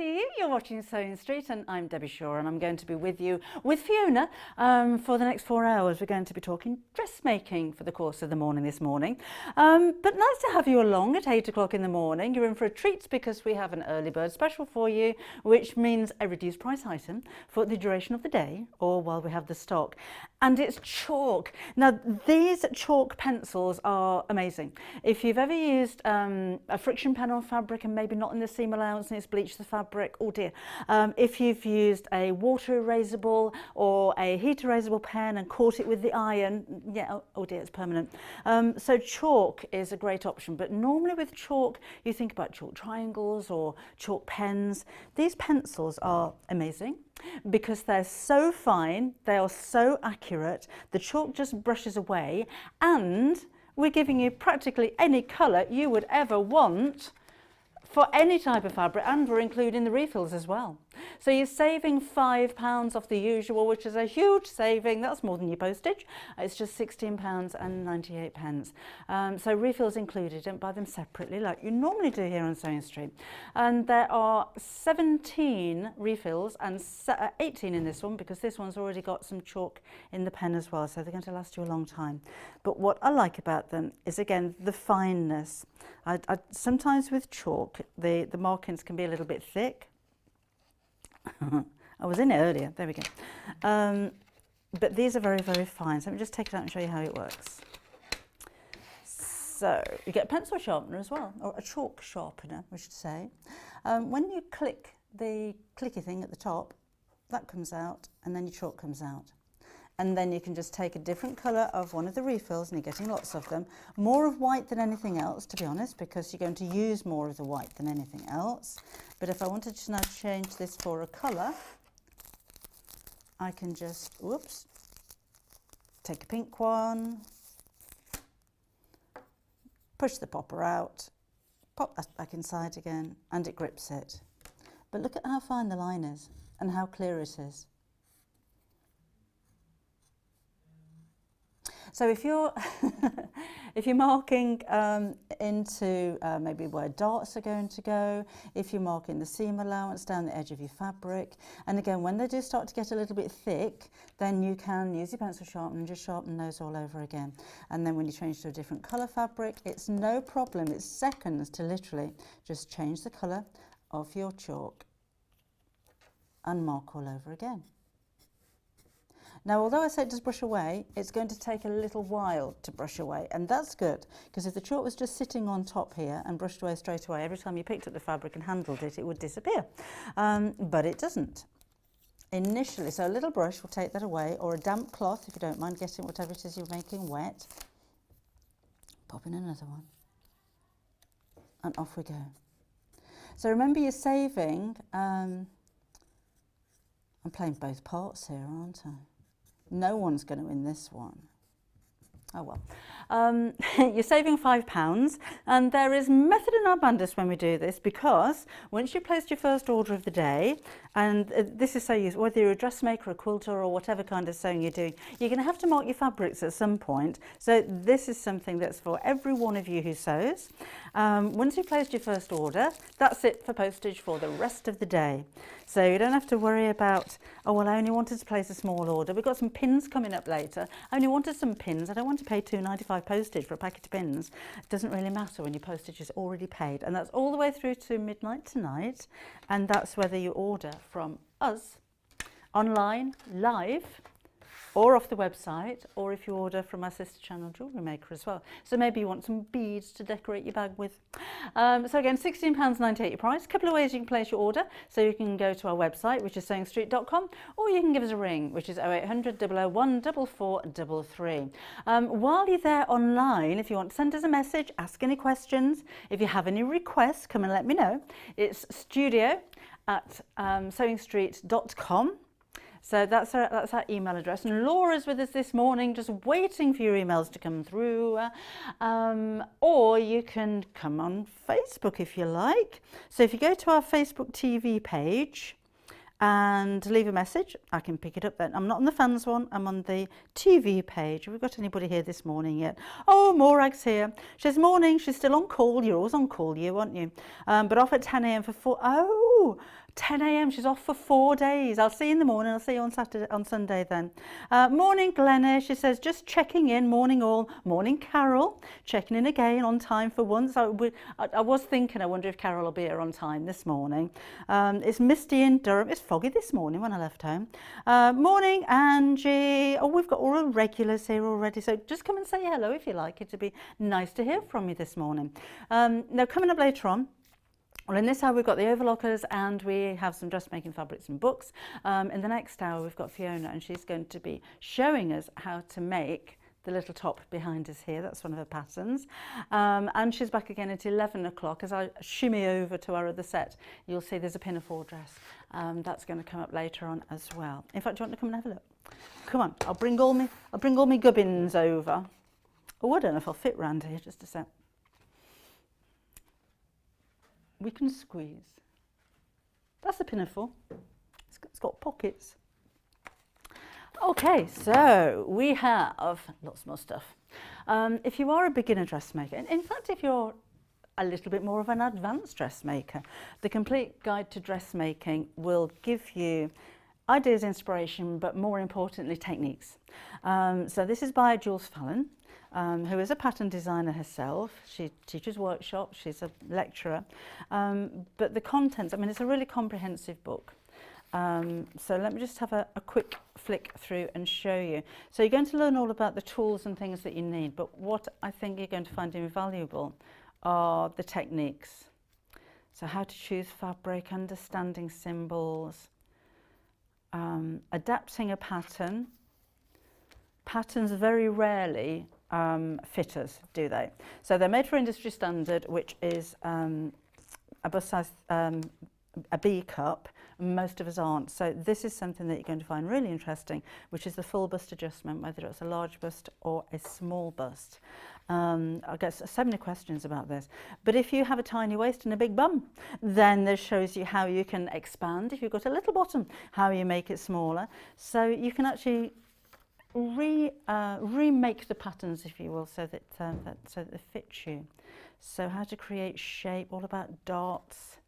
see you. You're watching Sewing Street and I'm Debbie Shaw and I'm going to be with you with Fiona for the next 4 hours. We're going to be talking dressmaking for the course of the morning this morning. But nice to have you along at 8 o'clock in the morning. You're in for a treat because we have an early bird special for you, which means a reduced price item for the duration of the day or while we have the stock. And it's chalk. Now these chalk pencils are amazing. If you've ever used a friction pen on fabric and maybe not in the seam allowance and it's bleached the fabric, oh dear. If you've used a water erasable or a heat erasable pen and caught it with the iron, yeah, oh dear, it's permanent. So chalk is a great option, but normally with chalk, you think about chalk triangles or chalk pens. These pencils are amazing because they're so fine, they are so accurate, the chalk just brushes away, and we're giving you practically any colour you would ever want for any type of fabric, and we're including the refills as well. So you're saving £5 off the usual, which is a huge saving. That's more than your postage. It's just £16.98. So refills included, don't buy them separately like you normally do here on Sewing Street. And there are 17 refills and 18 in this one because this one's already got some chalk in the pen as well, so they're going to last you a long time. But what I like about them is, again, the fineness. Sometimes with chalk, the markings can be a little bit thick. I was in it earlier, there we go. But these are very, very fine. So let me just take it out and show you how it works. So you get a pencil sharpener as well, or a chalk sharpener, we should say. When you click the clicky thing at the top, that comes out, and then your chalk comes out. And then you can just take a different colour of one of the refills, and you're getting lots of them. More of white than anything else, to be honest, because you're going to use more of the white than anything else. But if I wanted to now change this for a colour, I can just, whoops, take a pink one, push the popper out, pop that back inside again, and it grips it. But look at how fine the line is and how clear it is. So if you're if you're marking into maybe where darts are going to go, if you're marking the seam allowance down the edge of your fabric, and again when they do start to get a little bit thick, then you can use your pencil sharpener and just sharpen those all over again. And then when you change to a different colour fabric, it's no problem, it's seconds to literally just change the colour of your chalk and mark all over again. Now, although I say it does brush away, it's going to take a little while to brush away, and that's good, because if the chalk was just sitting on top here and brushed away straight away, every time you picked up the fabric and handled it, it would disappear. But it doesn't initially, so a little brush will take that away, or a damp cloth, if you don't mind getting whatever it is you're making wet. Pop in another one, and off we go. So remember, you're saving, I'm playing both parts here, aren't I? No one's going to win this one. Oh well. You're saving £5, and there is method in our madness when we do this, because once you've placed your first order of the day, and this is so useful, whether you're a dressmaker, a quilter, or whatever kind of sewing you're doing, you're going to have to mark your fabrics at some point. So this is something that's for every one of you who sews. Once you've placed your first order, that's it for postage for the rest of the day. So you don't have to worry about, oh well, I only wanted to place a small order. We've got some pins coming up later. I only wanted some pins. I don't want to pay £2.95 postage for a packet of pins. It doesn't really matter when your postage is already paid. And that's all the way through to midnight tonight. And that's whether you order from us online, live, or off the website, or if you order from our sister channel Jewellery Maker as well. So maybe you want some beads to decorate your bag with. So again, £16.98 your price. A couple of ways you can place your order. So you can go to our website, which is sewingstreet.com, or you can give us a ring, which is 0800 001 4433. While you're there online, if you want to send us a message, ask any questions, if you have any requests, come and let me know. It's studio@sewingstreet.com. So that's our email address, and Laura's with us this morning just waiting for your emails to come through, or you can come on Facebook if you like. So if you go to our Facebook TV page and leave a message, I can pick it up then. I'm not on the fans one, I'm on the TV page. Have we got anybody here this morning yet? Oh, Morag's here. She says, morning, she's still on call. You're always on call, you, aren't you? But off at 10 a.m. for 4. Oh, 10 a.m. She's off for 4 days. I'll see you in the morning. I'll see you on Sunday then. Morning, Glenna. She says, just checking in. Morning all. Morning, Carol. Checking in again on time for once. I was thinking, I wonder if Carol will be here on time this morning. It's misty in Durham. It's foggy this morning when I left home. Morning, Angie. Oh, we've got all the regulars here already. So just come and say hello if you like. It'd be nice to hear from you this morning. Now, coming up later on, well, in this hour we've got the overlockers and we have some dressmaking fabrics and books. In the next hour we've got Fiona and she's going to be showing us how to make the little top behind us here. That's one of her patterns. And she's back again at 11 o'clock. As I shimmy over to our other set, you'll see there's a Pinafore dress. That's going to come up later on as well. In fact, do you want to come and have a look? Come on, I'll bring all my gubbins over. Oh, I don't know if I'll fit round here, just a sec. We can squeeze. That's a Pinafore. It's got pockets. Okay, so we have lots more stuff. If you are a beginner dressmaker, in fact, if you're a little bit more of an advanced dressmaker, the Complete Guide to Dressmaking will give you ideas, inspiration, but more importantly, techniques. So this is by Jules Fallon, who is a pattern designer herself. She teaches workshops, she's a lecturer. But the contents, I mean, it's a really comprehensive book. So let me just have a quick flick through and show you. So you're going to learn all about the tools and things that you need, but what I think you're going to find invaluable are the techniques. So how to choose fabric, understanding symbols, adapting a pattern. Patterns very rarely fit us, do they? So they're made for industry standard, which is a bust size, a B cup. Most of us aren't. So this is something that you're going to find really interesting, which is the full bust adjustment, whether it's a large bust or a small bust. I get so many questions about this. But if you have a tiny waist and a big bum, then this shows you how you can expand. If you've got a little bottom, how you make it smaller. So you can actually remake the patterns, if you will, so that they fit you. So how to create shape, all about dots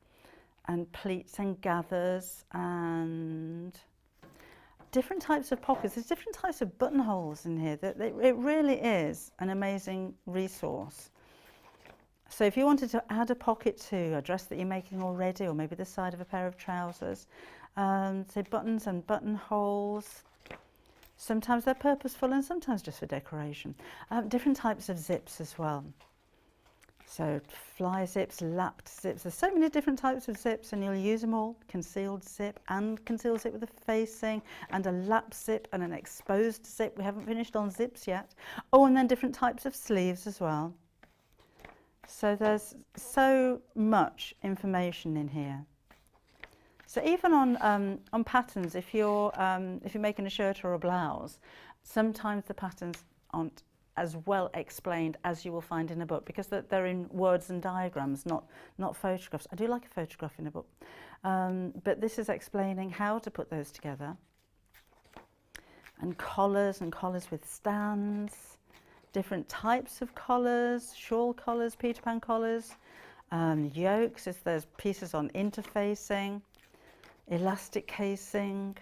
and pleats and gathers and different types of pockets. There's different types of buttonholes in here. It really is an amazing resource. So if you wanted to add a pocket to a dress that you're making already, or maybe the side of a pair of trousers, say buttons and buttonholes. Sometimes they're purposeful and sometimes just for decoration. Different types of zips as well. So fly zips, lapped zips, there's so many different types of zips and you'll use them all. Concealed zip and concealed zip with a facing and a lap zip and an exposed zip. We haven't finished on zips yet. Oh, and then different types of sleeves as well. So there's so much information in here. So even on patterns, if you're making a shirt or a blouse, sometimes the patterns aren't as well explained as you will find in a book because they're in words and diagrams, not photographs. I do like a photograph in a book, but this is explaining how to put those together. And collars with stands, different types of collars, shawl collars, Peter Pan collars, yokes, if there's pieces on interfacing, elastic casing.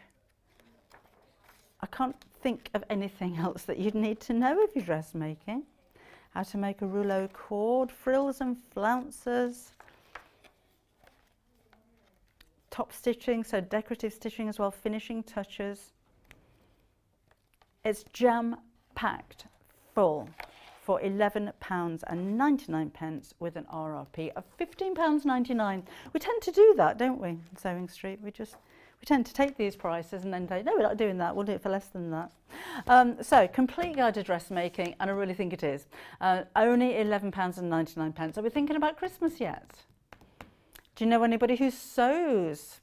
I can't think of anything else that you'd need to know if you're dressmaking. How to make a rouleau cord, frills and flounces, top stitching, so decorative stitching as well, finishing touches. It's jam-packed full for £11.99 with an RRP of £15.99. We tend to do that, don't we, in Sewing Street? We tend to take these prices and then say, no, we're not doing that, we'll do it for less than that. So, Complete Guide to Dressmaking, and I really think it is. Only £11.99. Are we thinking about Christmas yet? Do you know anybody who sews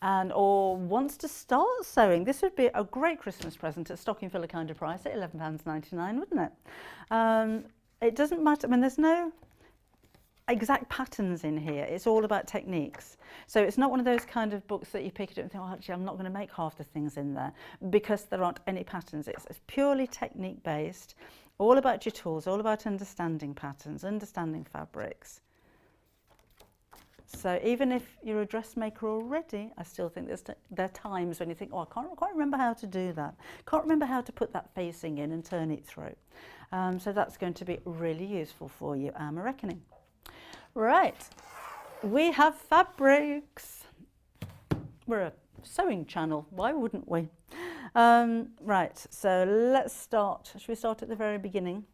or wants to start sewing? This would be a great Christmas present at stocking filler kind of price at £11.99, wouldn't it? It doesn't matter, I mean, there's no exact patterns in here. It's all about techniques. So it's not one of those kind of books that you pick it up and think, oh, actually, I'm not going to make half the things in there because there aren't any patterns. It's purely technique based, all about your tools, all about understanding patterns, understanding fabrics. So even if you're a dressmaker already, I still think there are times when you think, oh, I can't quite remember how to do that. Can't remember how to put that facing in and turn it through. So that's going to be really useful for you, I'm reckoning. Right, we have fabrics. We're a sewing channel, why wouldn't we? Right, so let's start. Should we start at the very beginning?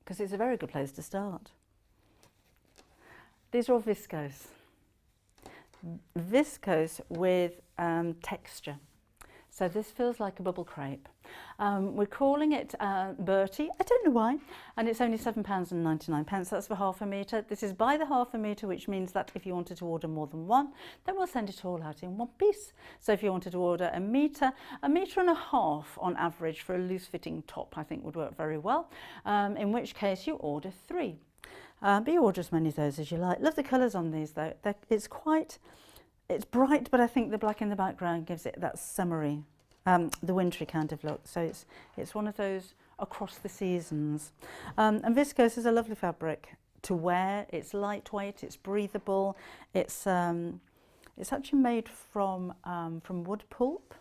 Because it's a very good place to start. These are all viscose. Viscose with texture. So this feels like a bubble crepe. We're calling it Bertie, I don't know why, and it's only £7.99. That's for half a metre. This is by the half a metre, which means that if you wanted to order more than one, then we'll send it all out in one piece. So if you wanted to order a metre and a half on average for a loose fitting top, I think would work very well, in which case you order 3. But you order as many of those as you like. Love the colours on these though. It's bright, but I think the black in the background gives it that summery, the wintry kind of look. So it's one of those across the seasons. And viscose is a lovely fabric to wear. It's lightweight, it's breathable. It's actually made from wood pulp.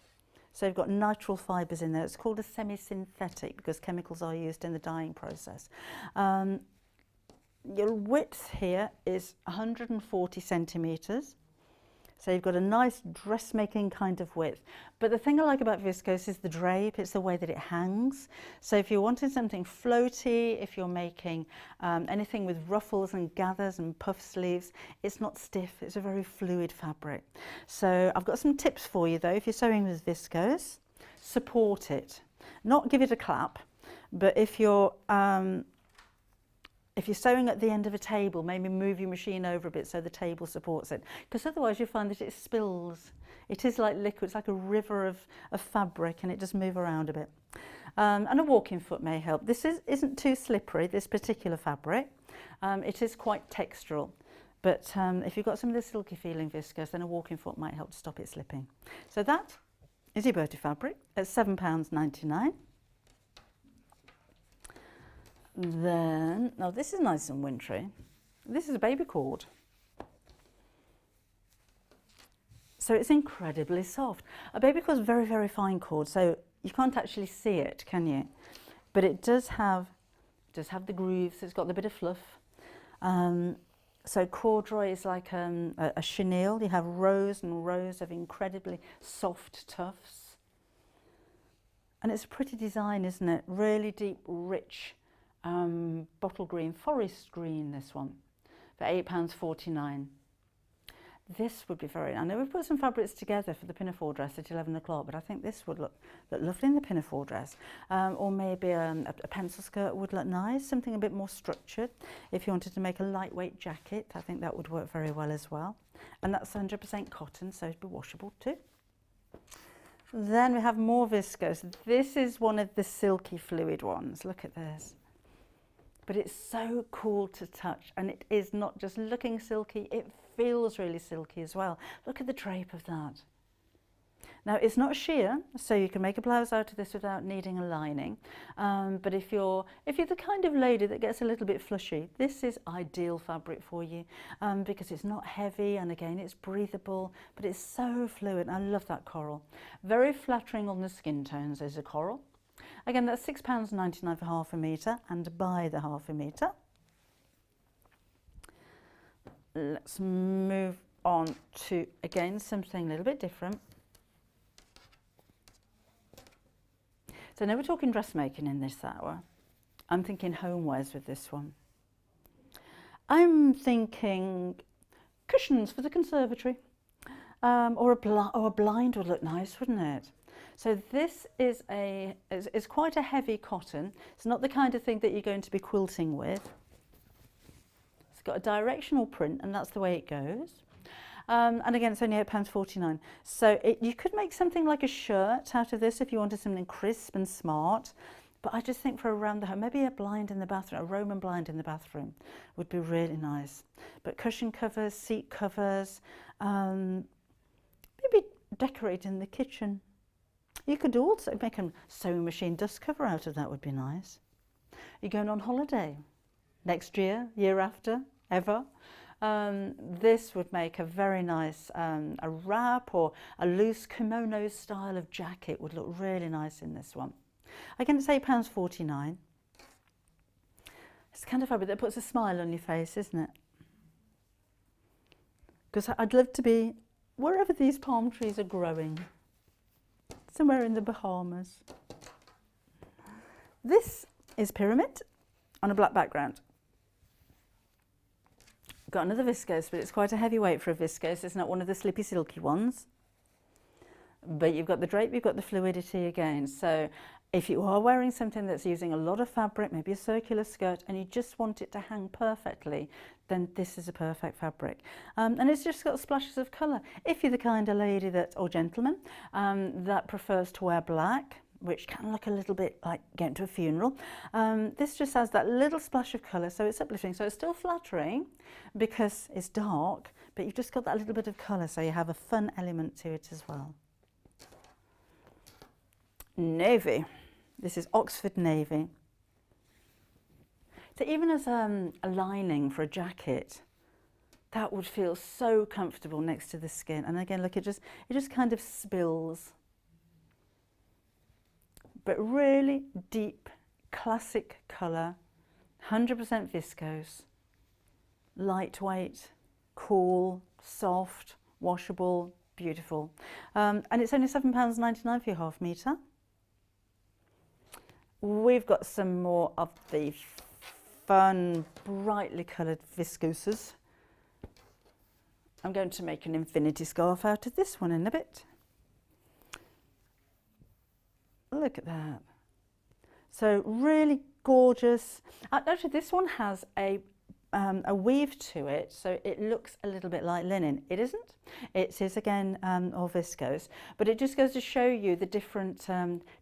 So you've got nitrile fibres in there. It's called a semi-synthetic because chemicals are used in the dyeing process. Your width here is 140 centimetres. So you've got a nice dressmaking kind of width. But the thing I like about viscose is the drape. It's the way that it hangs. So if you're wanting something floaty, if you're making anything with ruffles and gathers and puff sleeves, it's not stiff. It's a very fluid fabric. So I've got some tips for you though. If you're sewing with viscose, support it. Not give it a clap, but if you're sewing at the end of a table, maybe move your machine over a bit so the table supports it, because otherwise you'll find that it spills. It is like liquid, it's like a river of fabric, and it just moves around a bit. And a walking foot may help. This isn't too slippery, this particular fabric. It is quite textural, but if you've got some of the silky feeling viscose, then a walking foot might help to stop it slipping. So that is your Bertie fabric at £7.99. Then, now this is nice and wintry. This is a baby cord. So it's incredibly soft. A baby cord is very, very fine cord, so you can't actually see it, can you? But it does have the grooves, it's got the bit of fluff. So corduroy is like a chenille. You have rows and rows of incredibly soft tufts. And it's a pretty design, isn't it? Really deep, rich, bottle green, forest green, this one, for £8.49. This would be very, I know we've put some fabrics together for the Pinafore dress at 11 o'clock, but I think this would look lovely in the Pinafore dress. Or maybe a pencil skirt would look nice, something a bit more structured. If you wanted to make a lightweight jacket, I think that would work very well as well. And that's 100% cotton, so it'd be washable too. Then we have more viscose. This is one of the silky fluid ones. Look at this. But it's so cool to touch, and it is not just looking silky, it feels really silky as well. Look at the drape of that. Now it's not sheer, so you can make a blouse out of this without needing a lining. But if you're the kind of lady that gets a little bit flushy, this is ideal fabric for you, because it's not heavy, and again it's breathable, but it's so fluid. I love that coral. Very flattering on the skin tones is a coral. Again, that's £6.99 for half a metre, and by the half a metre. Let's move on to, again, something a little bit different. So now we're talking dressmaking in this hour. I'm thinking homewares with this one. I'm thinking cushions for the conservatory, or a blind would look nice, wouldn't it? So this is quite a heavy cotton. It's not the kind of thing that you're going to be quilting with. It's got a directional print, and that's the way it goes. And again, it's only £8.49. So you could make something like a shirt out of this if you wanted something crisp and smart. But I just think for around the home, maybe a blind in the bathroom, a Roman blind in the bathroom would be really nice. But cushion covers, seat covers, maybe decorate in the kitchen. You could also make a sewing machine dust cover out of that, would be nice. You're going on holiday next year, year after, ever. This would make a very nice a wrap or a loose kimono style of jacket would look really nice in this one. Again, it's £8.49. It's the kind of fabric that puts a smile on your face, isn't it? Because I'd love to be wherever these palm trees are growing, somewhere in the Bahamas. This is Pyramid on a black background. Got another viscose, but it's quite a heavy weight for a viscose. It's not one of the slippy silky ones. But you've got the drape, you've got the fluidity again. So if you are wearing something that's using a lot of fabric, maybe a circular skirt, and you just want it to hang perfectly, then this is a perfect fabric. And it's just got splashes of colour. If you're the kind of lady that, or gentleman that prefers to wear black, which can look a little bit like going to a funeral, this just has that little splash of colour, so it's uplifting. So it's still flattering because it's dark, but you've just got that little bit of colour, so you have a fun element to it as well. Navy. This is Oxford Navy. So even as a lining for a jacket, that would feel so comfortable next to the skin. And again, look, it just kind of spills. But really deep, classic colour, 100% viscose, lightweight, cool, soft, washable, beautiful. And it's only £7.99 for your half metre. We've got some more of the fun, brightly coloured viscoses. I'm going to make an infinity scarf out of this one in a bit. Look at that. So really gorgeous. Actually, this one has a weave to it, so it looks a little bit like linen. It isn't. It is again all viscose, but it just goes to show you the different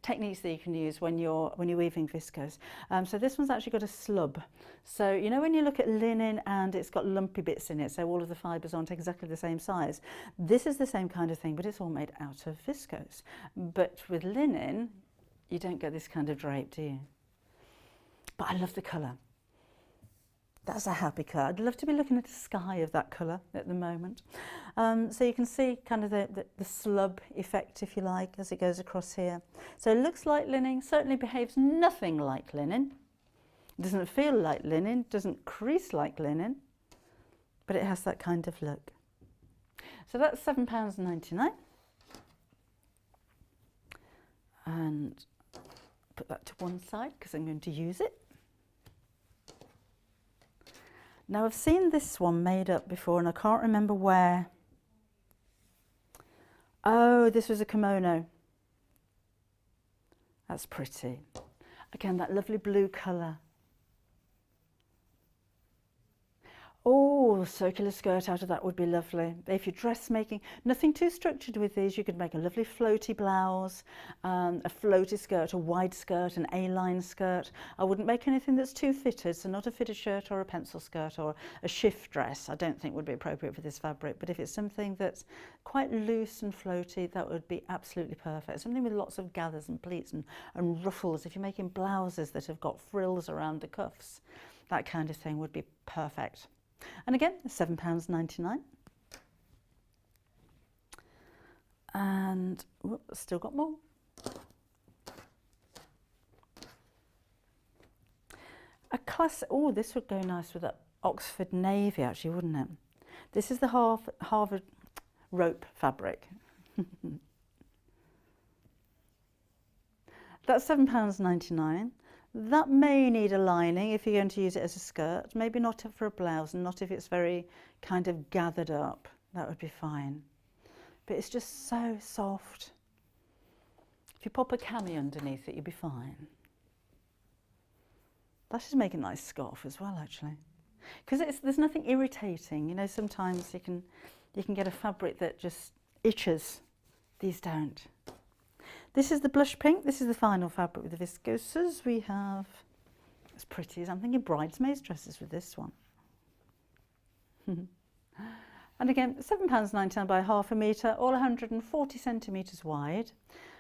techniques that you can use when you're weaving viscose. So this one's actually got a slub. So you know when you look at linen and it's got lumpy bits in it, so all of the fibres aren't exactly the same size. This is the same kind of thing, but it's all made out of viscose. But with linen, you don't get this kind of drape, do you? But I love the colour. That's a happy colour. I'd love to be looking at a sky of that colour at the moment. So you can see kind of the slub effect, if you like, as it goes across here. So it looks like linen, certainly behaves nothing like linen. It doesn't feel like linen, doesn't crease like linen, but it has that kind of look. So that's £7.99. And put that to one side because I'm going to use it. Now I've seen this one made up before and I can't remember where. Oh, this was a kimono. That's pretty. Again, that lovely blue colour. Oh, circular skirt out of that would be lovely. If you're dressmaking, nothing too structured with these, you could make a lovely floaty blouse, a floaty skirt, a wide skirt, an A-line skirt. I wouldn't make anything that's too fitted, so not a fitted shirt or a pencil skirt or a shift dress, I don't think would be appropriate for this fabric. But if it's something that's quite loose and floaty, that would be absolutely perfect. Something with lots of gathers and pleats and ruffles. If you're making blouses that have got frills around the cuffs, that kind of thing would be perfect. And again, £7.99. And still got more. A class. Oh, this would go nice with that Oxford Navy, actually, wouldn't it? This is the Harvard rope fabric. That's £7.99. That may need a lining if you're going to use it as a skirt, maybe not for a blouse and not if it's very kind of gathered up, that would be fine. But it's just so soft. If you pop a cami underneath it, you'll be fine. That should make a nice scarf as well, actually. Because there's nothing irritating, you know, sometimes you can get a fabric that just itches. These don't. This is the blush pink. This is the final fabric with the viscoses. We have, as pretty as I'm thinking, bridesmaids dresses with this one. And again, £7.99 by half a metre, all 140 centimetres wide.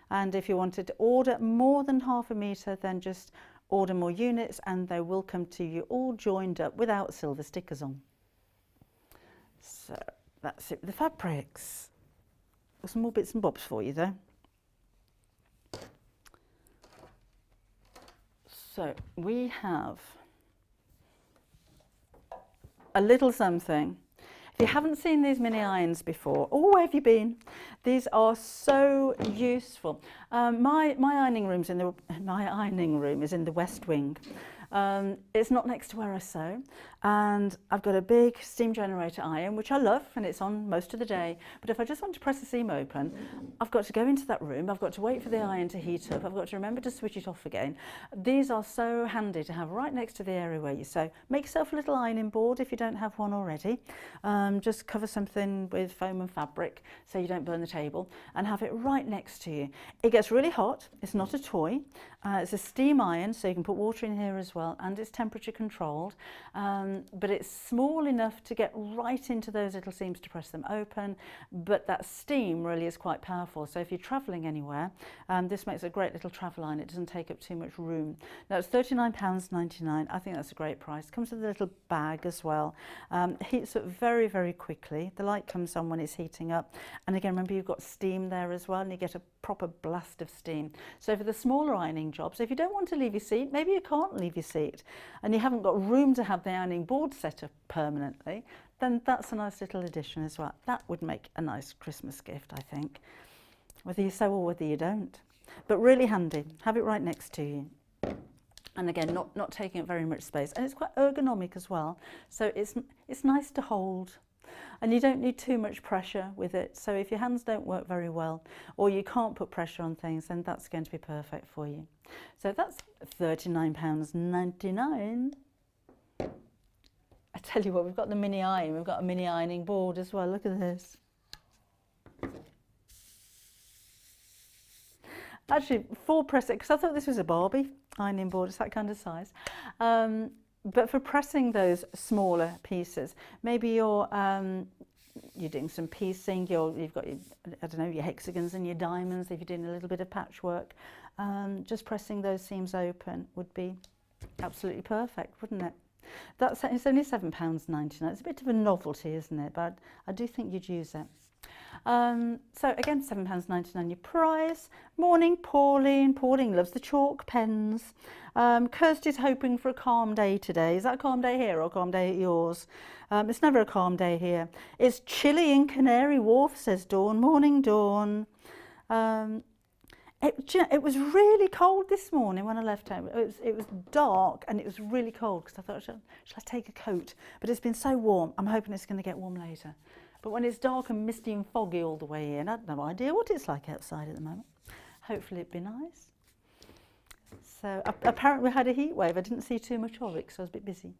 And if you wanted to order more than half a metre, then just order more units and they will come to you all joined up without silver stickers on. So that's it with the fabrics. Got some more bits and bobs for you though. So we have a little something. If you haven't seen these mini irons before, oh, where have you been? These are so useful. My ironing room is in the West Wing. It's not next to where I sew, and I've got a big steam generator iron, which I love, and it's on most of the day. But if I just want to press the seam open, I've got to go into that room, I've got to wait for the iron to heat up, I've got to remember to switch it off again. These are so handy to have right next to the area where you sew. Make yourself a little ironing board if you don't have one already. Just cover something with foam and fabric so you don't burn the table, and have it right next to you. It gets really hot, it's not a toy, it's a steam iron, so you can put water in here as well, and it's temperature controlled, but it's small enough to get right into those little seams to press them open, but that steam really is quite powerful. So if you're travelling anywhere, this makes a great little travel iron. It doesn't take up too much room. Now it's £39.99. I think that's a great price. Comes with a little bag as well. Heats up very, very quickly. The light comes on when it's heating up, and again, remember, you've got steam there as well, and you get a proper blast of steam. So for the smaller ironing jobs, if you don't want to leave your seat, maybe you can't leave your seat, and you haven't got room to have the ironing board set up permanently, then that's a nice little addition as well. That would make a nice Christmas gift, I think, whether you sew or whether you don't. But really handy. Have it right next to you. And again, not taking up very much space, and it's quite ergonomic as well. So it's nice to hold. And you don't need too much pressure with it. So if your hands don't work very well, or you can't put pressure on things, then that's going to be perfect for you. So that's £39.99. I tell you what, we've got the mini iron, we've got a mini ironing board as well. Look at this. Actually, for pressing, because I thought this was a Barbie ironing board, it's that kind of size. But for pressing those smaller pieces, maybe you're doing some piecing, you've got your, I don't know, your hexagons and your diamonds, if you're doing a little bit of patchwork, just pressing those seams open would be absolutely perfect, wouldn't it? It's only £7.99. It's a bit of a novelty, isn't it? But I do think you'd use it. So again, £7.99 your price. Morning, Pauline. Pauline loves the chalk pens. Kirsty's hoping for a calm day today. Is that a calm day here or a calm day at yours? It's never a calm day here. It's chilly in Canary Wharf, says Dawn. Morning, Dawn. It was really cold this morning when I left home. It was dark and it was really cold, because I thought, shall I take a coat? But it's been so warm. I'm hoping it's going to get warm later. But when it's dark and misty and foggy all the way in, I have no idea what it's like outside at the moment. Hopefully it'd be nice. So apparently we had a heat wave. I didn't see too much of it because I was a bit busy.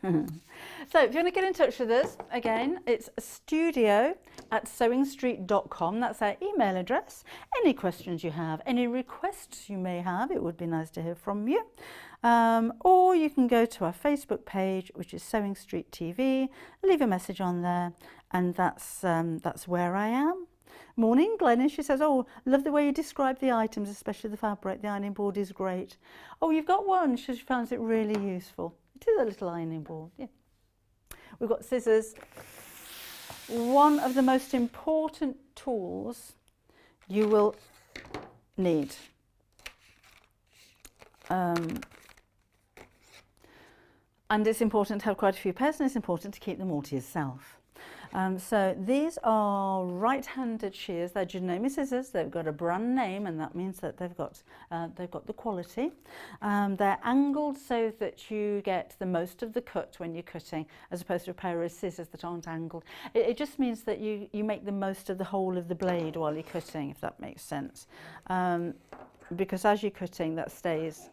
So if you want to get in touch with us, again, it's studio@sewingstreet.com. That's our email address. Any questions you have, any requests you may have, it would be nice to hear from you. Or you can go to our Facebook page, which is Sewing Street TV, leave a message on there, and that's where I am. Morning, Glennis. She says, oh, love the way you describe the items, especially the fabric. The ironing board is great. Oh, you've got one. She finds it really useful. It is a little ironing board, yeah. We've got scissors. One of the most important tools you will need. And it's important to have quite a few pairs, and it's important to keep them all to yourself. So these are right-handed shears. They're Janome scissors. They've got a brand name, and that means that they've got the quality. They're angled so that you get the most of the cut when you're cutting, as opposed to a pair of scissors that aren't angled. It just means that you make the most of the whole of the blade while you're cutting, if that makes sense. Because as you're cutting, that stays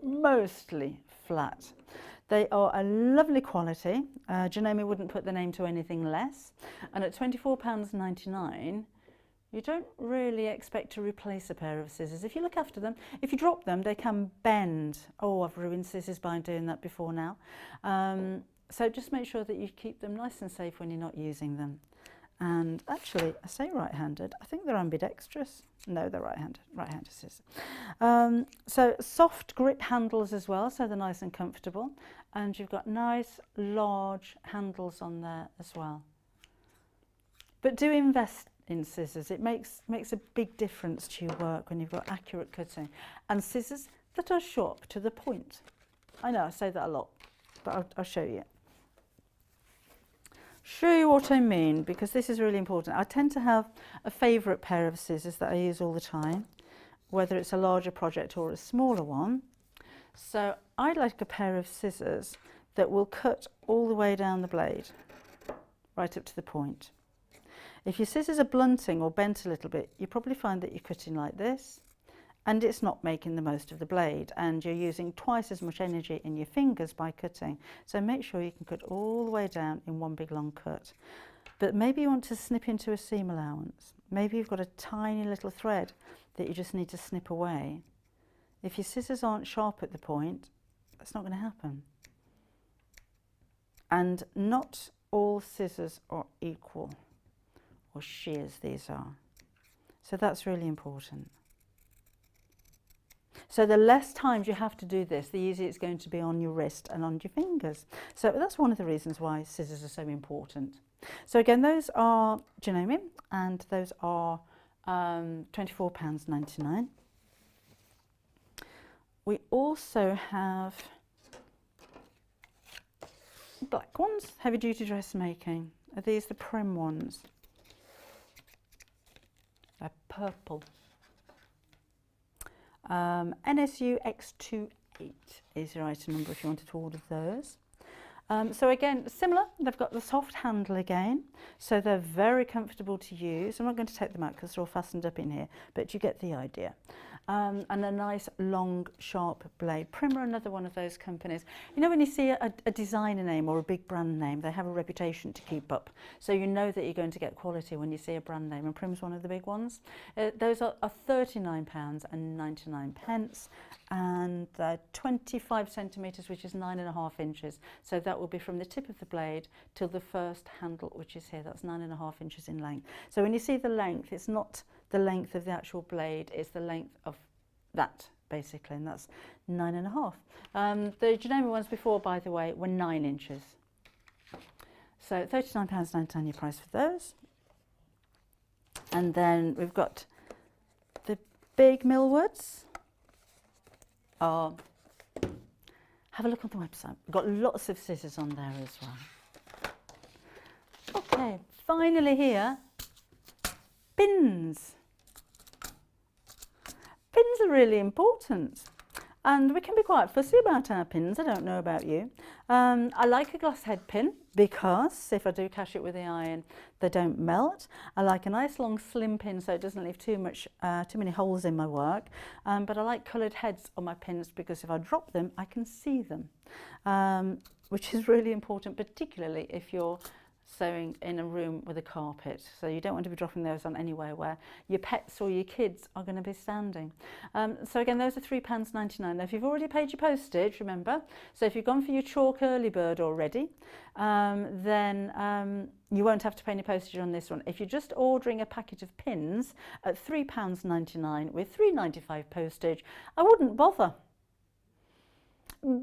mostly flat. They are a lovely quality. Janome wouldn't put the name to anything less. And at £24.99, you don't really expect to replace a pair of scissors. If you look after them, if you drop them, they can bend. Oh, I've ruined scissors by doing that before now. So just make sure that you keep them nice and safe when you're not using them. And actually, I say right-handed, I think they're ambidextrous. No, they're right-handed scissors. So soft grip handles as well, so they're nice and comfortable. And you've got nice, large handles on there as well. But do invest in scissors. It makes a big difference to your work when you've got accurate cutting. And scissors that are sharp to the point. I know, I say that a lot, but I'll show you. Show you what I mean, because this is really important. I tend to have a favourite pair of scissors that I use all the time, whether it's a larger project or a smaller one. So I like a pair of scissors that will cut all the way down the blade, right up to the point. If your scissors are blunting or bent a little bit, you probably find that you're cutting like this, and it's not making the most of the blade, and you're using twice as much energy in your fingers by cutting. So make sure you can cut all the way down in one big long cut. But maybe you want to snip into a seam allowance. Maybe you've got a tiny little thread that you just need to snip away. If your scissors aren't sharp at the point, that's not going to happen. And not all scissors are equal, or shears these are. So that's really important. So the less times you have to do this, the easier it's going to be on your wrist and on your fingers. So that's one of the reasons why scissors are so important. So again, those are Janome, and those are £24.99. We also have black ones, heavy duty dressmaking. Are these the Prim ones? They're purple. NSU X28 is your item number if you wanted to order those. So again, similar, they've got the soft handle again, so they're very comfortable to use. I'm not going to take them out because they're all fastened up in here, but you get the idea. And a nice long sharp blade. Prim are another one of those companies. You know, when you see a designer name or a big brand name, they have a reputation to keep up, so you know that you're going to get quality when you see a brand name, and Prim's one of the big ones. Those are £39.99, and they're 25 centimetres, which is 9.5 inches. So that will be from the tip of the blade till the first handle, which is here. That's 9.5 inches in length. So when you see the length, it's not the length of the actual blade, it's the length of that, basically, and that's 9.5. The Janome ones before, by the way, were 9 inches. So £39.99 your price for those. And then we've got the big Millwoods. Have a look on the website. We've got lots of scissors on there as well. Okay, finally here, pins. Pins are really important, and we can be quite fussy about our pins. I don't know about you. I like a glass head pin because if I do catch it with the iron, they don't melt. I like a nice long slim pin so it doesn't leave too many holes in my work. But I like coloured heads on my pins because if I drop them, I can see them, which is really important, particularly if you're sewing in a room with a carpet. So you don't want to be dropping those on anywhere where your pets or your kids are going to be standing. So again, those are £3.99. Now if you've already paid your postage, remember, so if you've gone for your chalk early bird already, then you won't have to pay any postage on this one. If you're just ordering a packet of pins at £3.99 with £3.95 postage, I wouldn't bother,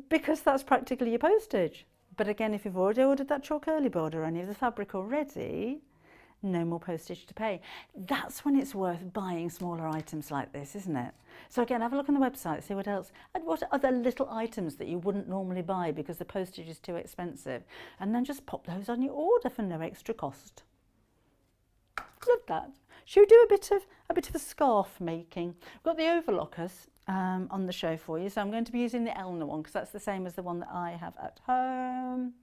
because that's practically your postage. But again, if you've already ordered that chalk early bird or any of the fabric already, no more postage to pay. That's when it's worth buying smaller items like this, isn't it? So again, have a look on the website, see what else, and what other little items that you wouldn't normally buy because the postage is too expensive, and then just pop those on your order for no extra cost. Love that. Should we do a bit of a scarf making? We've got the Overlockers on the show for you, so I'm going to be using the Elna one because that's the same as the one that I have at home.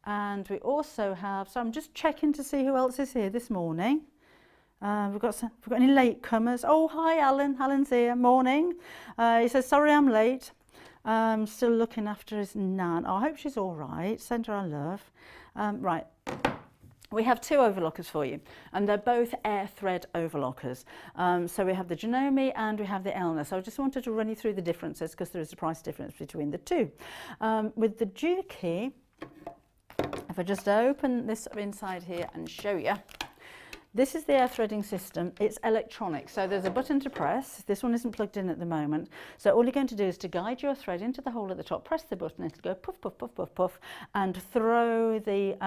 And we also have, so I'm just checking to see who else is here this morning. We've got any latecomers. Oh, hi Alan, Alan's here, morning. He says, sorry I'm late. Still looking after his nan. Oh, I hope she's all right, send her our love. Right. We have two overlockers for you, and they're both air thread overlockers. So we have the Janome and we have the Elna. So I just wanted to run you through the differences because there is a price difference between the two. With the Juki, if I just open this inside here and show you, this is the air threading system. It's electronic, so there's a button to press. This one isn't plugged in at the moment. So all you're going to do is to guide your thread into the hole at the top, press the button, it'll go puff, puff, puff, puff, puff, and throw the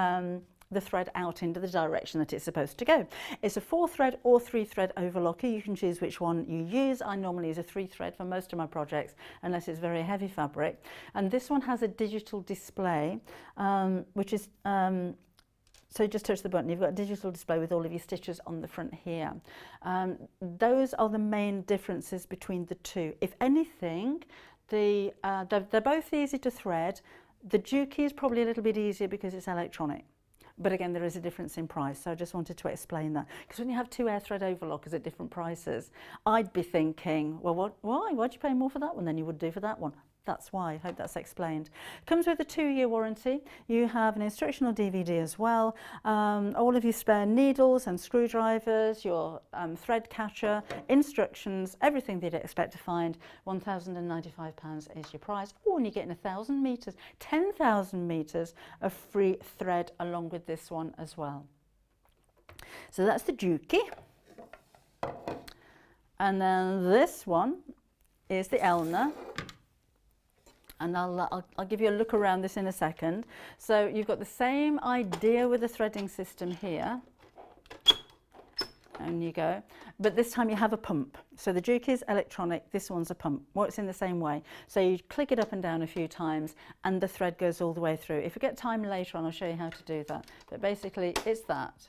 thread out into the direction that it's supposed to go. It's a 4-thread or 3-thread overlocker. You can choose which one you use. I normally use a 3-thread for most of my projects, unless it's very heavy fabric. And this one has a digital display, which is so you just touch the button, you've got a digital display with all of your stitches on the front here. Those are the main differences between the two. If anything, they're both easy to thread. The Juki is probably a little bit easier because it's electronic. But again, there is a difference in price, so I just wanted to explain that. Because when you have 2 air thread overlockers at different prices, I'd be thinking, well, why'd you pay more for that one than you would do for that one? That's why. I hope that's explained. Comes with a 2-year warranty. You have an instructional DVD as well. All of your spare needles and screwdrivers, your thread catcher, instructions, everything that you'd expect to find. £1,095 is your price. Oh, and you're getting 1,000 metres, 10,000 metres of free thread along with this one as well. So that's the Juki. And then this one is the Elna. And I'll give you a look around this in a second. So you've got the same idea with the threading system here. And you go. But this time you have a pump. So the Juki is electronic, this one's a pump. Works in the same way. So you click it up and down a few times and the thread goes all the way through. If we get time later on, I'll show you how to do that. But basically it's that.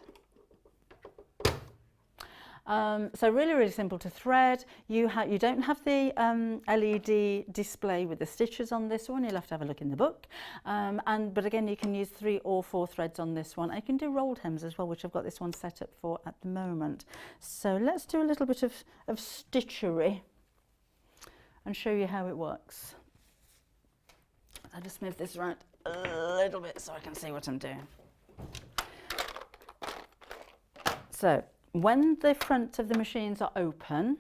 So really simple to thread. You don't have the LED display with the stitches on this one. You'll have to have a look in the book. But again, you can use 3 or 4 threads on this one. I can do rolled hems as well, which I've got this one set up for at the moment. So let's do a little bit of stitchery and show you how it works. I'll just move this around a little bit so I can see what I'm doing. So when the front of the machines are open,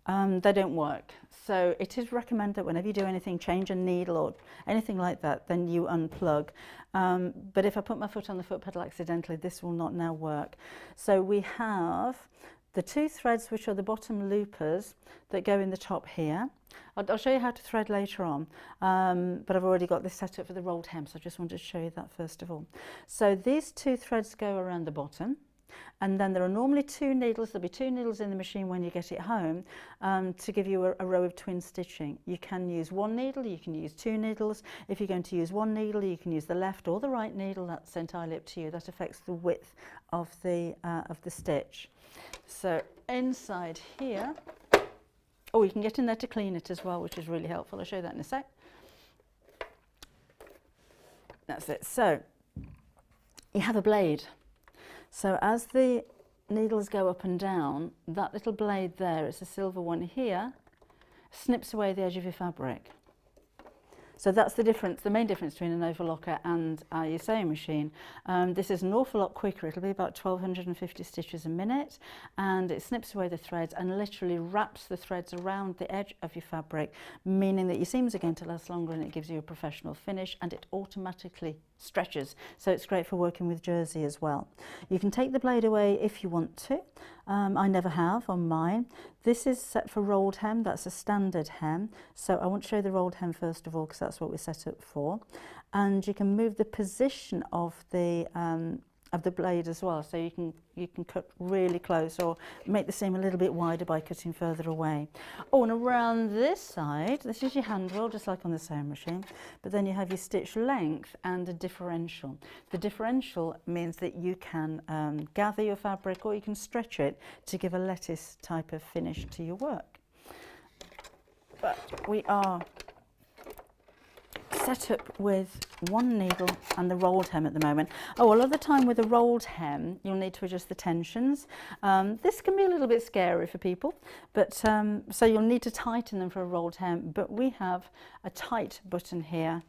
they don't work. So it is recommended that whenever you do anything, change a needle or anything like that, then you unplug. But if I put my foot on the foot pedal accidentally, this will not now work. So we have the 2 threads, which are the bottom loopers that go in the top here. I'll show you how to thread later on, but I've already got this set up for the rolled hem, so I just wanted to show you that first of all. So these 2 threads go around the bottom. And then there are normally 2 needles. There'll be 2 needles in the machine when you get it home to give you a row of twin stitching. You can use 1 needle, you can use 2 needles. If you're going to use 1 needle, you can use the left or the right needle. That's entirely up to you. That affects the width of the stitch. So inside here, oh, you can get in there to clean it as well, which is really helpful. I'll show you that in a sec. That's it. So you have a blade. So as the needles go up and down, that little blade there, it's a silver one here, snips away the edge of your fabric. So that's the difference, the main difference between an overlocker and your sewing machine. This is an awful lot quicker. It'll be about 1,250 stitches a minute, and it snips away the threads and literally wraps the threads around the edge of your fabric, meaning that your seams are going to last longer and it gives you a professional finish, and it automatically stretches. So it's great for working with jersey as well. You can take the blade away if you want to. I never have on mine. This is set for rolled hem. That's a standard hem. So I want to show the rolled hem first of all, because that's what we're set up for. And you can move the position of the blade as well, so you can cut really close or make the seam a little bit wider by cutting further away. Oh, and around this side, this is your hand roll, just like on the sewing machine, but then you have your stitch length and a differential. The differential means that you can gather your fabric, or you can stretch it to give a lettuce type of finish to your work. But we are set up with 1 needle and the rolled hem at the moment. Oh, a lot of the time with a rolled hem, you'll need to adjust the tensions. This can be a little bit scary for people, but so you'll need to tighten them for a rolled hem. But we have a tight button here.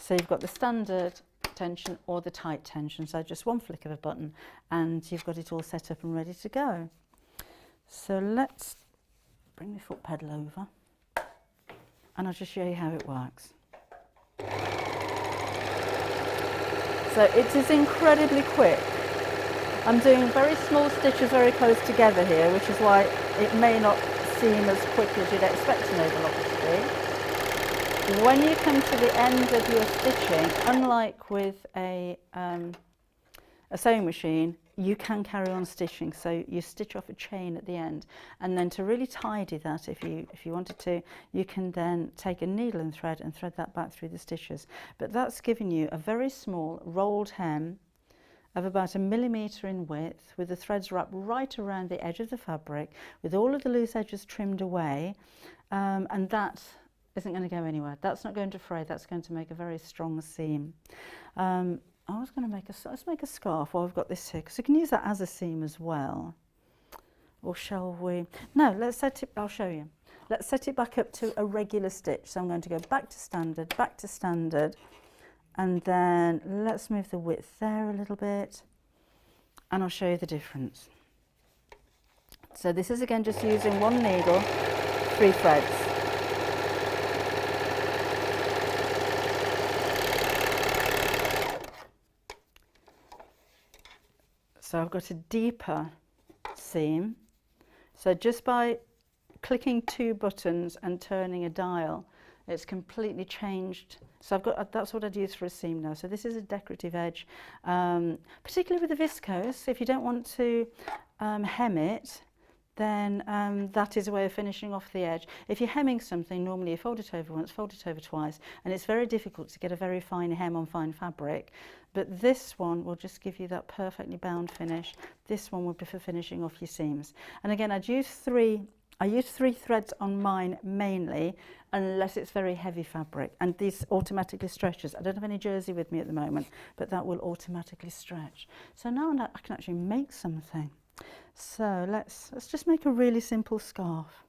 So you've got the standard tension or the tight tension. So just 1 flick of a button and you've got it all set up and ready to go. So let's bring the foot pedal over and I'll just show you how it works. So it is incredibly quick. I'm doing very small stitches very close together here, which is why it may not seem as quick as you'd expect an overlocker to be. When you come to the end of your stitching, unlike with a sewing machine, you can carry on stitching. So you stitch off a chain at the end, and then to really tidy that, if you wanted to, you can then take a needle and thread that back through the stitches. But that's giving you a very small rolled hem of about 1 millimetre in width, with the threads wrapped right around the edge of the fabric, with all of the loose edges trimmed away, and that isn't going to go anywhere. That's not going to fray. That's going to make a very strong seam. I was going to let's make a scarf while I've got this here, because we can use that as a seam as well. Or shall we? No, let's set it, I'll show you. Let's set it back up to a regular stitch. So I'm going to go back to standard, and then let's move the width there a little bit, and I'll show you the difference. So this is again just using one needle, 3 threads. So I've got a deeper seam. So just by clicking 2 buttons and turning a dial, it's completely changed. So I've got, that's what I'd use for a seam now. So this is a decorative edge, particularly with the viscose. If you don't want to hem it, then that is a way of finishing off the edge. If you're hemming something, normally you fold it over once, fold it over twice, and it's very difficult to get a very fine hem on fine fabric. But this one will just give you that perfectly bound finish. This one would be for finishing off your seams. And again, I use 3 threads on mine mainly, unless it's very heavy fabric, and this automatically stretches. I don't have any jersey with me at the moment, but that will automatically stretch. So now I can actually make something. So let's just make a really simple scarf.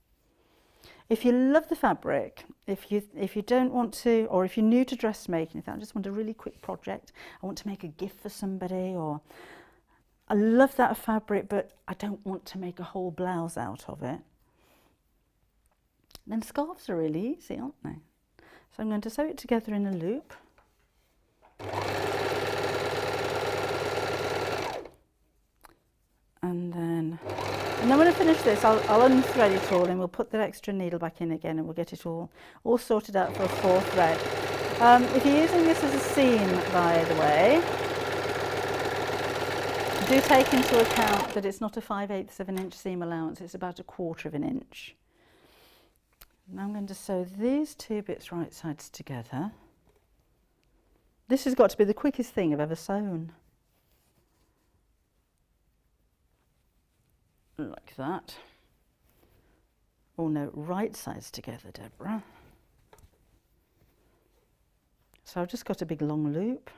If you love the fabric, if you don't want to, or if you're new to dressmaking, if I just want a really quick project, I want to make a gift for somebody, or I love that fabric, but I don't want to make a whole blouse out of it, then scarves are really easy, aren't they? So I'm going to sew it together in a loop. And then when I finish this, I'll unthread it all, and we'll put the extra needle back in again, and we'll get it all sorted out for a 4th thread. If you're using this as a seam, by the way, do take into account that it's not a 5/8 of an inch seam allowance, it's about 1/4 of an inch. Now I'm going to sew these 2 bits right sides together. This has got to be the quickest thing I've ever sewn. Like that. Oh no, right sides together, Deborah. So I've just got a big long loop,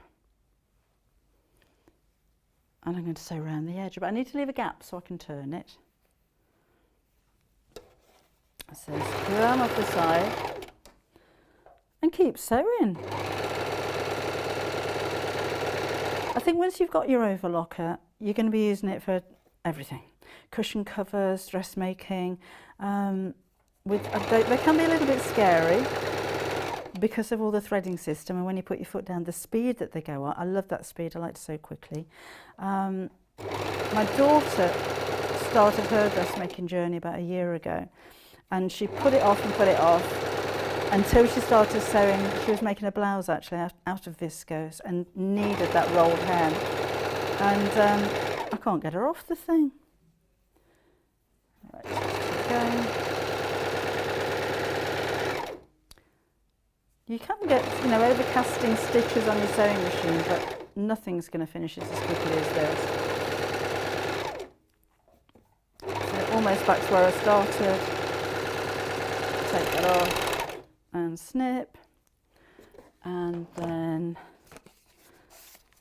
and I'm going to sew around the edge, but I need to leave a gap so I can turn it. So screw off the side and keep sewing. I think once you've got your overlocker, you're going to be using it for everything. Cushion covers, dressmaking. They can be a little bit scary because of all the threading system, and when you put your foot down, the speed that they go at. I love that speed. I like to sew quickly. My daughter started her dressmaking journey about a year ago, and she put it off until she started sewing. She was making a blouse actually out of viscose and needed that rolled hem, and I can't get her off the thing. Right, let's keep going. You can get, overcasting stitches on your sewing machine, but nothing's going to finish it as quickly as this. So almost back to where I started. Take that off and snip, and then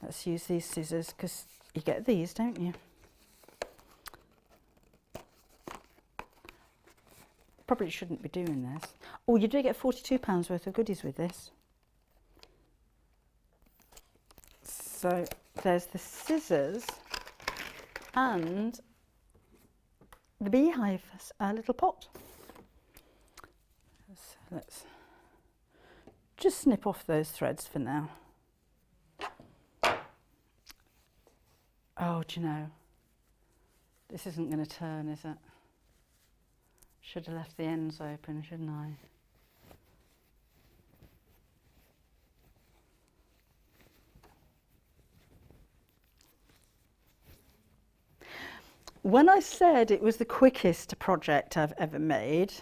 let's use these scissors, because you get these, don't you? Probably shouldn't be doing this. Oh, you do get £42 worth of goodies with this. So there's the scissors and the beehive little pot. So let's just snip off those threads for now. Oh, do you know, this isn't going to turn, is it? Should have left the ends open, shouldn't I? When I said it was the quickest project I've ever made,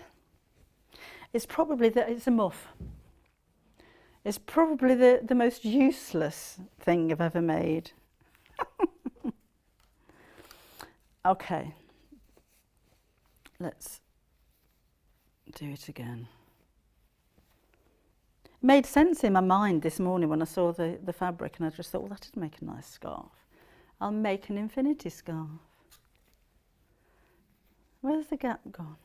it's probably that it's a muff. It's probably the most useless thing I've ever made. Okay, let's do it again. It made sense in my mind this morning when I saw the fabric, and I just thought, well, that would make a nice scarf. I'll make an infinity scarf. Where's the gap gone?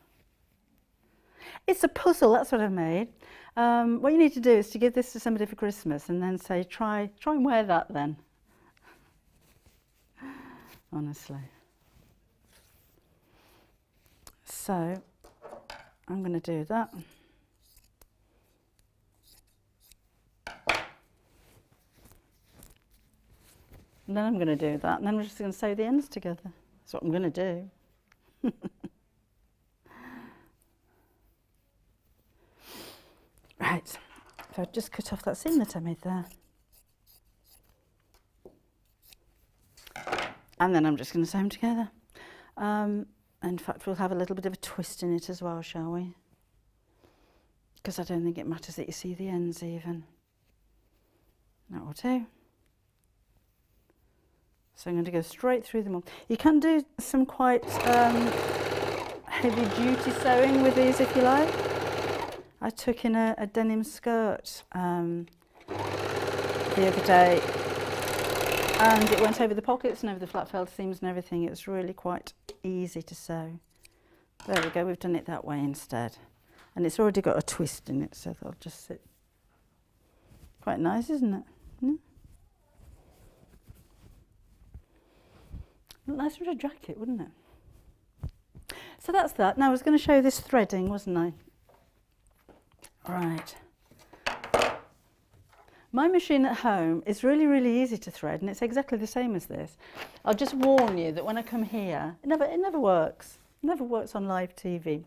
It's a puzzle, that's what I've made. What you need to do is to give this to somebody for Christmas and then say, try and wear that then. Honestly. So, I'm going to do that. And then I'm going to do that, and then I'm just going to sew the ends together. That's what I'm going to do. Right, so I've just cut off that seam that I made there. And then I'm just going to sew them together. In fact, we'll have a little bit of a twist in it as well, shall we? Because I don't think it matters that you see the ends even. That will do. So I'm going to go straight through them all. You can do some quite heavy duty sewing with these if you like. I took in a denim skirt the other day, and it went over the pockets and over the flat felled seams and everything. It's really quite easy to sew. There we go, we've done it that way instead. And it's already got a twist in it, so that'll just sit. Quite nice, isn't it? Nice little jacket, wouldn't it? So that's that. Now I was going to show you this threading, wasn't I? Right. My machine at home is really, really easy to thread, and it's exactly the same as this. I'll just warn you that when I come here, it never works. It never works on live TV.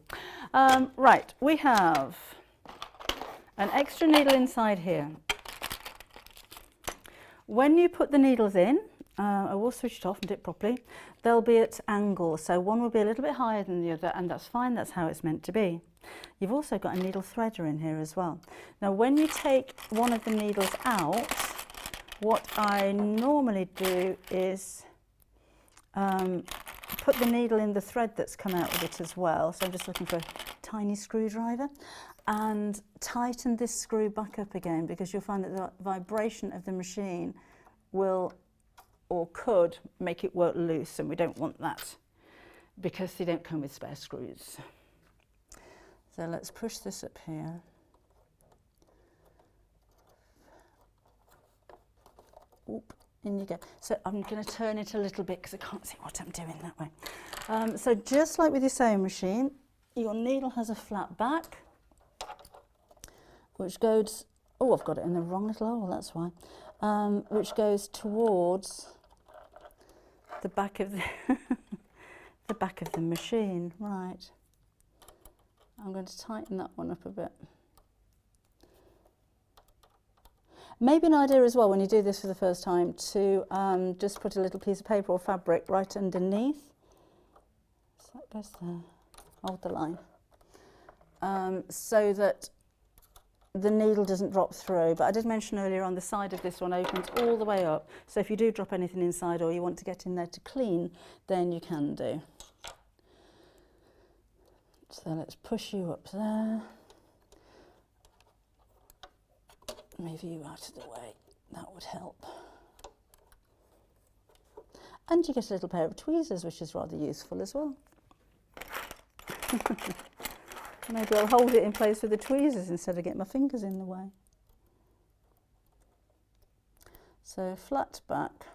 Right, we have an extra needle inside here. When you put the needles in, I will switch it off and do it properly. They'll be at angles, so one will be a little bit higher than the other, and that's fine, that's how it's meant to be. You've also got a needle threader in here as well. Now when you take one of the needles out, what I normally do is put the needle in the thread that's come out with it as well. So I'm just looking for a tiny screwdriver and tighten this screw back up again, because you'll find that the vibration of the machine will or could make it work loose, and we don't want that because they don't come with spare screws. So let's push this up here. Oop, in you go. So I'm going to turn it a little bit because I can't see what I'm doing that way. So just like with your sewing machine, your needle has a flat back, which goes, oh, I've got it in the wrong little hole, that's why, which goes towards the back of the, the back of the machine. Right. I'm going to tighten that one up a bit. Maybe an idea as well when you do this for the first time to just put a little piece of paper or fabric right underneath. So that goes there. Hold the line. So that the needle doesn't drop through. But I did mention earlier on the side of this one opens all the way up. So if you do drop anything inside or you want to get in there to clean, then you can do. So let's push you up there. Move you out of the way, that would help. And you get a little pair of tweezers, which is rather useful as well. Maybe I'll hold it in place with the tweezers instead of getting my fingers in the way. So flat back,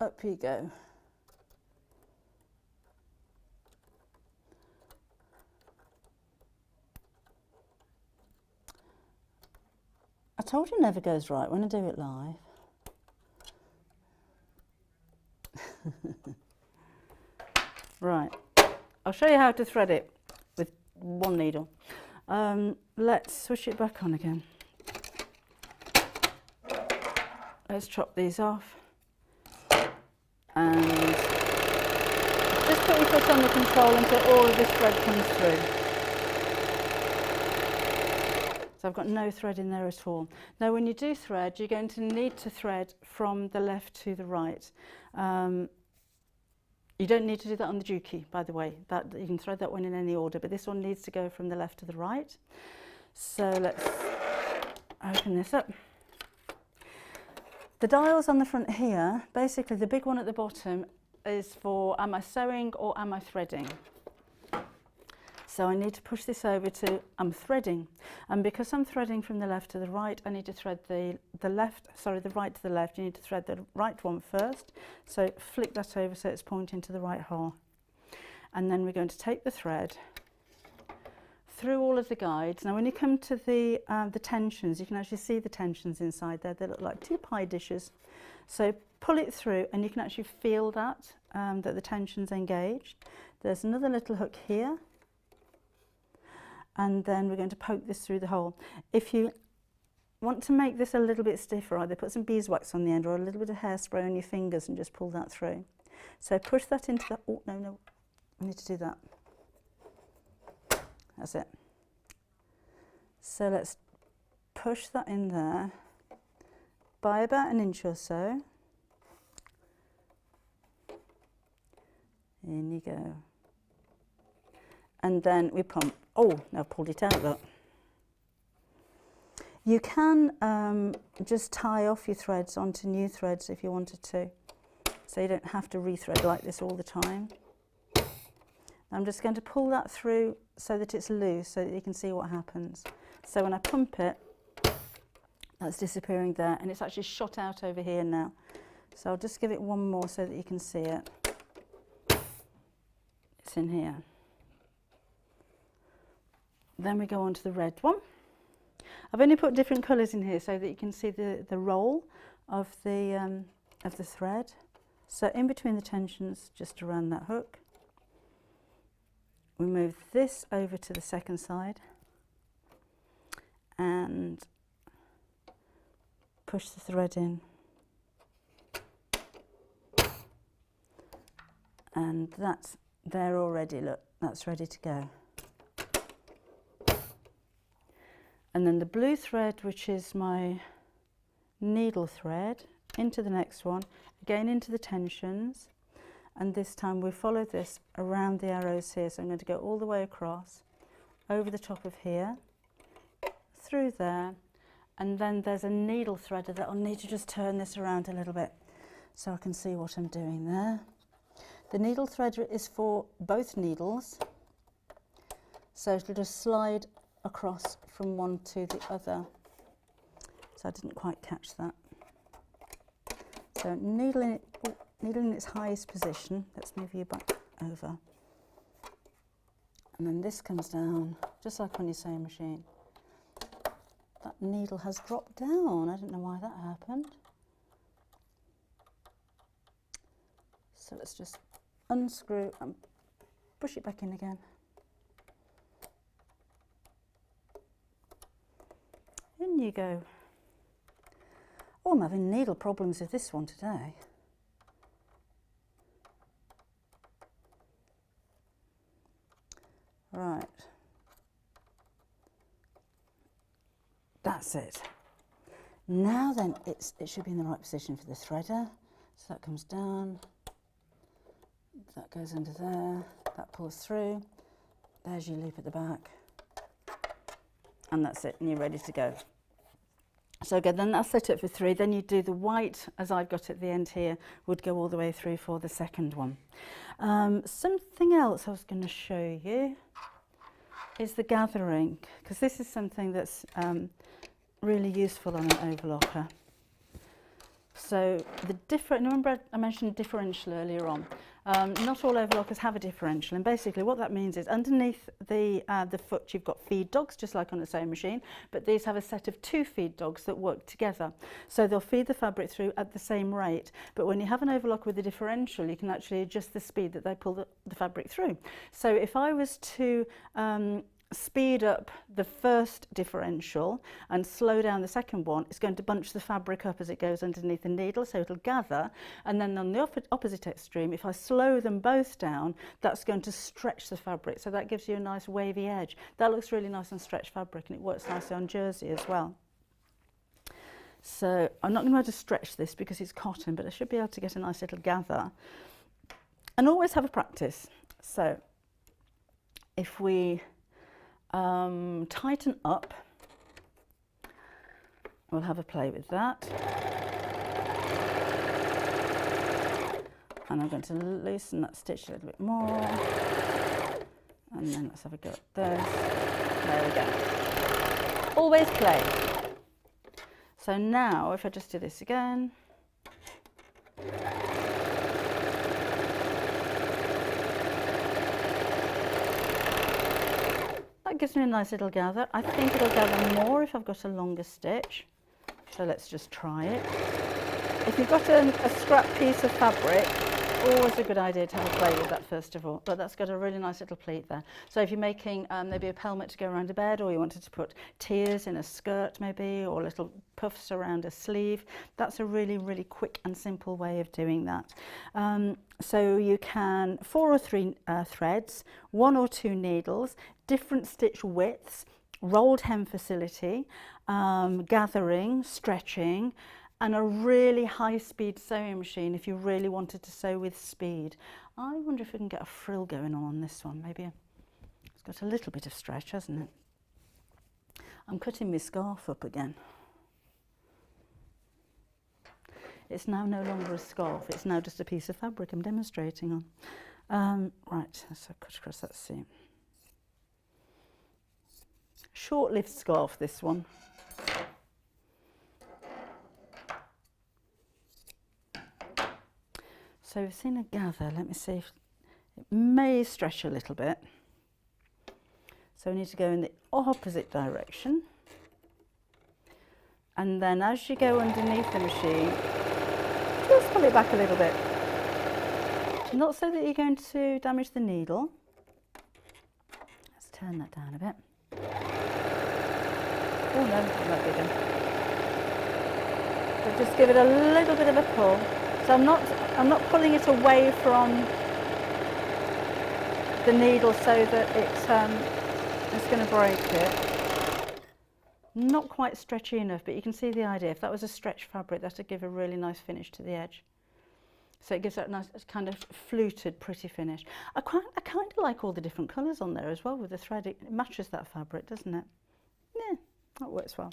up you go. I told you it never goes right when I do it live. I'll show you how to thread it with one needle. Let's switch it back on again. Let's chop these off. And just put your foot on the control until all of this thread comes through. So I've got no thread in there at all. Now when you do thread, you're going to need to thread from the left to the right. You don't need to do that on the dookie, by the way. You can thread that one in any order, but this one needs to go from the left to the right. So let's open this up. The dials on the front here, basically the big one at the bottom is for am I sewing or am I threading? So I need to push this over to I'm threading. And because I'm threading from the left to the right, I need to thread the right to the left. You need to thread the right one first. So flick that over so it's pointing to the right hole. And then we're going to take the thread through all of the guides. Now when you come to the tensions, you can actually see the tensions inside there. They look like 2 pie dishes. So pull it through and you can actually feel that, that the tension's engaged. There's another little hook here. And then we're going to poke this through the hole. If you want to make this a little bit stiffer, either put some beeswax on the end or a little bit of hairspray on your fingers and just pull that through. So push that into the, oh no, I need to do that. That's it. So let's push that in there by about 1 inch or so. In you go. And then we pump. Oh, now I've pulled it out, look. You can just tie off your threads onto new threads if you wanted to. So you don't have to rethread like this all the time. I'm just going to pull that through so that it's loose, so that you can see what happens. So when I pump it, that's disappearing there, and it's actually shot out over here now. So I'll just give it one more so that you can see it. It's in here. Then we go on to the red one. I've only put different colours in here so that you can see the roll of the thread. So in between the tensions, just around that hook. We move this over to the second side and push the thread in. And that's there already, look, that's ready to go. And then the blue thread, which is my needle thread, into the next one, again into the tensions. And this time we follow this around the arrows here. So I'm going to go all the way across, over the top of here, through there. And then there's a needle threader that I'll need to just turn this around a little bit so I can see what I'm doing there. The needle threader is for both needles. So it'll just slide across from one to the other. So I didn't quite catch that. So needle in its highest position. Let's move you back over. And then this comes down, just like on your sewing machine. That needle has dropped down. I don't know why that happened. So let's just unscrew and push it back in again. In you go. Oh, I'm having needle problems with this one today. Right. That's it. Now then, it should be in the right position for the threader. So that comes down, that goes under there, that pulls through. There's your loop at the back. And that's it, and you're ready to go. So again, then that's set up for 3. Then you do the white, as I've got at the end here, would go all the way through for the second one. Something else I was going to show you is the gathering, because this is something that's really useful on an overlocker. So remember I mentioned differential earlier on. Not all overlockers have a differential, and basically what that means is underneath the foot you've got feed dogs, just like on a sewing machine, but these have a set of 2 feed dogs that work together. So they'll feed the fabric through at the same rate, but when you have an overlocker with a differential, you can actually adjust the speed that they pull the fabric through. So if I was to speed up the first differential and slow down the second one, it's going to bunch the fabric up as it goes underneath the needle, so it'll gather, and then on the opposite extreme, if I slow them both down, that's going to stretch the fabric, so that gives you a nice wavy edge. That looks really nice on stretched fabric, and it works nicely on jersey as well. So I'm not going to be able to stretch this because it's cotton, but I should be able to get a nice little gather. And always have a practice. So if we tighten up, we'll have a play with that, and I'm going to loosen that stitch a little bit more, and then let's have a go at this. There we go. Always play. So now if I just do this again, that gives me a nice little gather. I think it'll gather more if I've got a longer stitch. So let's just try it. If you've got a scrap piece of fabric, always a good idea to have a play with that first of all. But that's got a really nice little pleat there. So if you're making maybe a pelmet to go around a bed, or you wanted to put tiers in a skirt maybe, or little puffs around a sleeve, that's a really, really quick and simple way of doing that. So you can 4 or 3 threads, 1 or 2 needles, different stitch widths, rolled hem facility, gathering, stretching, and a really high-speed sewing machine if you really wanted to sew with speed. I wonder if we can get a frill going on this one. Maybe it's got a little bit of stretch, hasn't it? I'm cutting my scarf up again. It's now no longer a scarf, it's now just a piece of fabric I'm demonstrating on. Right, so cut across that seam. Short-lived scarf, this one. So we've seen a gather. Let me see if it may stretch a little bit. So we need to go in the opposite direction. And then as you go underneath the machine, just pull it back a little bit. Not so that you're going to damage the needle. Let's turn that down a bit. Oh no, I'm not bigger. So just give it a little bit of a pull. So I'm not pulling it away from the needle so that it's going to break it. Not quite stretchy enough, but you can see the idea. If that was a stretched fabric, that would give a really nice finish to the edge. So it gives that nice kind of fluted, pretty finish. I kind of like all the different colours on there as well with the thread. It matches that fabric, doesn't it? Yeah, that works well.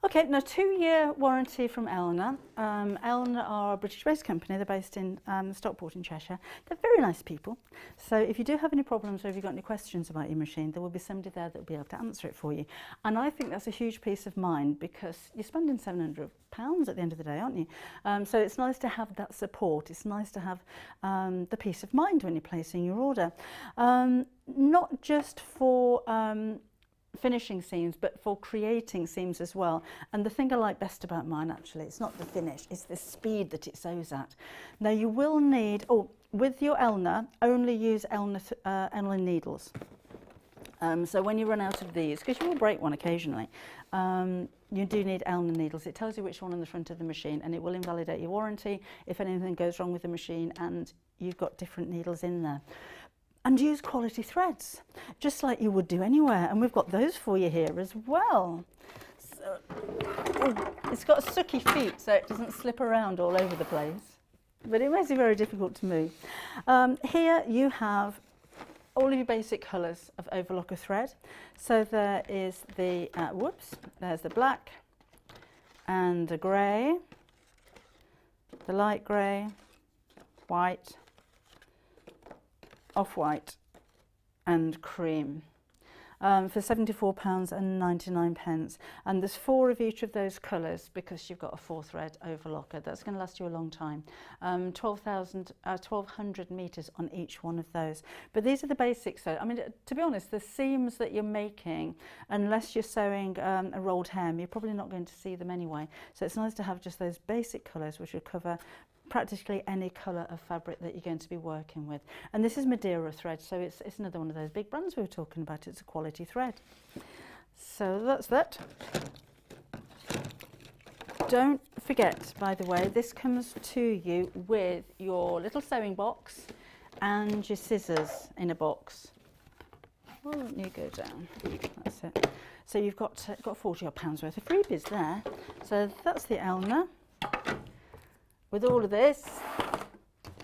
Okay, now 2-year warranty from Elna. Elna are a British-based company. They're based in Stockport in Cheshire. They're very nice people. So if you do have any problems or if you've got any questions about your machine, there will be somebody there that will be able to answer it for you. And I think that's a huge peace of mind because you're spending £700 at the end of the day, aren't you? So it's nice to have that support. It's nice to have the peace of mind when you're placing your order. Not just for finishing seams, but for creating seams as well. And the thing I like best about mine, actually, it's not the finish, it's the speed that it sews at. Now you will need, with your Elna, only use Elna needles. So when you run out of these, because you will break one occasionally, you do need Elna needles. It tells you which one on the front of the machine, and it will invalidate your warranty if anything goes wrong with the machine and you've got different needles in there. And use quality threads, just like you would do anywhere. And we've got those for you here as well. So, it's got sucky feet, so it doesn't slip around all over the place. But it makes it very difficult to move. Here you have all of your basic colours of Overlocker thread. So there is the, there's the black and the grey, the light grey, white, off-white and cream. for £74.99, and there's 4 of each of those colours because you've got a 4-thread overlocker. That's going to last you a long time. 1,200 metres on each one of those. But these are the basics. So I mean, to be honest, the seams that you're making, unless you're sewing a rolled hem, you're probably not going to see them anyway. So it's nice to have just those basic colours which will cover practically any colour of fabric that you're going to be working with. And this is Madeira thread, so it's another one of those big brands we were talking about. It's a quality thread. So that's that. Don't forget, by the way, this comes to you with your little sewing box and your scissors in a box. Why don't you go down? That's it. So you've got £40 worth of freebies there. So that's the Elna, with all of this,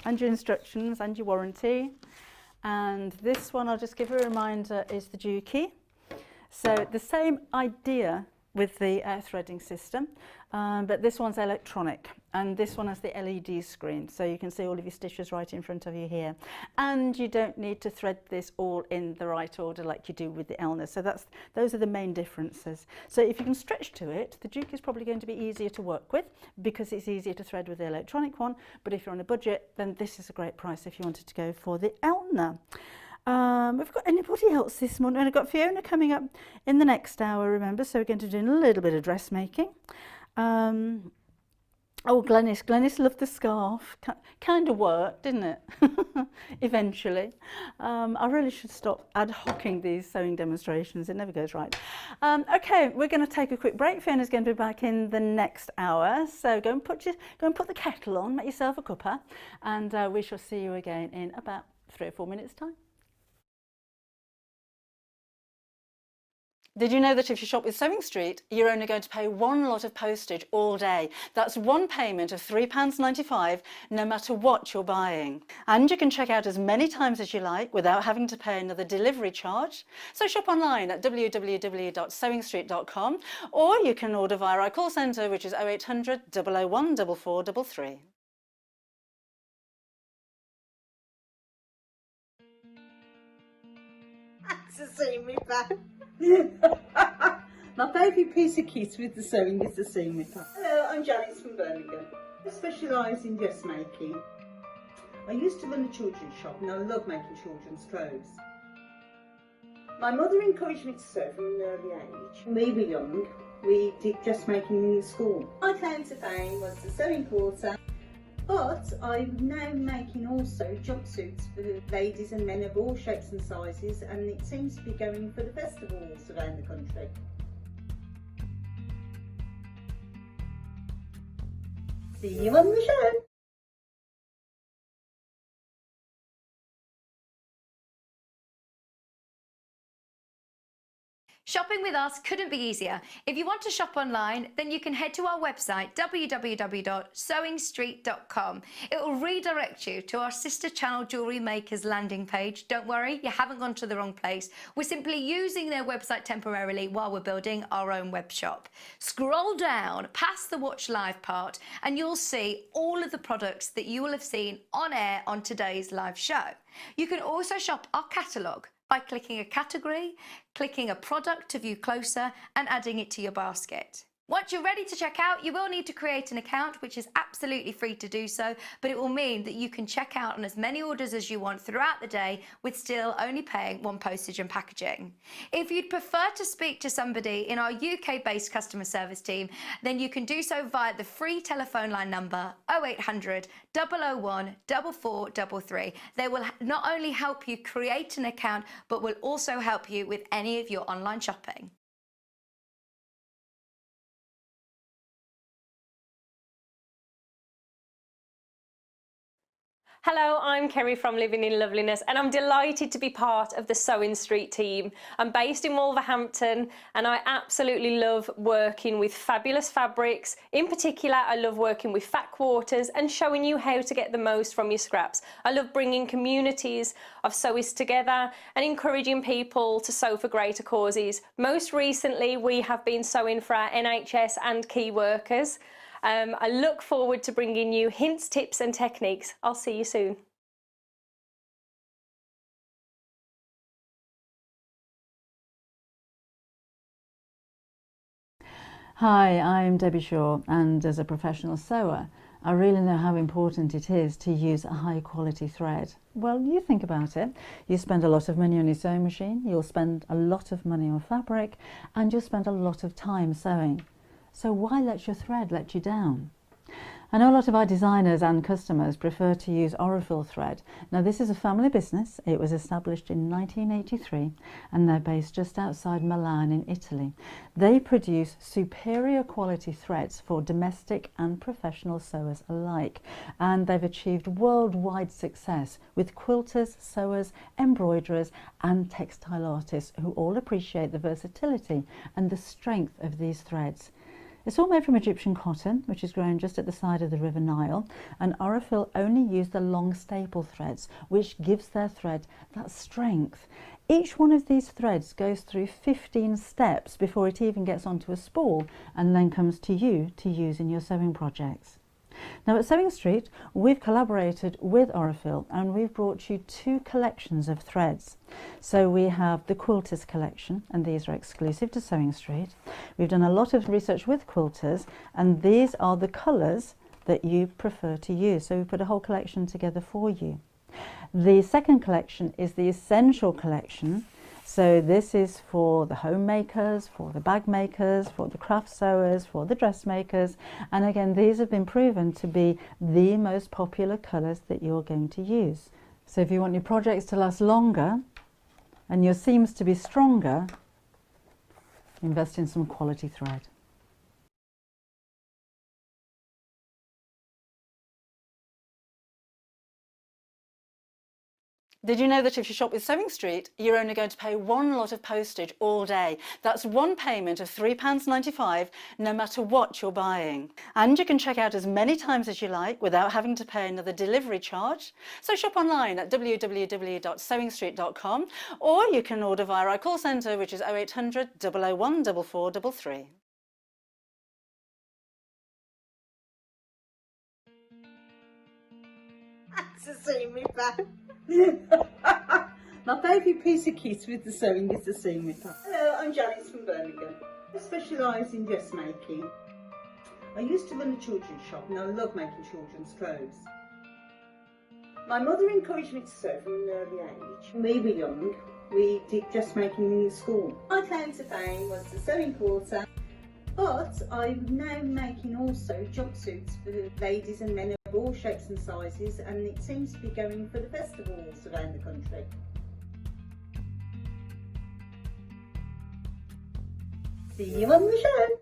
and your instructions and your warranty. And this one, I'll just give you a reminder, is the Dukey. So the same idea with the threading system, but this one's electronic, and this one has the LED screen, so you can see all of your stitches right in front of you here. And you don't need to thread this all in the right order like you do with the Elna. So those are the main differences. So if you can stretch to it, the Duke is probably going to be easier to work with because it's easier to thread with the electronic one. But if you're on a budget, then this is a great price if you wanted to go for the Elna. We've got anybody else this morning, and I've got Fiona coming up in the next hour, remember, so we're going to do a little bit of dressmaking. Oh, Glenys loved the scarf. Kind of worked, didn't it? Eventually. I really should stop ad hocing these sewing demonstrations. It never goes right. Okay, we're going to take a quick break. Fiona's going to be back in the next hour. So go and put the kettle on, make yourself a cuppa, and we shall see you again in about 3 or 4 minutes' time. Did you know that if you shop with Sewing Street, you're only going to pay 1 lot of postage all day? That's 1 payment of £3.95, no matter what you're buying. And you can check out as many times as you like without having to pay another delivery charge. So shop online at www.sewingstreet.com, or you can order via our call centre, which is 0800 001 4433. To see me back. My favourite piece of kit with the sewing is the seam ripper. Hello, I'm Janice from Birmingham. I specialise in dressmaking. I used to run a children's shop and I love making children's clothes. My mother encouraged me to sew from an early age. When we were young, we did dressmaking in the school. My claim to fame was the sewing quarter. But I'm now making also jumpsuits for ladies and men of all shapes and sizes, and it seems to be going for the festivals around the country. See you on the show! Shopping with us couldn't be easier. If you want to shop online, then you can head to our website, www.sewingstreet.com. It will redirect you to our sister channel Jewellery Makers landing page. Don't worry, you haven't gone to the wrong place. We're simply using their website temporarily while we're building our own web shop. Scroll down past the Watch Live part and you'll see all of the products that you will have seen on air on today's live show. You can also shop our catalogue by clicking a category, clicking a product to view closer, and adding it to your basket. Once you're ready to check out, you will need to create an account, which is absolutely free to do so, but it will mean that you can check out on as many orders as you want throughout the day with still only paying 1 postage and packaging. If you'd prefer to speak to somebody in our UK-based customer service team, then you can do so via the free telephone line number 0800 001 4433. They will not only help you create an account, but will also help you with any of your online shopping. Hello, I'm Kerry from Living in Loveliness and I'm delighted to be part of the Sewing Street team. I'm based in Wolverhampton and I absolutely love working with fabulous fabrics. In particular, I love working with fat quarters and showing you how to get the most from your scraps. I love bringing communities of sewists together and encouraging people to sew for greater causes. Most recently, we have been sewing for our NHS and key workers. I look forward to bringing you hints, tips and techniques. I'll see you soon. Hi, I'm Debbie Shaw, and as a professional sewer, I really know how important it is to use a high quality thread. Well, you think about it. You spend a lot of money on your sewing machine, you'll spend a lot of money on fabric, and you'll spend a lot of time sewing. So why let your thread let you down? I know a lot of our designers and customers prefer to use Aurifil thread. Now, this is a family business. It was established in 1983 and they're based just outside Milan in Italy. They produce superior quality threads for domestic and professional sewers alike, and they've achieved worldwide success with quilters, sewers, embroiderers and textile artists who all appreciate the versatility and the strength of these threads. It's all made from Egyptian cotton, which is grown just at the side of the River Nile, and Aurifil only use the long staple threads, which gives their thread that strength. Each one of these threads goes through 15 steps before it even gets onto a spool and then comes to you to use in your sewing projects. Now at Sewing Street, we've collaborated with Aurifil and we've brought you two collections of threads. So we have the Quilters collection, and these are exclusive to Sewing Street. We've done a lot of research with quilters, and these are the colours that you prefer to use. So we put a whole collection together for you. The second collection is the Essential collection. So this is for the homemakers, for the bag makers, for the craft sewers, for the dressmakers, and again these have been proven to be the most popular colours that you're going to use. So if you want your projects to last longer and your seams to be stronger, invest in some quality thread. Did you know that if you shop with Sewing Street, you're only going to pay one lot of postage all day? That's one payment of £3.95, no matter what you're buying. And you can check out as many times as you like without having to pay another delivery charge. So shop online at www.sewingstreet.com, or you can order via our call centre, which is 0800 001 4433. Thanks for seeing me back. My favourite piece of kit with the sewing is the seam ripper. Hello, I'm Janice from Birmingham. I specialise in dressmaking. I used to run a children's shop and I love making children's clothes. My mother encouraged me to sew from an early age. When we were young, we did dressmaking in school. My claim to fame was the sewing quarter, but I'm now making also jumpsuits for the ladies and men of all shapes and sizes, and it seems to be going for the festivals around the country. See you on the show!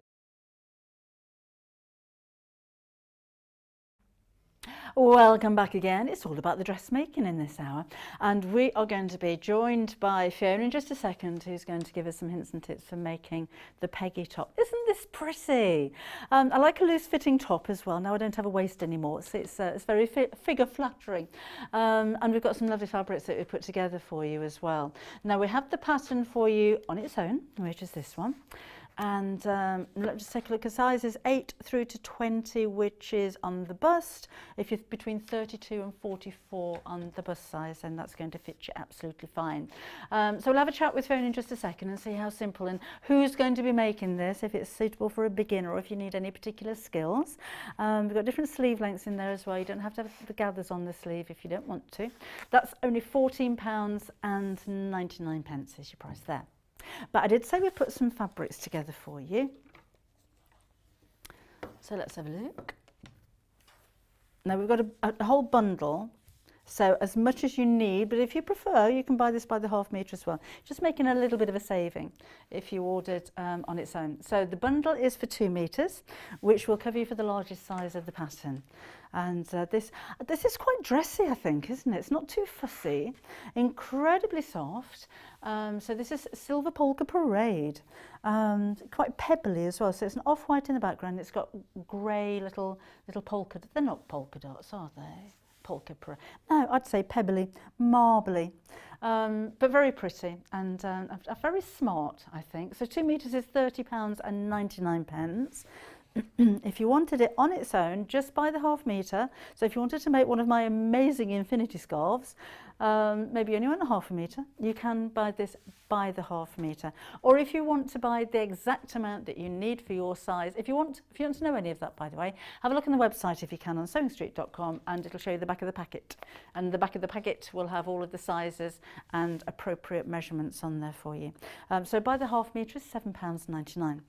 Welcome back again. It's all about the dressmaking in this hour, and we are going to be joined by Fiona in just a second, who's going to give us some hints and tips for making the Peggy top. Isn't this pretty? I like a loose fitting top as well. Now I don't have a waist anymore, so it's very figure flattering, and we've got some lovely fabrics that we put together for you as well. Now we have the pattern for you on its own, which is this one. And let's just take a look at sizes 8 through to 20, which is on the bust. If you're between 32 and 44 on the bust size, then that's going to fit you absolutely fine. So we'll have a chat with Fiona in just a second and see how simple and who's going to be making this, if it's suitable for a beginner or if you need any particular skills. We've got different sleeve lengths in there as well. You don't have to have the gathers on the sleeve if you don't want to. That's only £14.99 is your price there. But I did say we put some fabrics together for you. So let's have a look. Now we've got a whole bundle, so as much as you need, but if you prefer, you can buy this by the half metre as well. Just making a little bit of a saving if you ordered on its own. So the bundle is for 2 metres, which will cover you for the largest size of the pattern. And this is quite dressy, I think, isn't it? It's not too fussy, incredibly soft. So this is Silver Polka Parade, quite pebbly as well. So it's an off-white in the background. It's got grey little polka. They're not polka dots, are they? Polka Parade. No, I'd say pebbly, marbly, but very pretty and very smart, I think. So 2 metres is £30.99. If you wanted it on its own, just by the half metre, so if you wanted to make one of my amazing infinity scarves, maybe only want a half a metre, you can buy this by the half metre. Or if you want to buy the exact amount that you need for your size, if you want to know any of that, by the way, have a look on the website if you can on sewingstreet.com, and it'll show you the back of the packet. And the back of the packet will have all of the sizes and appropriate measurements on there for you. So by the half metre is £7.99.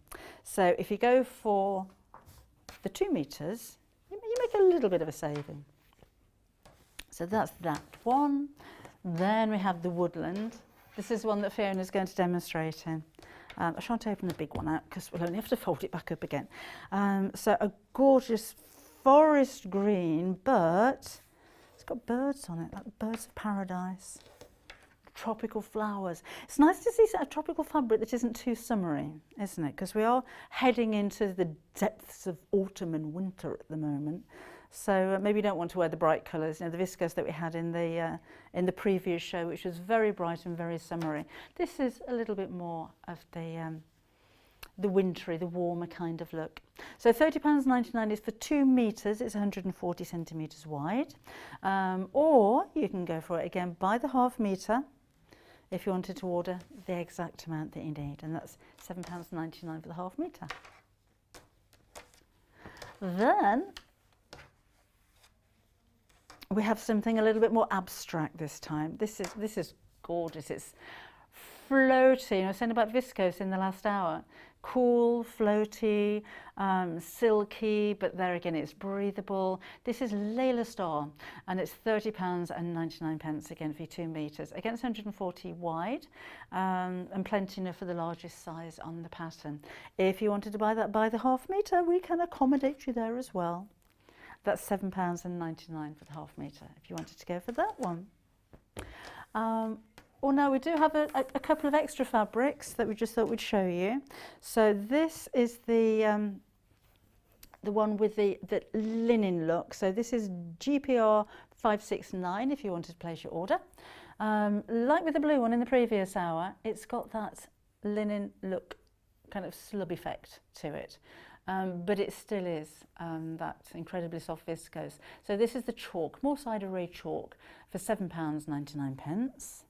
So if you go for the 2 metres, you make a little bit of a saving. So that's that one. Then we have the woodland. This is one that Fiona's going to demonstrate in. I shan't open the big one out because we'll only have to fold it back up again. So a gorgeous forest green, but it's got birds on it, like birds of paradise. Tropical flowers. It's nice to see a tropical fabric that isn't too summery, isn't it? Because we are heading into the depths of autumn and winter at the moment. So maybe you don't want to wear the bright colours, you know, the viscose that we had in the previous show, which was very bright and very summery. This is a little bit more of the wintry, the warmer kind of look. So £30.99 is for 2 metres. It's 140 centimetres wide. Or you can go for it again by the half metre if you wanted to order the exact amount that you need, and that's £7.99 for the half metre. Then we have something a little bit more abstract this time. This is gorgeous. It's floaty. I was saying about viscose in the last hour. Cool, floaty, silky, but there again it's breathable. This is Layla Star, and it's £30.99 again for 2 metres. Again, it's 140 wide, and plenty enough for the largest size on the pattern. If you wanted to buy that by the half metre, we can accommodate you there as well. That's £7.99 for the half metre if you wanted to go for that one. Well, now we do have a couple of extra fabrics that we just thought we'd show you. So this is the one with the linen look. So this is GPR 569 if you wanted to place your order. Like with the blue one in the previous hour, it's got that linen look kind of slub effect to it. But it still is that incredibly soft viscose. So this is the chalk, Moorside Array chalk for £7.99.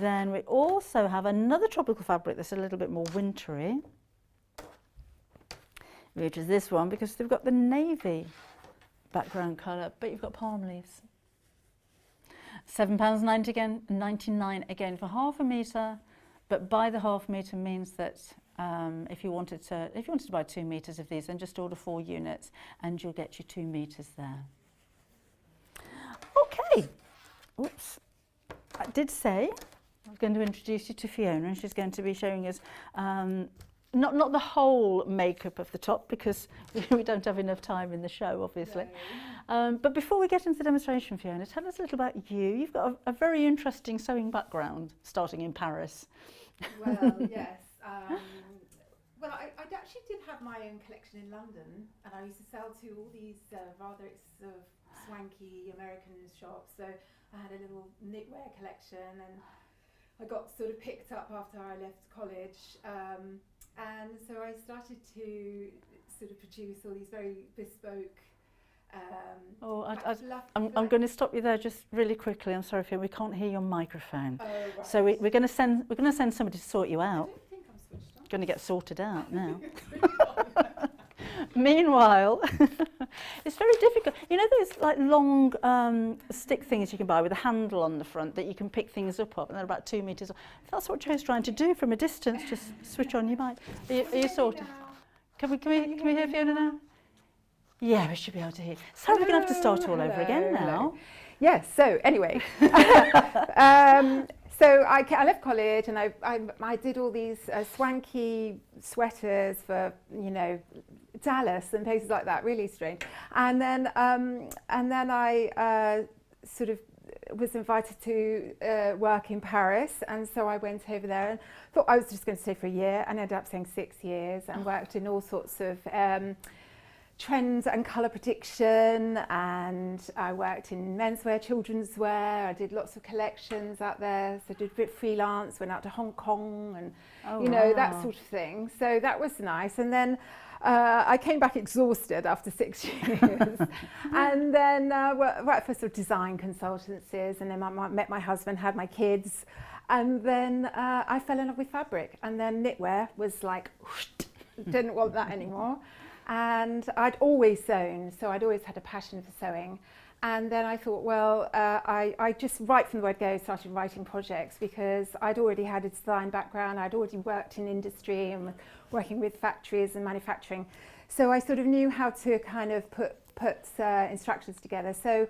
Then we also have another tropical fabric that's a little bit more wintry, which is this one, because they've got the navy background colour, but you've got palm leaves. £7.99 again for half a metre, but by the half metre means that if you wanted to buy 2 metres of these, then just order 4 units and you'll get your 2 metres there. Okay. Oops. I did say I was going to introduce you to Fiona, and she's going to be showing us not the whole makeup of the top, because we don't have enough time in the show, obviously. No. But before we get into the demonstration, Fiona, tell us a little about you. You've got a very interesting sewing background, starting in Paris. Well, yes. Well, I actually did have my own collection in London, and I used to sell to all these rather sort of swanky American shops. So I had a little knitwear collection, and I got sort of picked up after I left college, and so I started to sort of produce all these very bespoke. I'm going to stop you there just really quickly. I'm sorry, Fiona, we can't hear your microphone. Oh, right. So we're going to send somebody to sort you I out. don't think I'm switched on. Going to get sorted out now. Meanwhile, it's very difficult. You know those like long stick things you can buy with a handle on the front that you can pick things up, and they're about 2 metres. If that's what Joe's trying to do from a distance, just switch on your mic. Are you sorted? Can we hear Fiona now? Yeah, we should be able to hear. So we're going to have to start all over again now. Yes, so anyway. So I left college, and I did all these swanky sweaters for, you know, Dallas and places like that, really strange. And then I sort of was invited to work in Paris, and so I went over there and thought I was just going to stay for a year, and ended up staying 6 years and worked in all sorts of trends and colour prediction, and I worked in menswear, children's wear. I did lots of collections out there, so I did a bit freelance, went out to Hong Kong and you know, that sort of thing. So that was nice. And then I came back exhausted after 6 years, and then worked for sort of design consultancies, and then I met my husband, had my kids, and then I fell in love with fabric, and then knitwear was like, whoosh, didn't want that anymore. And I'd always sewn, so I'd always had a passion for sewing. And then I thought, well, I just right from the word go started writing projects, because I'd already had a design background, I'd already worked in industry and working with factories and manufacturing. So I sort of knew how to kind of put instructions together. So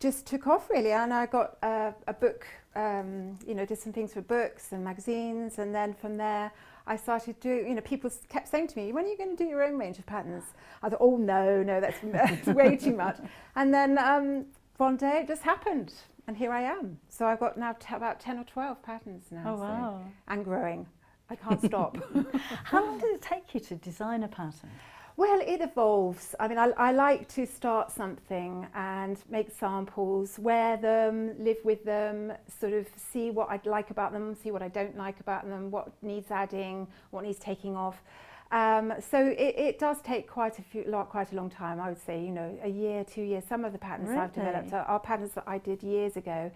just took off really, and I got a book, you know, did some things for books and magazines, and then from there I started doing, you know, people kept saying to me, when are you going to do your own range of patterns? I thought, oh no, that's way too much. And then one day it just happened, and here I am. So I've got now about 10 or 12 patterns now. Oh wow. So, and growing. I can't stop. How long did it take you to design a pattern? Well, it evolves. I mean, I like to start something and make samples, wear them, live with them, sort of see what I like about them, see what I don't like about them, what needs adding, what needs taking off. So it does take quite a long time, I would say, you know, a year, 2 years. Some of the patterns I've developed are patterns that I did years ago.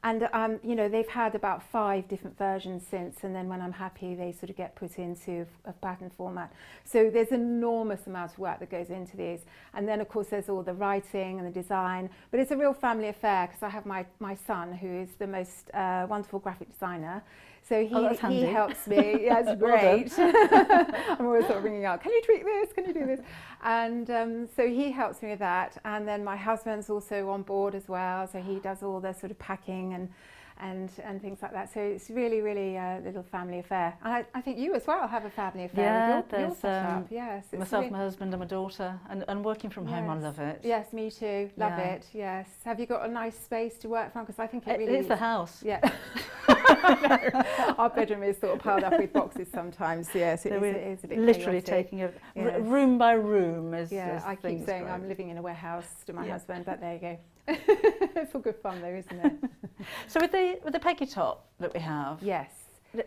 And, you know, they've had about 5 different versions since, and then when I'm happy, they sort of get put into a pattern format. So there's an enormous amount of work that goes into these. And then, of course, there's all the writing and the design. But it's a real family affair, because I have my son, who is the most wonderful graphic designer. So he helps me. Yeah, it's great. I'm always sort of ringing out, can you tweak this? Can you do this? And so he helps me with that. And then my husband's also on board as well. So he does all the sort of packing and things like that. So it's really, really a little family affair. And I think you as well have a family affair with your setup. Yes, myself, my husband and my daughter, and working from home, I love it. Yes, me too. Love it, yes. Have you got a nice space to work from? Because I think it really is the house. Yeah. Our bedroom is sort of piled up with boxes sometimes. Yes, it is a bit literally chaotic. taking room by room. I keep saying I'm living in a warehouse to my husband, but there you go. It's all good fun though, isn't it? So with the Peggy top that we have. Yes.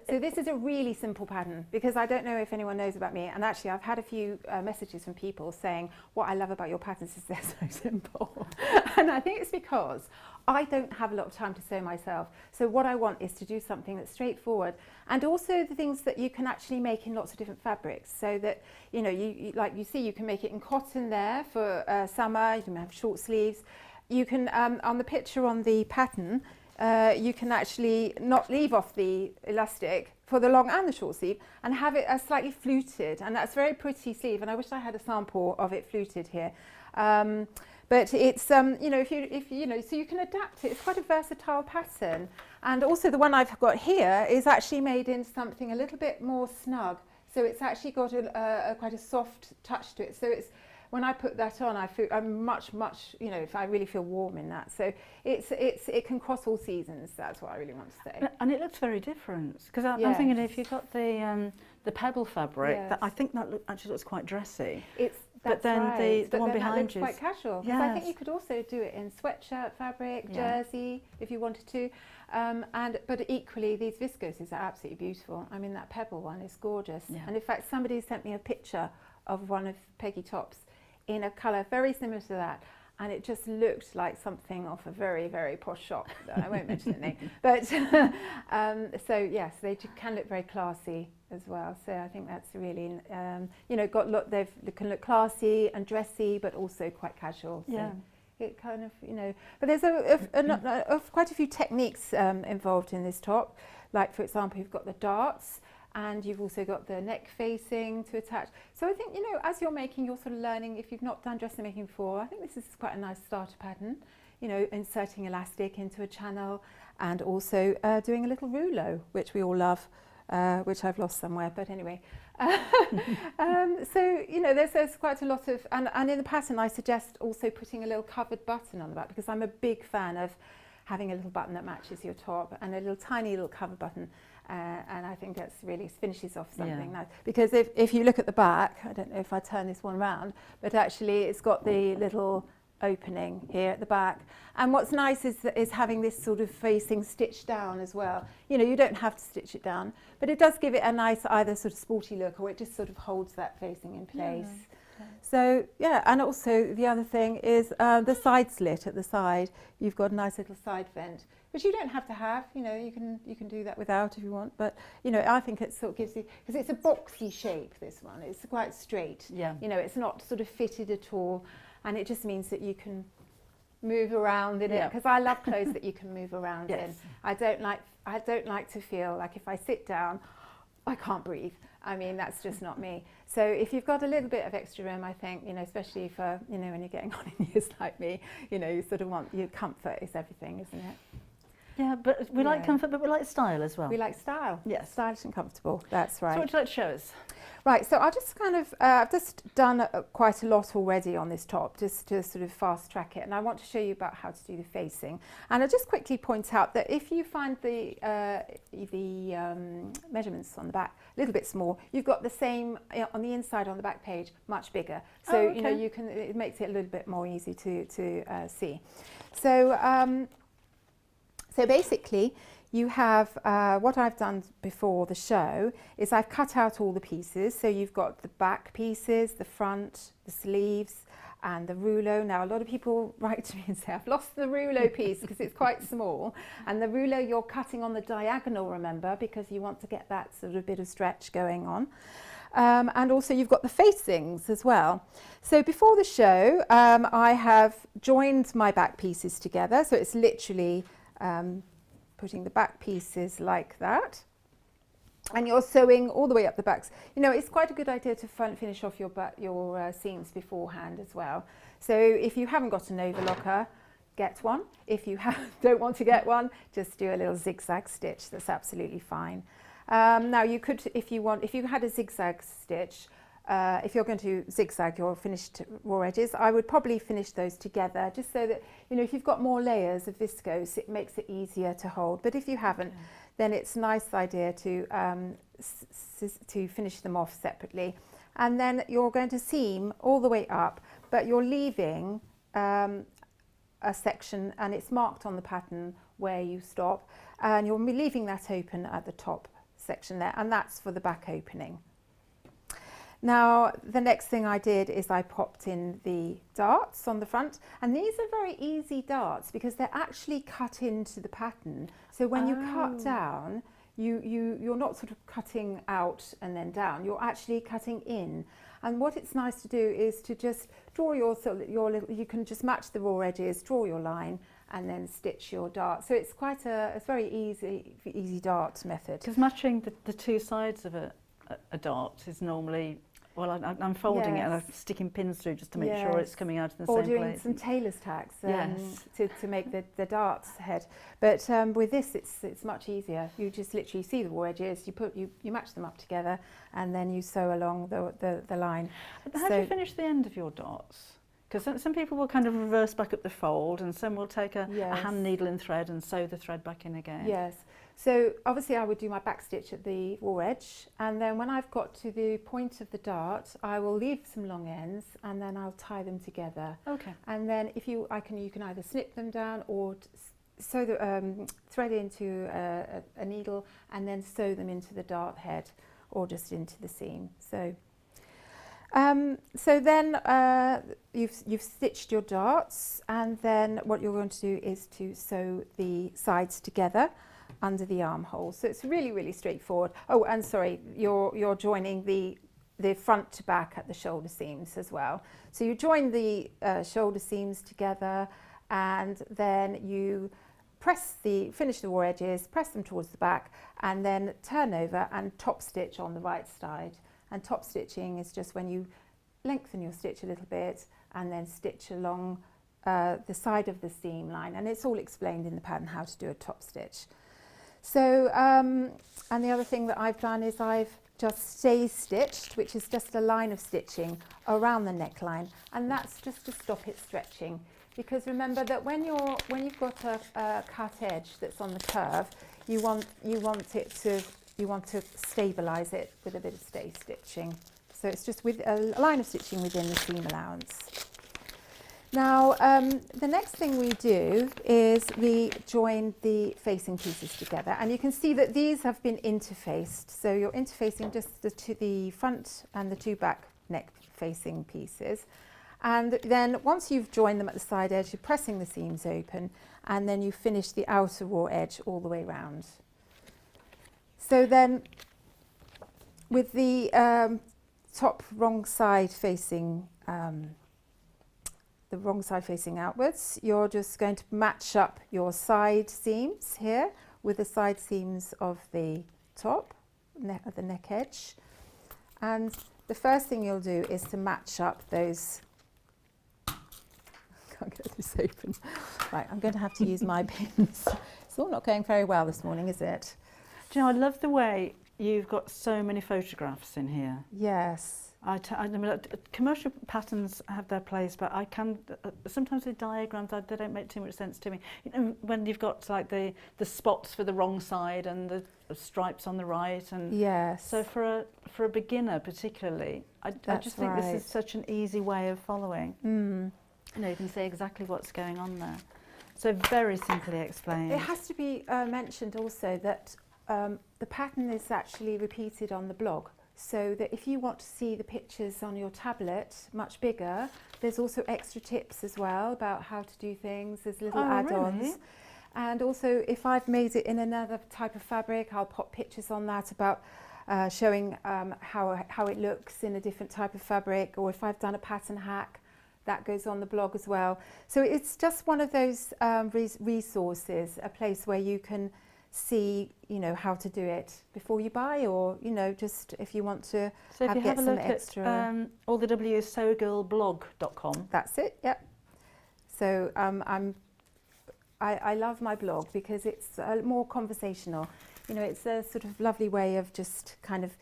So this is a really simple pattern, because I don't know if anyone knows about me, and actually I've had a few messages from people saying what I love about your patterns is they're so simple. And I think it's because I don't have a lot of time to sew myself. So what I want is to do something that's straightforward, and also the things that you can actually make in lots of different fabrics, so that, you know, you like you see, you can make it in cotton there for summer, you can have short sleeves. You can, on the picture on the pattern, you can actually not leave off the elastic for the long and the short sleeve, and have it slightly fluted, and that's a very pretty sleeve, and I wish I had a sample of it fluted here. But it's, you know, if you know, so you can adapt it. It's quite a versatile pattern, and also the one I've got here is actually made in something a little bit more snug. So it's actually got quite a soft touch to it. So it's, when I put that on, I'm much, you know, if I really feel warm in that. So it can cross all seasons. That's what I really want to say. And it looks very different, because I'm thinking if you've got the pebble fabric, that I think that actually looks quite dressy. But then the one behind you looks quite casual. Because I think you could also do it in sweatshirt fabric, jersey, if you wanted to. But equally, these viscoses are absolutely beautiful. I mean, that pebble one is gorgeous. Yeah. And in fact, somebody sent me a picture of one of Peggy tops in a colour very similar to that, and it just looked like something off a very, very posh shop. I won't mention the name, but so yes, they can look very classy as well. So I think that's really, you know, they can look classy and dressy, but also quite casual. So yeah. It kind of, you know, but there's quite a few techniques involved in this top. Like, for example, you've got the darts, and you've also got the neck facing to attach. So I think, you know, as you're making, you're sort of learning. If you've not done dressmaking before, I think this is quite a nice starter pattern. You know, inserting elastic into a channel, and also doing a little rouleau, which we all love, which I've lost somewhere, but anyway. So, you know, there's quite a lot of, and in the pattern I suggest also putting a little covered button on the back, because I'm a big fan of having a little button that matches your top, and a little tiny little cover button. and I think that's really finishes off something nice. Because if you look at the back, I don't know if I turn this one around, but actually it's got the little opening here at the back, and what's nice is having this sort of facing stitched down as well. You know, you don't have to stitch it down, but it does give it a nice either sort of sporty look, or it just sort of holds that facing in place. So yeah, and also the other thing is the side slit at the side. You've got a nice little side vent, which you don't have to have. You know, you can do that without if you want. But you know, I think it sort of gives you, because it's a boxy shape. This one, it's quite straight. Yeah. You know, it's not sort of fitted at all, and it just means that you can move around in it. Because I love clothes that you can move around in. I don't like to feel like if I sit down, I can't breathe. I mean, that's just not me. So if you've got a little bit of extra room, I think, you know, especially for, you know, when you're getting on in years like me, you know, you sort of want, your comfort is everything, isn't it? Yeah, but we like comfort, but we like style as well. We like style. Yes. Stylish and comfortable, that's right. So what would you like to show us? Right, so I'll just kind of, I've just done quite a lot already on this top, just to sort of fast track it, and I want to show you about how to do the facing. And I'll just quickly point out that if you find the measurements on the back a little bit small, you've got the same on the inside on the back page, much bigger. So you know, you can, it makes it a little bit more easy to see. So so basically, you have, what I've done before the show is I've cut out all the pieces. So you've got the back pieces, the front, the sleeves, and the rouleau. Now, a lot of people write to me and say, I've lost the rouleau piece because it's quite small. And the rouleau you're cutting on the diagonal, remember, because you want to get that sort of bit of stretch going on. And also you've got the facings as well. So before the show, I have joined my back pieces together. So it's literally putting the back pieces like that, and you're sewing all the way up the backs. You know, it's quite a good idea to finish off your seams beforehand as well. So if you haven't got an overlocker, get one. If you don't want to get one, just do a little zigzag stitch. That's absolutely fine. Now you could, if you had a zigzag stitch, if you're going to zigzag your finished raw edges, I would probably finish those together, just so that, you know, if you've got more layers of viscose, it makes it easier to hold. But if you haven't, then it's a nice idea to finish them off separately. And then you're going to seam all the way up, but you're leaving a section, and it's marked on the pattern where you stop, and you're leaving that open at the top section there, and that's for the back opening. Now, the next thing I did is I popped in the darts on the front, and these are very easy darts because they're actually cut into the pattern. So when you cut down, you're not sort of cutting out and then down, you're actually cutting in. And what it's nice to do is to just draw your little, you can just match the raw edges, draw your line, and then stitch your dart. So it's quite it's very easy dart method. Because matching the two sides of a dart is normally, well, I'm folding it and I'm sticking pins through just to make sure it's coming out in the same place. Or doing some tailor's tacks to make the dart's head. But with this, it's much easier. You just literally see the raw edges, you match them up together, and then you sew along the line. How do you finish the end of your darts? Because some people will kind of reverse back up the fold, and some will take a hand needle and thread and sew the thread back in again. Yes. So obviously I would do my back stitch at the raw edge, and then when I've got to the point of the dart, I will leave some long ends, and then I'll tie them together. Okay. And then if you can either snip them down or sew the thread into a needle and then sew them into the dart head or just into the seam. So then you've stitched your darts, and then what you're going to do is to sew the sides together under the armhole. So it's really, really straightforward. Oh, and sorry, you're joining the front to back at the shoulder seams as well. So you join the shoulder seams together, and then you finish the raw edges, press them towards the back, and then turn over and top stitch on the right side. And top stitching is just when you lengthen your stitch a little bit and then stitch along the side of the seam line. And it's all explained in the pattern how to do a top stitch. So, and the other thing that I've done is I've just stay stitched, which is just a line of stitching around the neckline, and that's just to stop it stretching. Because remember that when you've got a cut edge that's on the curve, you want it to you want to stabilise it with a bit of stay stitching. So it's just with a line of stitching within the seam allowance. Now, the next thing we do is we join the facing pieces together, and you can see that these have been interfaced. So you're interfacing just the front and the 2 back neck facing pieces. And then once you've joined them at the side edge, you're pressing the seams open, and then you finish the outer raw edge all the way round. So then with the top wrong side facing outwards, you're just going to match up your side seams here with the side seams of the top, of the neck edge. And the first thing you'll do is to match up those. Can't get this open. Right, I'm going to have to use my pins. It's all not going very well this morning, is it? Do you know, I love the way you've got so many photographs in here. Yes. I mean, commercial patterns have their place, but I can sometimes with diagrams they don't make too much sense to me. You know, when you've got like the spots for the wrong side and the stripes on the right, and yes. So for a beginner particularly, I just think this is such an easy way of following. You know, you can see exactly what's going on there. So very simply explained. It has to be mentioned also that the pattern is actually repeated on the blog. So that if you want to see the pictures on your tablet much bigger, there's also extra tips as well about how to do things. There's little add-ons. Really? And also if I've made it in another type of fabric, I'll pop pictures on that about showing how it looks in a different type of fabric, or if I've done a pattern hack, that goes on the blog as well. So it's just one of those resources, a place where you can see, you know, how to do it before you buy, or, you know, just if you want to so if you have a some look extra. at all the wsewgirlblog.com. That's it, yep. So I love my blog because it's more conversational. You know, it's a sort of lovely way of just kind of,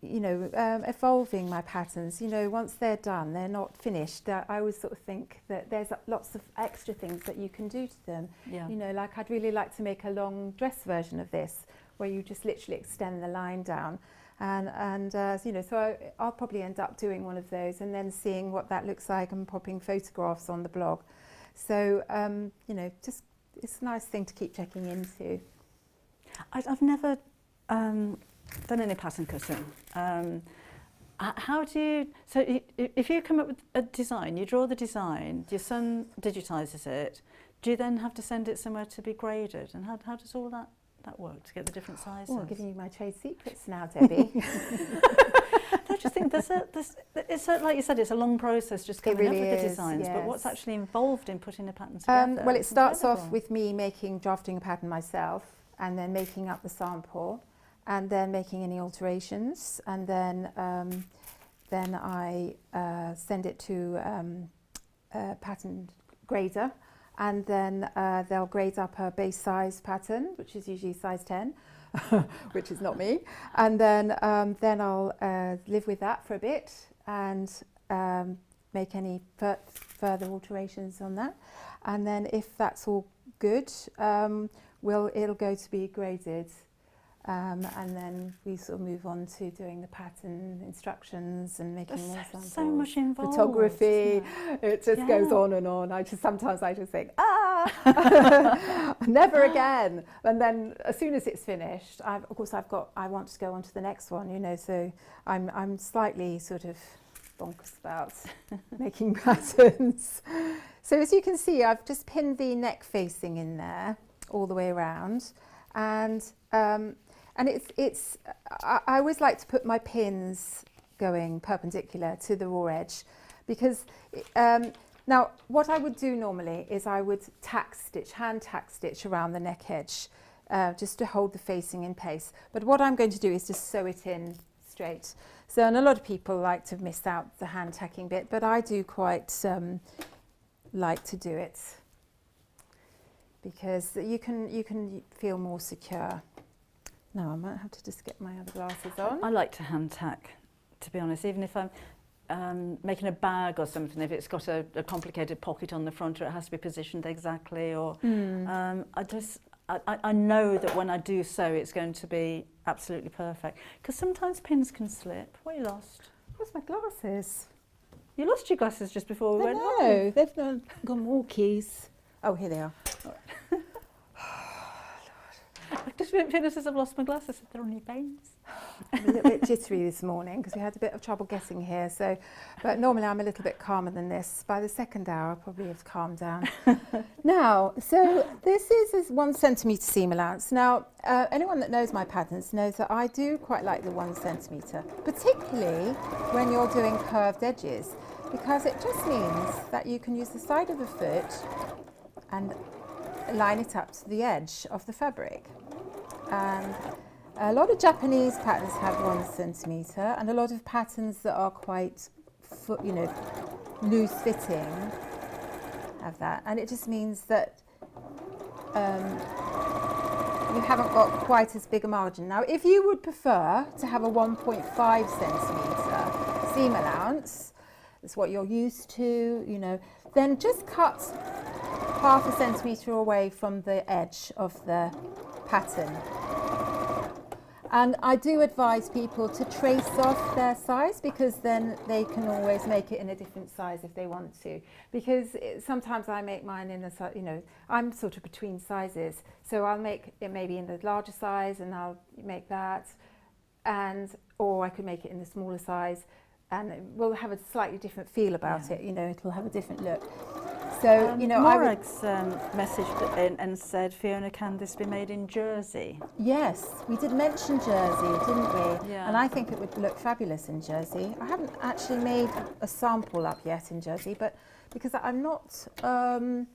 you know, evolving my patterns. You know, once they're done, they're not finished. I always sort of think that there's lots of extra things that you can do to them. Yeah. You know, like I'd really like to make a long dress version of this, where you just literally extend the line down. And you know, so I'll probably end up doing one of those and then seeing what that looks like and popping photographs on the blog. So, you know, just it's a nice thing to keep checking into. I've never done any pattern cutting. How do you, so if you come up with a design, you draw the design, your son digitises it, do you then have to send it somewhere to be graded? And how does all that work to get the different sizes? Oh, I'm giving you my trade secrets now, Debbie. I just think it's like you said, it's a long process just coming really up with is, the designs, yes. but what's actually involved in putting a pattern together? Well, it It's starts off incredible. with me drafting a pattern myself, and then making up the sample, and then making any alterations, and then I send it to a pattern grader, and then they'll grade up a base size pattern, which is usually size 10, which is not me, and then I'll live with that for a bit and make any further alterations on that, and then if that's all good, it'll go to be graded. And then we sort of move on to doing the pattern instructions and making more samples. So much involved. Photography, it just goes on and on. Sometimes I just think, never again. And then as soon as it's finished, I want to go on to the next one, you know, so I'm slightly sort of bonkers about making patterns. So as you can see, I've just pinned the neck facing in there all the way around, and I always like to put my pins going perpendicular to the raw edge, because now what I would do normally is I would hand tack stitch around the neck edge just to hold the facing in place. But what I'm going to do is just sew it in straight. So, and a lot of people like to miss out the hand tacking bit, but I do quite like to do it, because you can feel more secure. Now I might have to just get my other glasses on. I like to hand tack, to be honest, even if I'm making a bag or something, if it's got a complicated pocket on the front or it has to be positioned exactly, or I know that when I do sew, it's going to be absolutely perfect. Because sometimes pins can slip. What you lost? Where's my glasses? You lost your glasses just before we went No, live. they've gone walkies. Oh, here they are. I just Fiona says I've lost my glasses. They're on your veins. I'm a little bit jittery this morning because we had a bit of trouble getting here. So, but normally I'm a little bit calmer than this. By the second hour, I'll probably have calmed down. Now, so this is 1 centimetre seam allowance. Now, anyone that knows my patterns knows that I do quite like the 1 centimetre, particularly when you're doing curved edges, because it just means that you can use the side of the foot and line it up to the edge of the fabric. And a lot of Japanese patterns have 1 centimetre, and a lot of patterns that are quite, loose fitting have that. And it just means that you haven't got quite as big a margin. Now, if you would prefer to have a 1.5 centimetre seam allowance, that's what you're used to, then just cut 0.5 centimetre away from the edge of the pattern. And I do advise people to trace off their size, because then they can always make it in a different size if they want to. Because sometimes I make mine in a, I'm sort of between sizes. So I'll make it maybe in the larger size and I'll make that. Or I could make it in the smaller size, and it will have a slightly different feel about it. It will have a different look. So, Morag's messaged in and said, Fiona, can this be made in jersey? Yes, we did mention jersey, didn't we? Yeah. And I think it would look fabulous in jersey. I haven't actually made a sample up yet in jersey, but because I'm not, I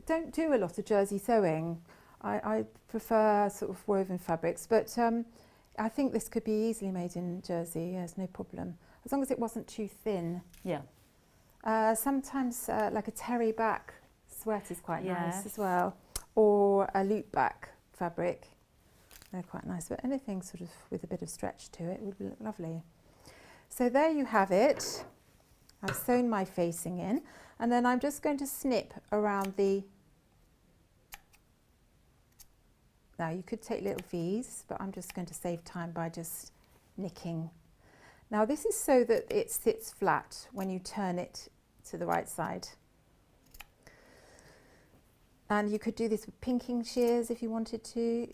don't do a lot of jersey sewing. I prefer sort of woven fabrics, but I think this could be easily made in jersey. Yes, no problem, as long as it wasn't too thin. Yeah. Sometimes like a terry back sweat is quite nice Yes. as well, or a loop back fabric. They're quite nice, but anything sort of with a bit of stretch to it would look lovely. So there you have it. I've sewn my facing in, and then I'm just going to snip around the... Now you could take little V's, but I'm just going to save time by just nicking. Now this is so that it sits flat when you turn it to the right side. And you could do this with pinking shears if you wanted to.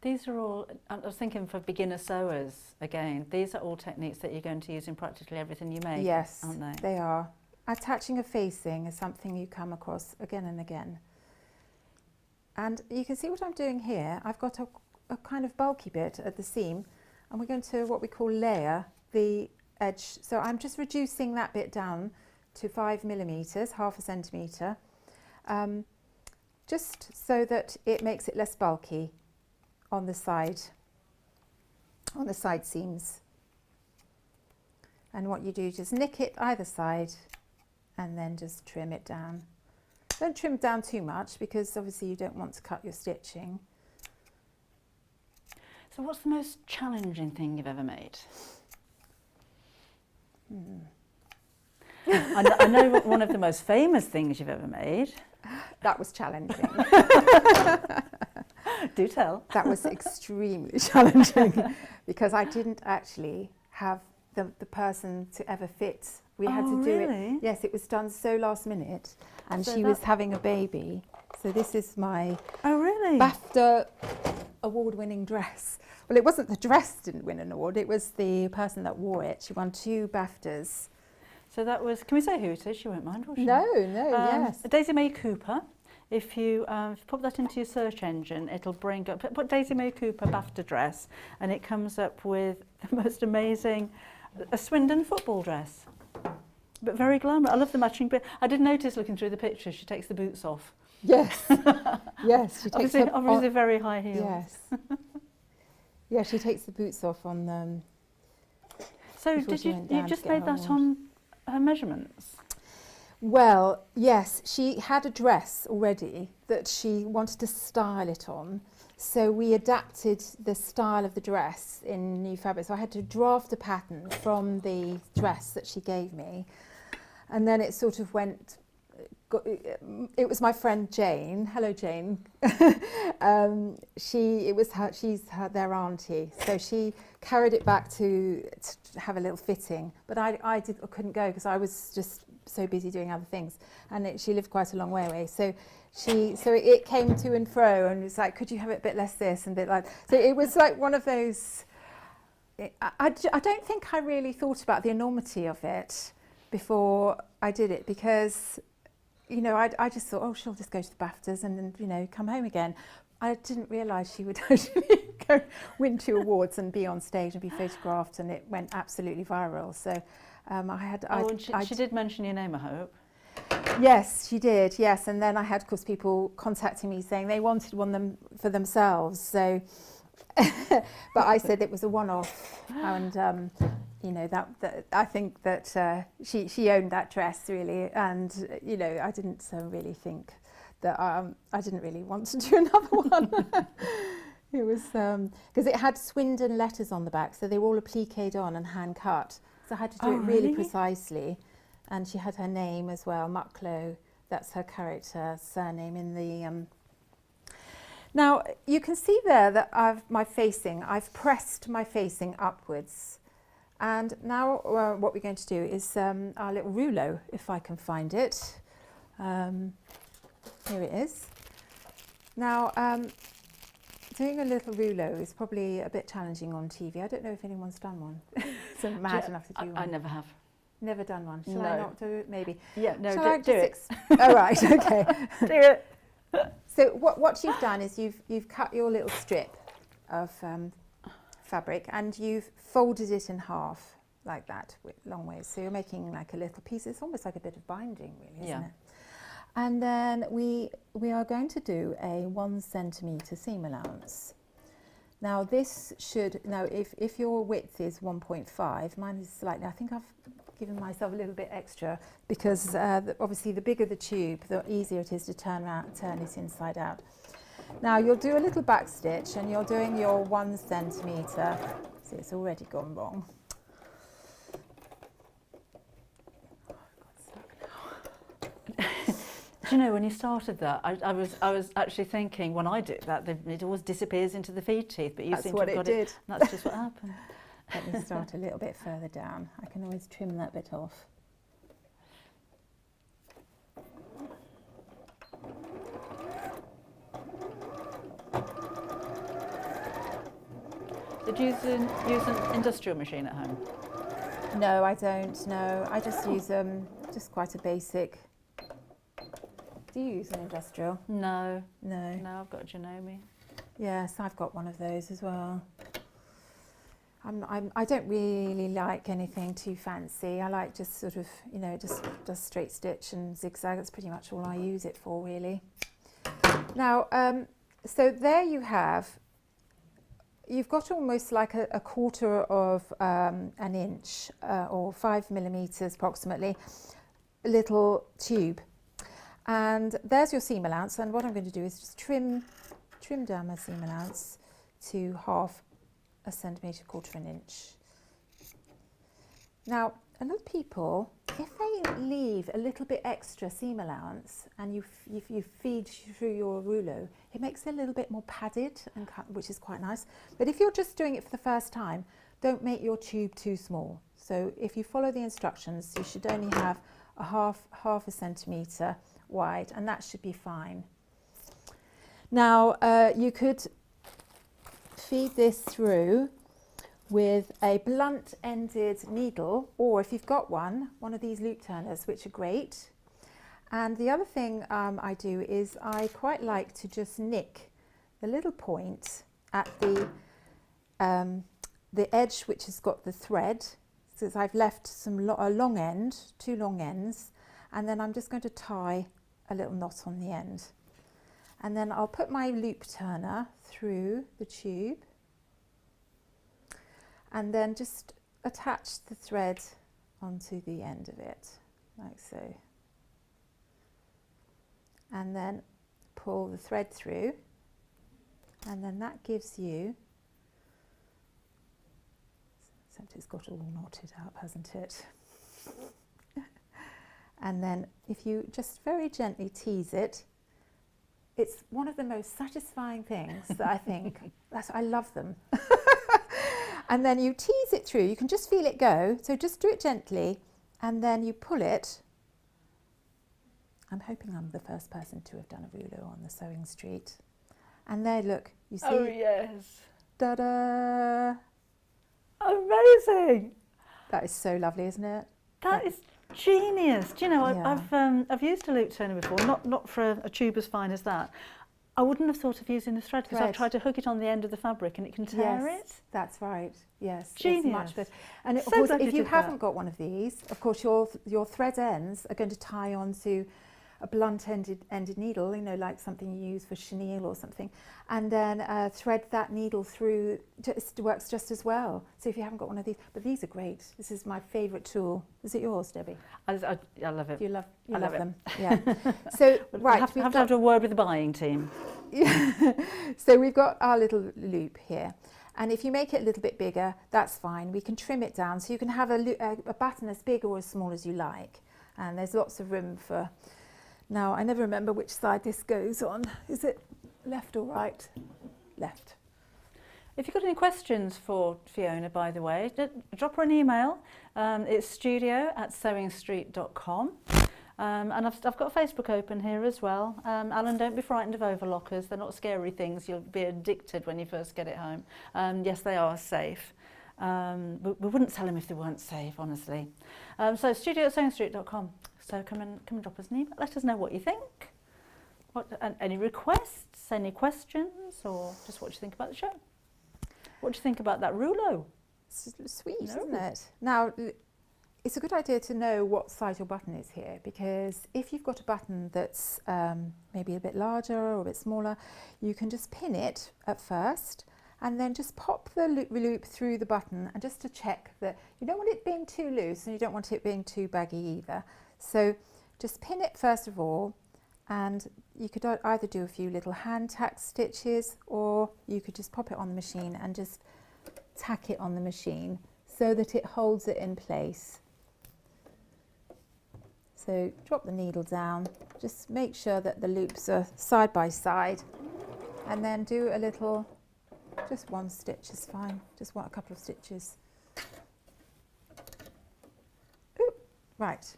These are all, I was thinking for beginner sewers again, these are all techniques that you're going to use in practically everything you make, Yes, aren't they? they are. Attaching a facing is something you come across again and again. And you can see what I'm doing here. I've got a kind of bulky bit at the seam, and we're going to what we call layer the edge. So I'm just reducing that bit down to 5 millimeters, 0.5 centimetre, just so that it makes it less bulky on the side seams. And what you do, just nick it either side and then just trim it down. Don't trim down too much, because obviously you don't want to cut your stitching. So what's the most challenging thing you've ever made? I know what one of the most famous things you've ever made. That was challenging. Do tell. That was extremely challenging, because I didn't actually have the person to ever fit. We had to do really? it. Yes, it was done so last minute, and So she was having a baby. So this is my BAFTA award-winning dress. Well, it wasn't the dress didn't win an award, it was the person that wore it. She won 2 BAFTAs. So that was, can we say who it is? She won't mind, will she? No, yes. Daisy May Cooper. If you put that into your search engine, it'll bring up, put Daisy May Cooper BAFTA dress, and it comes up with the most amazing, a Swindon football dress. But very glamorous. I love the matching bit. I did notice looking through the pictures, she takes the boots off. Yes, yes. She takes obviously very high heels. Yes. Yeah, she takes the boots off on them. So before did she you went down to just get made her that award. on her measurements? Well, yes, she had a dress already that she wanted to style it on. So we adapted the style of the dress in new fabric. So I had to draft a pattern from the dress that she gave me. And then it sort of went it was my friend Jane. Hello, Jane. She's their auntie, so she carried it back to have a little fitting. But I couldn't go because I was just so busy doing other things, and she lived quite a long way away. So it came to and fro, and it's like, could you have it a bit less this and a bit like. So it was like one of those. I don't think I really thought about the enormity of it before I did it, because, you know, I just thought, oh, she'll just go to the BAFTAs and, you know, come home again. I didn't realise she would actually win 2 awards and be on stage and be photographed, and it went absolutely viral. So she did mention your name, I hope. Yes, she did, yes. And then I had, of course, people contacting me saying they wanted one for themselves. So, but I said it was a one-off, and you know, that I think that she owned that dress really, and you know, I didn't really think that I didn't really want to do another one. It was because it had Swindon letters on the back, so they were all appliqued on and hand cut. So I had to do it really precisely, and she had her name as well, Mucklow. That's her character surname in the. Now you can see there that I've pressed my facing upwards, and now what we're going to do is our little rouleau, if I can find it. Here it is. Now doing a little rouleau is probably a bit challenging on TV. I don't know if anyone's done one. So mad enough to do one. I never have. Never done one. Shall I not do it? Maybe. Yeah, no, do it. Oh right, okay. Do it. So what you've done is you've cut your little strip of fabric, and you've folded it in half like that, long ways. So you're making like a little piece. It's almost like a bit of binding, really, isn't it? And then we are going to do a 1 centimetre seam allowance. Now this should, if your width is 1.5, mine is slightly, I think I've given myself a little bit extra, because obviously the bigger the tube, the easier it is to turn it inside out. Now you'll do a little back stitch, and you're doing your 1 centimetre. See, it's already gone wrong. Do you know, when you started that, I was actually thinking, when I did that, it always disappears into the feed teeth, but you seem to have got it. That's just what happened. Let me start a little bit further down. I can always trim that bit off. Did you use an industrial machine at home? No, I don't. No, I just use just quite a basic. Do you use an industrial? No. No. No, I've got a Janome. Yes, I've got one of those as well. I don't really like anything too fancy. I like just sort of, you know, just straight stitch and zigzag. That's pretty much all I use it for, really. Now, so there you have. You've got almost like a quarter of an inch or 5 millimetres approximately, little tube. And there's your seam allowance, and what I'm going to do is just trim down my seam allowance to 1/2 a centimetre, 1/4 an inch. Now, a lot of people, if they leave a little bit extra seam allowance and you feed through your rouleau, it makes it a little bit more padded, and which is quite nice. But if you're just doing it for the first time, don't make your tube too small. So if you follow the instructions, you should only have a half a centimetre wide, and that should be fine. Now you could feed this through with a blunt-ended needle, or if you've got one of these loop turners, which are great. And the other thing I do is I quite like to just nick the little point at the edge, which has got the thread, since I've left a long end, 2 long ends, and then I'm just going to tie a little knot on the end. And then I'll put my loop turner through the tube, and then just attach the thread onto the end of it, like so. And then pull the thread through, and then that gives you, except it's got all knotted up, hasn't it? And then if you just very gently tease it, it's one of the most satisfying things that I think. I love them. And then you tease it through. You can just feel it go. So just do it gently, and then you pull it. I'm hoping I'm the first person to have done a rouleau on the sewing street. And there, look, you see? Oh, yes. Da-da! Amazing. That is so lovely, isn't it? That is genius. Do you know, Yeah. I've used a loop turner before, not for a tube as fine as that. I wouldn't have thought of using the thread because I've tried to hook it on the end of the fabric and it can tear it. That's right. Yes, Genius. it's much better. And of So course, glad if you you did haven't that. got one of these, of course, your thread ends are going to tie onto a blunt-ended needle, you know, like something you use for chenille or something, and then thread that needle through. It works just as well. So if you haven't got one of these, but these are great. This is my favourite tool. Is it yours, Debbie? I love it. You love love it. them. Yeah. So right, Have to have a word with the buying team. So we've got our little loop here, and if you make it a little bit bigger, that's fine. We can trim it down, so you can have a button as big or as small as you like, and there's lots of room for. Now I never remember which side this goes on. Is it left or right? Left. If you've got any questions for Fiona, by the way, drop her an email. It's studio@sewingstreet.com. And I've got a Facebook open here as well. Alan, don't be frightened of overlockers. They're not scary things. You'll be addicted when you first get it home. Yes, they are safe. We wouldn't sell them if they weren't safe, honestly. So studio@sewingstreet.com. So come and drop us an email. Let us know what you think. Any requests, any questions, or just what you think about the show. What do you think about that rouleau? It's sweet, isn't it? Now, it's a good idea to know what size your button is here, because if you've got a button that's maybe a bit larger or a bit smaller, you can just pin it at first and then just pop the loop through the button, and just to check that you don't want it being too loose and you don't want it being too baggy either. So just pin it first of all, and you could either do a few little hand tack stitches, or you could just pop it on the machine and just tack it on the machine so that it holds it in place. So drop the needle down, just make sure that the loops are side by side, and then do a little, just one stitch is fine, just want a couple of stitches. Ooh, right,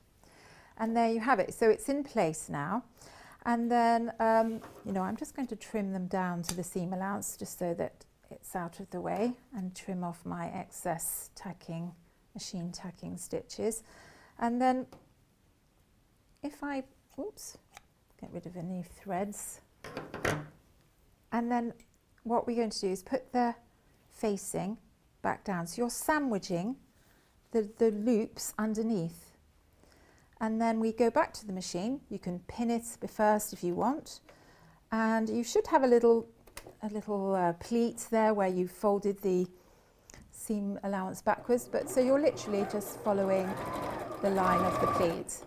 and there you have it. So it's in place now, and then you know, I'm just going to trim them down to the seam allowance just so that it's out of the way, and trim off my excess tacking, machine tacking stitches. And then if I, oops, get rid of any threads, and then what we're going to do is put the facing back down. So you're sandwiching the loops underneath. And then we go back to the machine. You can pin it first if you want. And you should have a little pleat there where you folded the seam allowance backwards. But so you're literally just following the line of the pleat.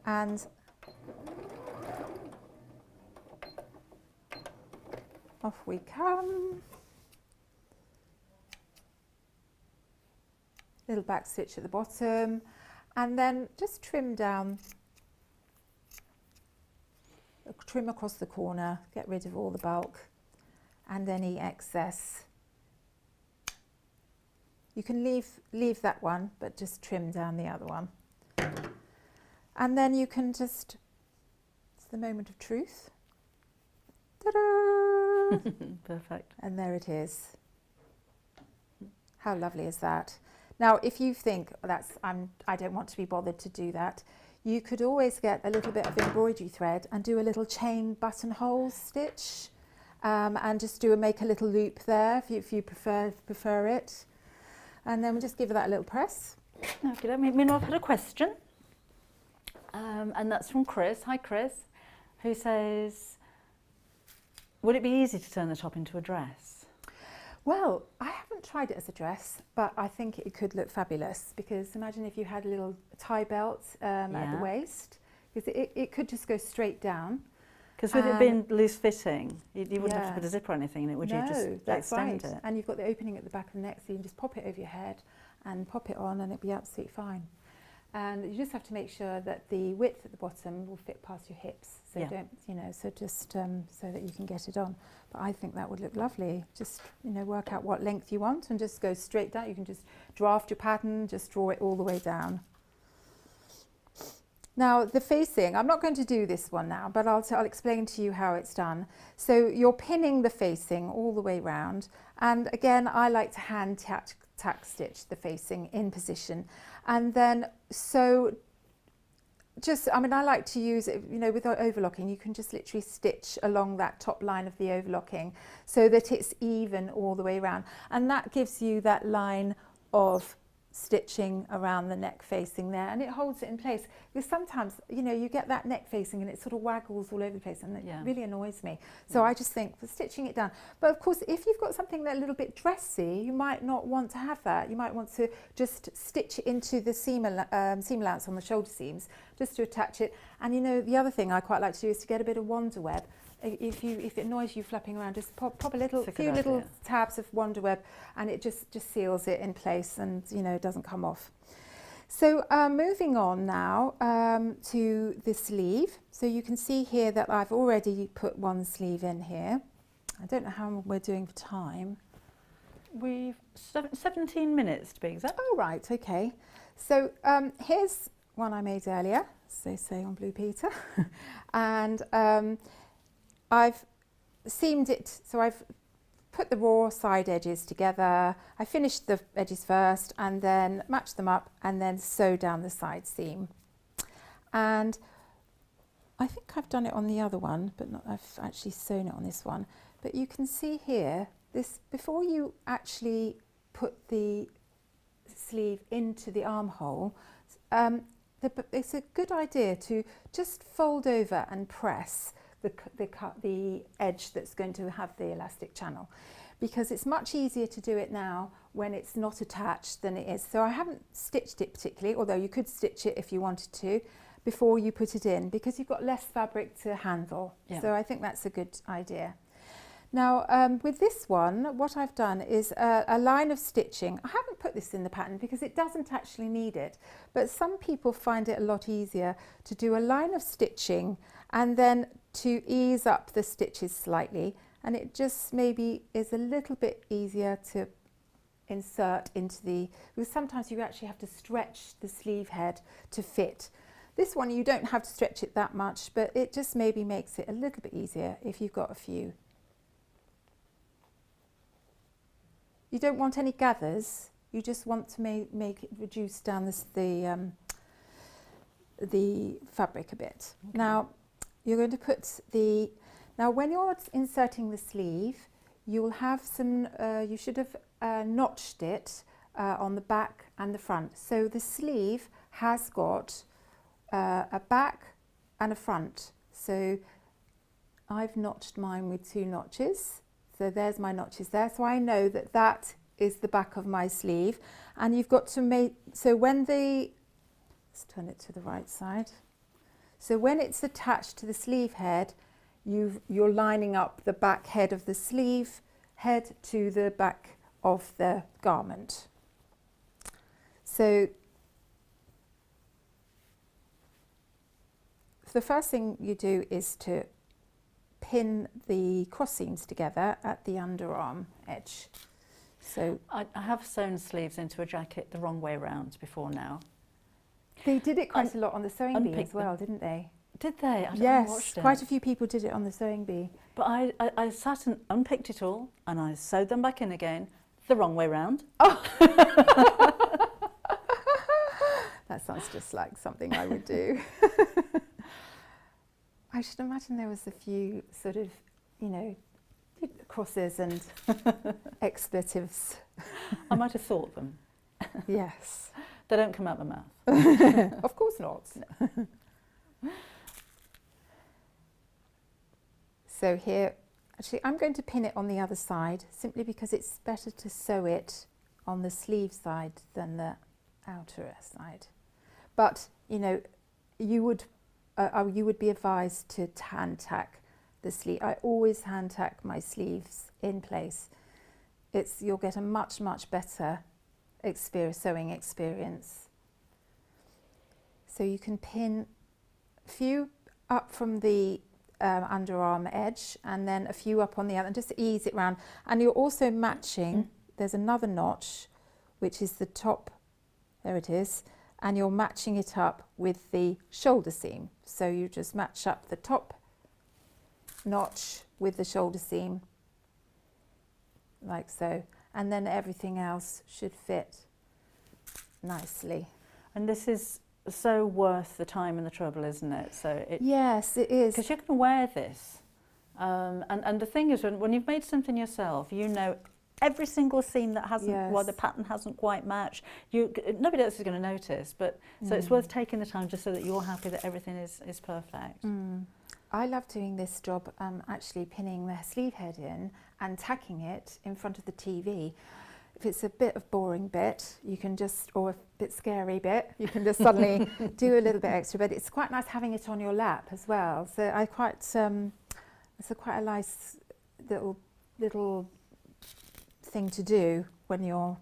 And off we come. Little back stitch at the bottom, and then just trim down, trim across the corner, get rid of all the bulk and any excess. You can leave that one, but just trim down the other one. And then you can just, it's the moment of truth. Ta-da! Perfect. And there it is. How lovely is that? Now, if you think I don't want to be bothered to do that, you could always get a little bit of embroidery thread and do a little chain buttonhole stitch, and just make a little loop there if you prefer it, and then we'll just give that a little press. Okay, I've had a question, and that's from Chris. Hi, Chris, who says, would it be easy to turn the top into a dress? Well, I haven't tried it as a dress, but I think it could look fabulous, because imagine if you had a little tie belt at the waist, because it could just go straight down. Because with it being loose fitting, you wouldn't have to put a zipper or anything in it, would you? No, Just that's extend right. it. And you've got the opening at the back of the neck, so you can just pop it over your head and pop it on, and it'll be absolutely fine. and you just have to make sure that the width at the bottom will fit past your hips, so Yeah. don't, you know, so just so that you can get it on. But I think that would look lovely. Just, you know, work out what length you want and just go straight down. You can just draft your pattern, just draw it all the way down. Now the facing, I'm not going to do this one now, but I'll explain to you how it's done. So you're pinning the facing all the way round, and again I like to hand tack stitch the facing in position, and then so just, I mean, I like to use it, you know, with overlocking you can just literally stitch along that top line of the overlocking so that it's even all the way around, and that gives you that line of stitching around the neck facing there, and it holds it in place, because sometimes, you know, you get that neck facing and it sort of waggles all over the place, and it really annoys me. So I just think for stitching it down. But of course, if you've got something that's a little bit dressy, you might not want to have that. You might want to just stitch into the seam allowance on the shoulder seams just to attach it. And you know, the other thing I quite like to do is to get a bit of wonder web. If it annoys you flapping around, just pop a few little tabs of wonder web, and it just seals it in place, and you know, it doesn't come off. So moving on now to the sleeve. So you can see here that I've already put one sleeve in here. I don't know how we're doing for time. We've 17 minutes to be exact. Oh right, okay. So here's one I made earlier, as they say on Blue Peter, and I've seamed it, so I've put the raw side edges together. I finished the edges first and then matched them up and then sew down the side seam. And I think I've done it on the other one, but not, I've actually sewn it on this one. But you can see here, this, before you actually put the sleeve into the armhole, it's a good idea to just fold over and press the edge that's going to have the elastic channel, because it's much easier to do it now when it's not attached than it is. So I haven't stitched it particularly, although you could stitch it if you wanted to before you put it in, because you've got less fabric to handle. Yeah. So I think that's a good idea. Now with this one, what I've done is a line of stitching. I haven't put this in the pattern because it doesn't actually need it, but some people find it a lot easier to do a line of stitching and then to ease up the stitches slightly, and it just maybe is a little bit easier to insert into the, because sometimes you actually have to stretch the sleeve head to fit. This one you don't have to stretch it that much, but it just maybe makes it a little bit easier if you've got a few. You don't want any gathers, you just want to make it reduce down the fabric a bit. Okay. Now you're going to put now when you're inserting the sleeve, you will have some, you should have notched it on the back and the front. So the sleeve has got a back and a front. So I've notched mine with 2 notches. So there's my notches there. So I know that that is the back of my sleeve. And you've got to make, so when let's turn it to the right side. So when it's attached to the sleeve head, you're lining up the back head of the sleeve head to the back of the garment. So the first thing you do is to pin the cross seams together at the underarm edge. So I have sewn sleeves into a jacket the wrong way round before now. They did it quite a lot on the sewing bee as well, didn't they? Did they? Yes, quite a few people did it on the sewing bee. But I sat and unpicked it all and I sewed them back in again the wrong way round. Oh. That sounds just like something I would do. I should imagine there was a few sort of, you know, crosses and expletives. I might have thought them. Yes. They don't come out the mouth. Of course not. No. So here, actually I'm going to pin it on the other side simply because it's better to sew it on the sleeve side than the outer side. But, you know, you would be advised to hand tack the sleeve. I always hand tack my sleeves in place. You'll get a much better sewing experience. So you can pin a few up from the underarm edge and then a few up on the other and just ease it round. And you're also matching, there's another notch which is the top, there it is, and you're matching it up with the shoulder seam. So you just match up the top notch with the shoulder seam like so, and then everything else should fit nicely. And this is so worth the time and the trouble, isn't it? So Yes, it is. because you're going to wear this, and the thing is, when you've made something yourself, you know every single seam that hasn't, well, the pattern hasn't quite matched. Nobody else is going to notice, but so it's worth taking the time just so that you're happy that everything is perfect. I love doing this job, actually pinning the sleeve head in and tacking it in front of the TV. If it's a bit of boring bit, you can just, or a bit scary bit, you can just suddenly do a little bit extra, but it's quite nice having it on your lap as well. So I quite, it's quite a nice little thing to do when you're,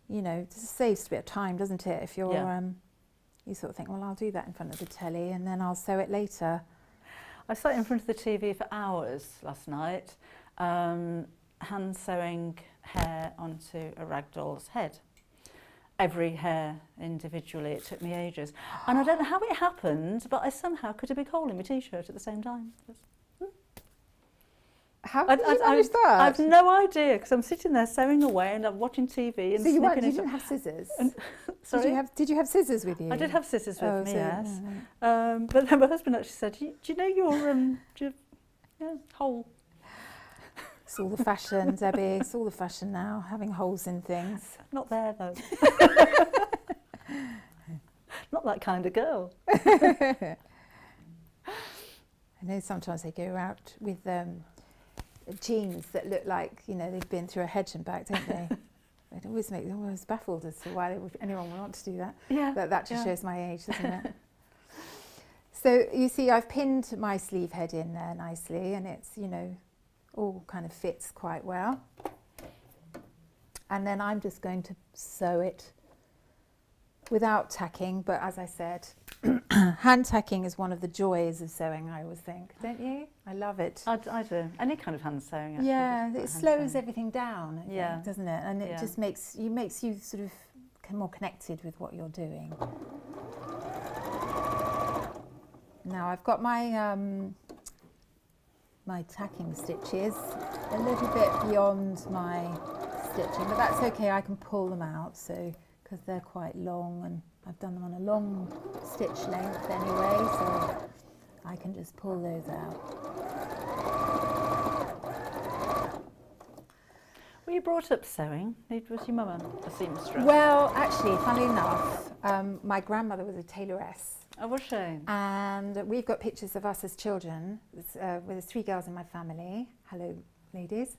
you know, it saves a bit of time, doesn't it? If you're, you sort of think, well, I'll do that in front of the telly and then I'll sew it later. I sat in front of the TV for hours last night, hand sewing hair onto a ragdoll's head. Every hair individually, it took me ages. And I don't know how it happened, but I somehow cut a big hole in my t-shirt at the same time. How did you manage that? I've no idea, because I'm sitting there sewing away and I'm watching TV and so you snipping it. didn't have scissors? Sorry? Did you have scissors with you? I did have scissors with me, so, yes. right. But then my husband actually said, do you know your hole? It's all the fashion, Debbie. It's all the fashion now, having holes in things. Not there, though. Not that kind of girl. I know sometimes they go out with jeans that look like, you know, they've been through a hedge and back, don't they? It always makes them always baffled as to why anyone would want to do that. Yeah. But that just shows my age, doesn't it? So you see, I've pinned my sleeve head in there nicely, and it's, you know, all kind of fits quite well. And then I'm just going to sew it without tacking, but as I said, hand tacking is one of the joys of sewing, I always think, don't you? I love it. I do. Any kind of hand sewing, actually. Yeah, it slows everything down, I Yeah. think, doesn't it? And it just makes you sort of more connected with what you're doing. Now I've got my my tacking stitches a little bit beyond my stitching, but that's okay, I can pull them out, so because they're quite long and I've done them on a long stitch length anyway, so I can just pull those out. Were you brought up sewing? Was your mum a seamstress? Well, actually, funnily enough, my grandmother was a tailoress. Oh, was she? And we've got pictures of us as children. There's 3 girls in my family. Hello, ladies.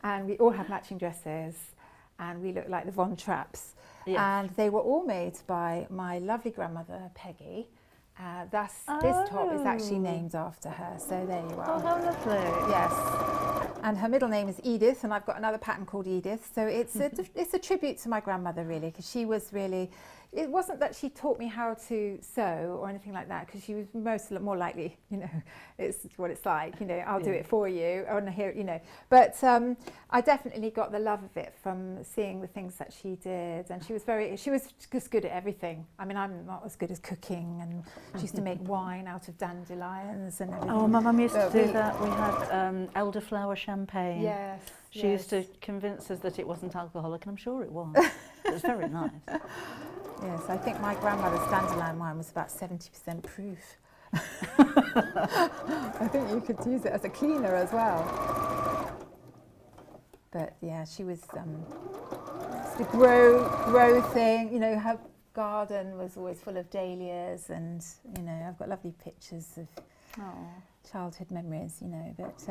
And we all have matching dresses. And we look like the Von Trapps. Yes. And they were all made by my lovely grandmother, Peggy. This top is actually named after her, so there you are. Oh, how lovely. Yes. And her middle name is Edith, and I've got another pattern called Edith. So it's a tribute to my grandmother, really, because she was really... It wasn't that she taught me how to sew or anything like that, because she was more likely, you know, it's what it's like, you know, I'll do it for you, or here, you know. But I definitely got the love of it from seeing the things that she did, and she was just good at everything. I mean, I'm not as good as cooking, and she used to make wine out of dandelions and everything. Oh, my mum used to do that. We had elderflower champagne. Yes. She used to convince us that it wasn't alcoholic, and I'm sure it was. It was very nice. Yes, I think my grandmother's dandelion wine was about 70% proof. I think you could use it as a cleaner as well. But yeah, she was the grow thing, you know, her garden was always full of dahlias, and, you know, I've got lovely pictures of childhood memories, you know. But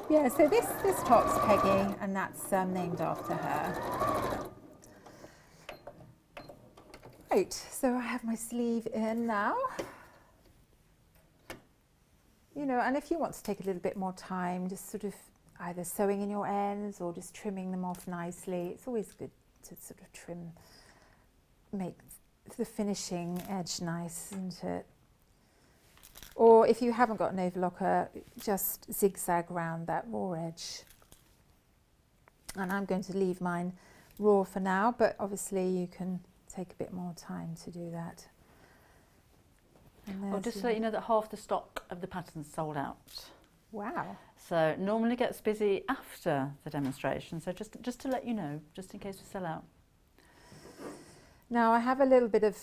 yeah, so this top's Peggy, and that's named after her. Right, so I have my sleeve in now. You know, and if you want to take a little bit more time, just sort of either sewing in your ends or just trimming them off nicely, it's always good to sort of make the finishing edge nice, isn't it? Or if you haven't got an overlocker, just zigzag round that raw edge. And I'm going to leave mine raw for now, but obviously you can take a bit more time to do that. Well, just to let you know that half the stock of the pattern's sold out. Wow. So normally gets busy after the demonstration. So just to let you know, just in case we sell out. Now I have a little bit of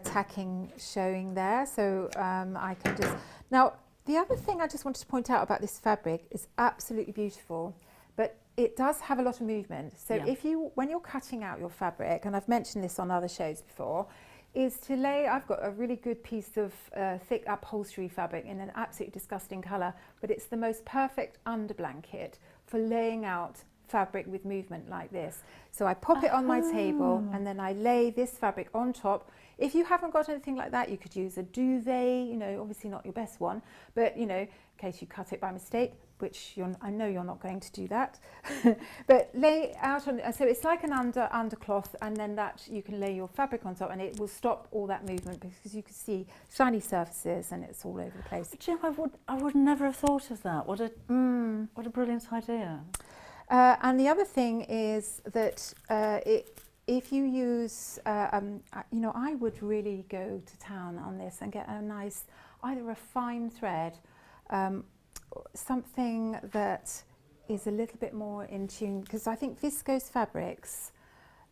tacking showing there, so I can just... Now, the other thing I just wanted to point out about this fabric is absolutely beautiful, but it does have a lot of movement. So Yeah. if you, when you're cutting out your fabric, and I've mentioned this on other shows before, is to lay, I've got a really good piece of thick upholstery fabric in an absolutely disgusting colour, but it's the most perfect underblanket for laying out fabric with movement like this. So I pop it on my table and then I lay this fabric on top. If you haven't got anything like that, you could use a duvet, you know, obviously not your best one, but you know, in case you cut it by mistake, which I know you're not going to do that, but lay out on, so it's like an undercloth, and then that you can lay your fabric on top and it will stop all that movement because you can see shiny surfaces and it's all over the place. Jim, I would never have thought of that. What a brilliant idea. And the other thing is that if you use, you know, I would really go to town on this and get a nice, either a fine thread, something that is a little bit more in tune, because I think viscose fabrics,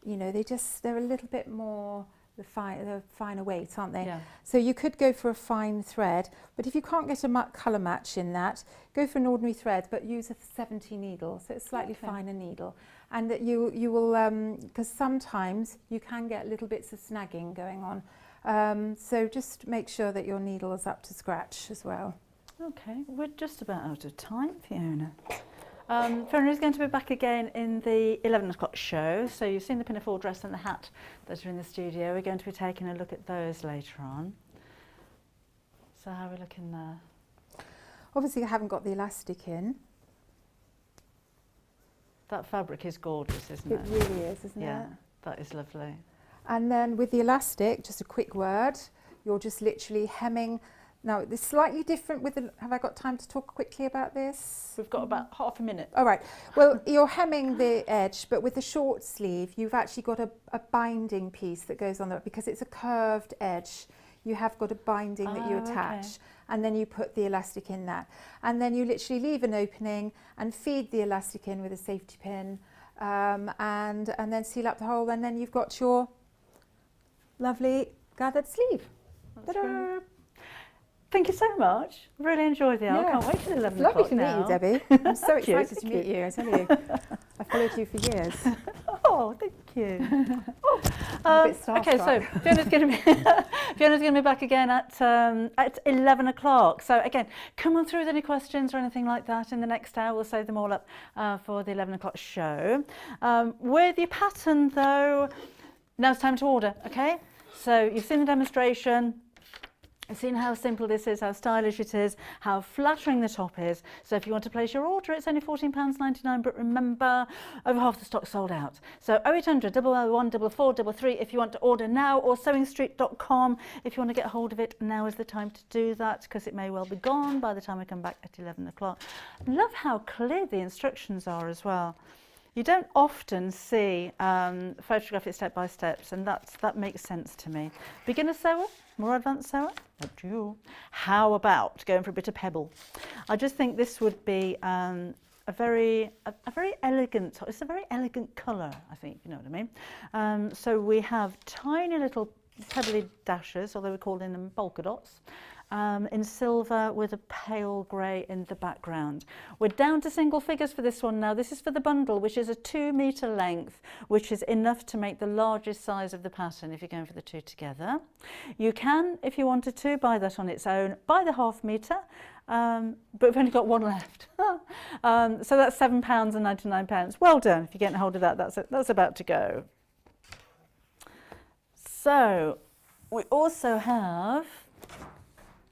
you know, they're a little bit more the finer weight, aren't they? Yeah. So you could go for a fine thread, but if you can't get a colour match in that, go for an ordinary thread, but use a 70 needle, so it's slightly finer needle, and that you will, because sometimes you can get little bits of snagging going on. So just make sure that your needle is up to scratch as well. Okay, we're just about out of time, Fiona. Fiona is going to be back again in the 11 o'clock show. So you've seen the Pinafore dress and the hat that are in the studio. We're going to be taking a look at those later on. So how are we looking there? Obviously I haven't got the elastic in. That fabric is gorgeous, isn't it? It really is, isn't it? Yeah, that is lovely. And then with the elastic, just a quick word, you're just literally hemming. Now, it's slightly different with the, have I got time to talk quickly about this? We've got about half a minute. All right. Well, you're hemming the edge, but with the short sleeve, you've actually got a binding piece that goes on there because it's a curved edge. You have got a binding that you attach, and then you put the elastic in that. And then you literally leave an opening and feed the elastic in with a safety pin, and then seal up the hole, and then you've got your lovely gathered sleeve. Ta-da! Thank you so much. Really enjoyed the hour. Yeah. Can't wait till 11 Lovely o'clock to now. meet you, Debbie. I'm so Thank you, excited to meet you, I tell you. I followed you for years. Oh, thank you. I'm a bit Okay, so starstruck. Fiona's going to be back again at 11 o'clock. So again, come on through with any questions or anything like that in the next hour. We'll save them all up for the 11 o'clock show. With your pattern though, now it's time to order, okay? So you've seen the demonstration. You've seen how simple this is, how stylish it is, how flattering the top is. So if you want to place your order, it's only £14.99, but remember, over half the stock sold out. So 0800 001 4433 if you want to order now, or sewingstreet.com if you want to get hold of it. Now is the time to do that, because it may well be gone by the time I come back at 11 o'clock. Love how clear the instructions are as well. You don't often see photographic step-by-steps, and that makes sense to me. Beginner sewer, more advanced sewer, up to you. How about going for a bit of pebble? I just think this would be a very elegant, it's a very elegant colour, I think, you know what I mean. So we have tiny little pebbly dashes, although we're calling them polka dots. In silver with a pale grey in the background. We're down to single figures for this one now. This is for the bundle, which is a 2 metre length, which is enough to make the largest size of the pattern if you're going for the two together. You can, if you wanted to, buy that on its own, buy the ½ metre, but we've only got one left. So that's £7.99. Well done if you're getting hold of that. That's about to go. So we also have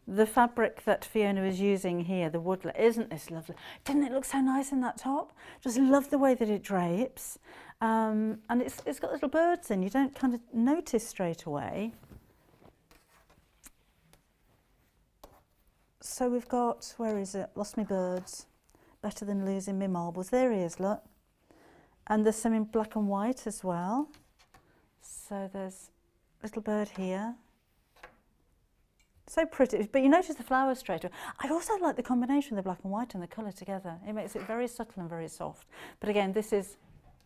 the fabric that Fiona is using here, the woodland. Isn't this lovely? Didn't it look so nice in that top? Just love the way that it drapes. And it's got little birds in. You don't kind of notice straight away. So we've got, where is it? Lost me birds. Better than losing me marbles. There he is, look. And there's some in black and white as well. So there's a little bird here. So pretty, but you notice the flowers straight away. I also like the combination of the black and white and the colour together. It makes it very subtle and very soft. But again, this is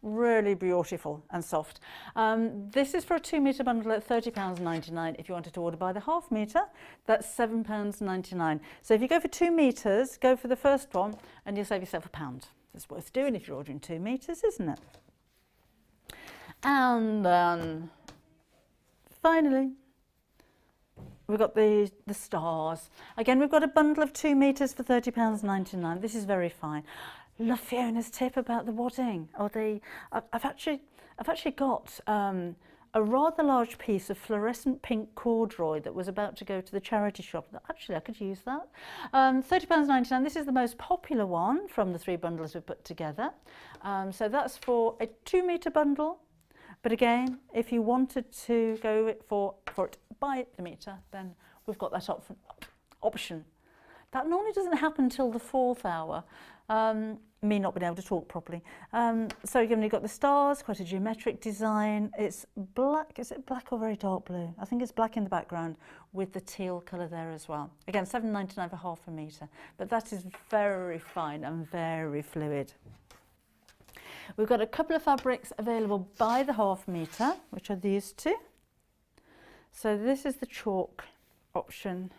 really beautiful and soft. This is for a 2 metre bundle at £30.99. If you wanted to order by the half metre, that's £7.99. So if you go for 2 metres, go for the first one and you'll save yourself £1. It's worth doing if you're ordering 2 metres, isn't it? And then finally, we've got the stars. Again, we've got a bundle of 2 metres for £30.99. This is very fine. Love Fiona's tip about the wadding. Or I've actually got a rather large piece of fluorescent pink corduroy that was about to go to the charity shop. Actually, I could use that. £30.99. This is the most popular one from the 3 bundles we've put together. So that's for a 2 metre bundle. But again, if you wanted to go for it by the metre, then we've got that option. That normally doesn't happen until the 4th hour, me not being able to talk properly. So again, you've got the stars, quite a geometric design. It's black, is it black or very dark blue? I think it's black in the background with the teal colour there as well. Again, £7.99 for half a metre, but that is very fine and very fluid. We've got a couple of fabrics available by the half metre, which are these two. So this is the chalk option.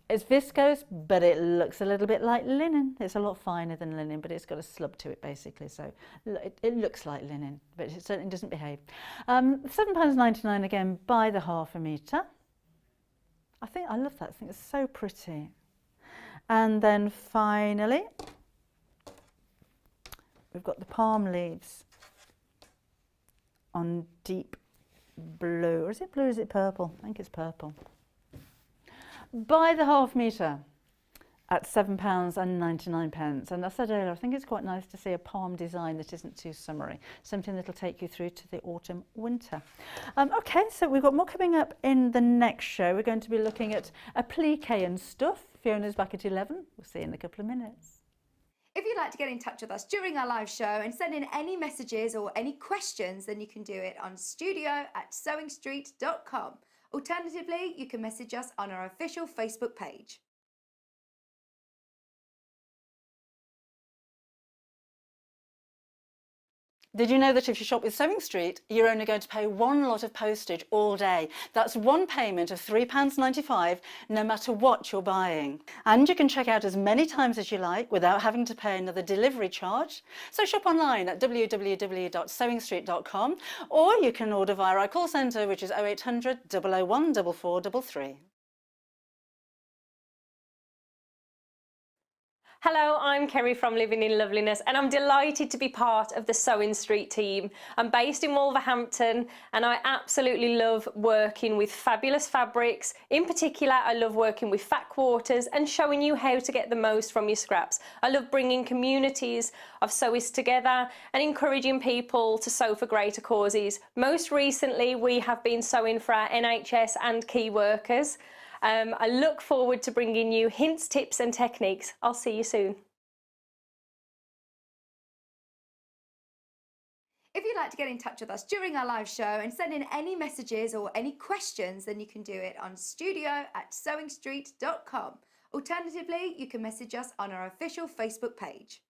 It's viscose, but it looks a little bit like linen. It's a lot finer than linen, but it's got a slub to it basically. So it looks like linen, but it certainly doesn't behave. £7.99 again by the half a metre. I love that. I think it's so pretty. And then finally, we've got the palm leaves on deep blue. Or is it blue or is it purple? I think it's purple. By the half metre at £7.99. And I said earlier, I think it's quite nice to see a palm design that isn't too summery. Something that'll take you through to the autumn, winter. Okay, so we've got more coming up in the next show. We're going to be looking at applique and stuff. Fiona's back at 11. We'll see you in a couple of minutes. If you'd like to get in touch with us during our live show and send in any messages or any questions, then you can do it on studio@sewingstreet.com. Alternatively, you can message us on our official Facebook page. Did you know that if you shop with Sewing Street, you're only going to pay one lot of postage all day? That's one payment of £3.95, no matter what you're buying. And you can check out as many times as you like without having to pay another delivery charge. So shop online at www.sewingstreet.com, or you can order via our call centre, which is 0800 001 4433. Hello, I'm Kerry from Living in Loveliness, and I'm delighted to be part of the Sewing Street team. I'm based in Wolverhampton and I absolutely love working with fabulous fabrics. In particular, I love working with fat quarters and showing you how to get the most from your scraps. I love bringing communities of sewists together and encouraging people to sew for greater causes. Most recently, we have been sewing for our NHS and key workers. I look forward to bringing you hints, tips and techniques. I'll see you soon. If you'd like to get in touch with us during our live show and send in any messages or any questions, then you can do it on studio@sewingstreet.com. Alternatively, you can message us on our official Facebook page.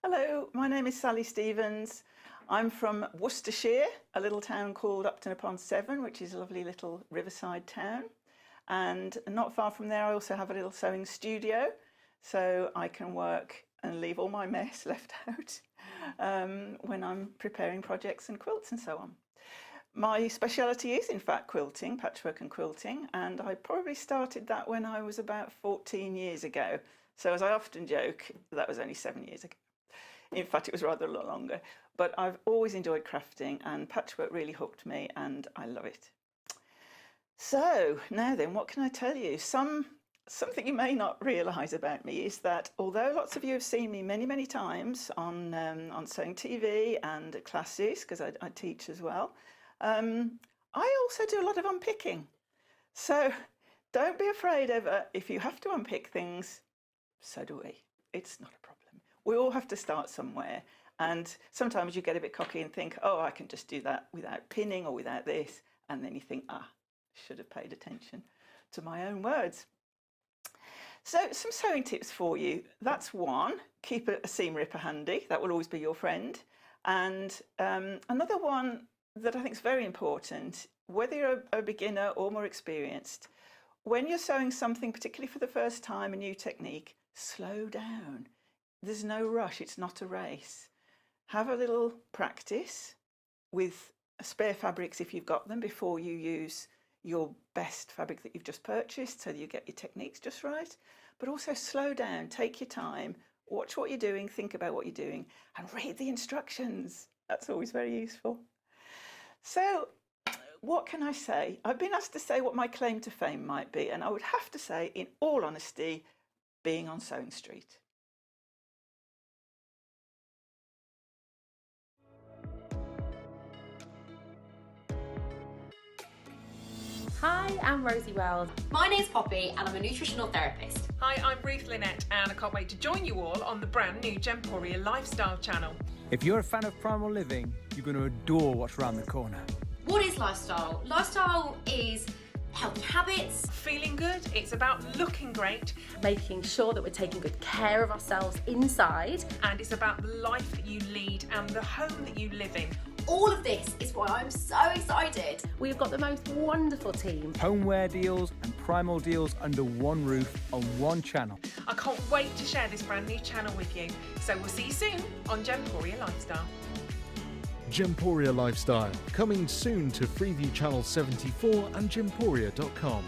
Hello, my name is Sally Stevens. I'm from Worcestershire, a little town called Upton-upon-Severn, which is a lovely little riverside town. And not far from there, I also have a little sewing studio, so I can work and leave all my mess left out when I'm preparing projects and quilts and so on. My speciality is, in fact, quilting, patchwork and quilting, and I probably started that when I was about 14 years ago. So as I often joke, that was only 7 years ago. In fact, it was rather a lot longer. But I've always enjoyed crafting, and patchwork really hooked me, and I love it. So now then, what can I tell you? Some something you may not realise about me is that although lots of you have seen me many times on Sewing TV and at classes, because I teach as well, I also do a lot of unpicking. So don't be afraid ever if you have to unpick things. So do we. It's not a problem. We all have to start somewhere. And sometimes you get a bit cocky and think, oh, I can just do that without pinning or without this. And then you think, should have paid attention to my own words. So some sewing tips for you. That's one, keep a seam ripper handy. That will always be your friend. And another one that I think is very important, whether you're a beginner or more experienced, when you're sewing something, particularly for the first time, a new technique, slow down. There's no rush, it's not a race. Have a little practice with spare fabrics if you've got them before you use your best fabric that you've just purchased so that you get your techniques just right. But also slow down, take your time, watch what you're doing, think about what you're doing, and read the instructions. That's always very useful. So what can I say? I've been asked to say what my claim to fame might be, and I would have to say, in all honesty, being on Sewing Street. Hi, I'm Rosie Wells. My name's Poppy and I'm a nutritional therapist. Hi, I'm Ruth Lynette and I can't wait to join you all on the brand new Gemporia Lifestyle channel. If you're a fan of primal living, you're going to adore what's around the corner. What is lifestyle? Lifestyle is healthy habits. Feeling good, it's about looking great. Making sure that we're taking good care of ourselves inside. And it's about the life that you lead and the home that you live in. All of this is why I'm so excited. We've got the most wonderful team. Homeware deals and primal deals under one roof on one channel. I can't wait to share this brand new channel with you. So we'll see you soon on Gemporia Lifestyle. Gemporia Lifestyle, coming soon to Freeview Channel 74 and gemporia.com.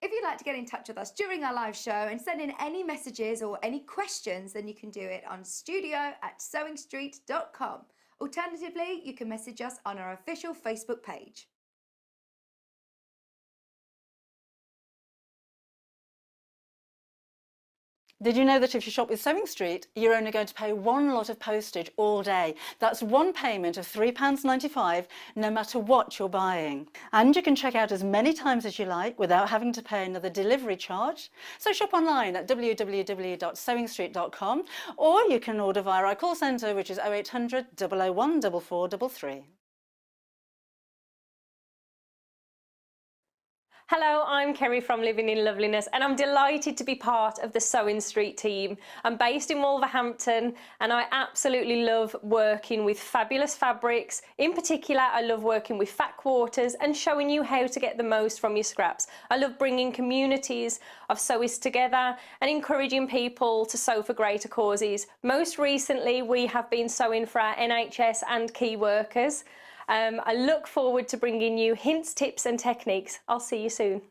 If you'd like to get in touch with us during our live show and send in any messages or any questions, then you can do it on studio@sewingstreet.com. Alternatively, you can message us on our official Facebook page. Did you know that if you shop with Sewing Street, you're only going to pay one lot of postage all day? That's one payment of £3.95, no matter what you're buying. And you can check out as many times as you like without having to pay another delivery charge. So shop online at www.sewingstreet.com, or you can order via our call centre, which is 0800 001 4433. Hello, I'm Kerry from Living in Loveliness and I'm delighted to be part of the Sewing Street team. I'm based in Wolverhampton and I absolutely love working with fabulous fabrics. In particular, I love working with fat quarters and showing you how to get the most from your scraps. I love bringing communities of sewists together and encouraging people to sew for greater causes. Most recently, we have been sewing for our NHS and key workers. I look forward to bringing you hints, tips and techniques. I'll see you soon.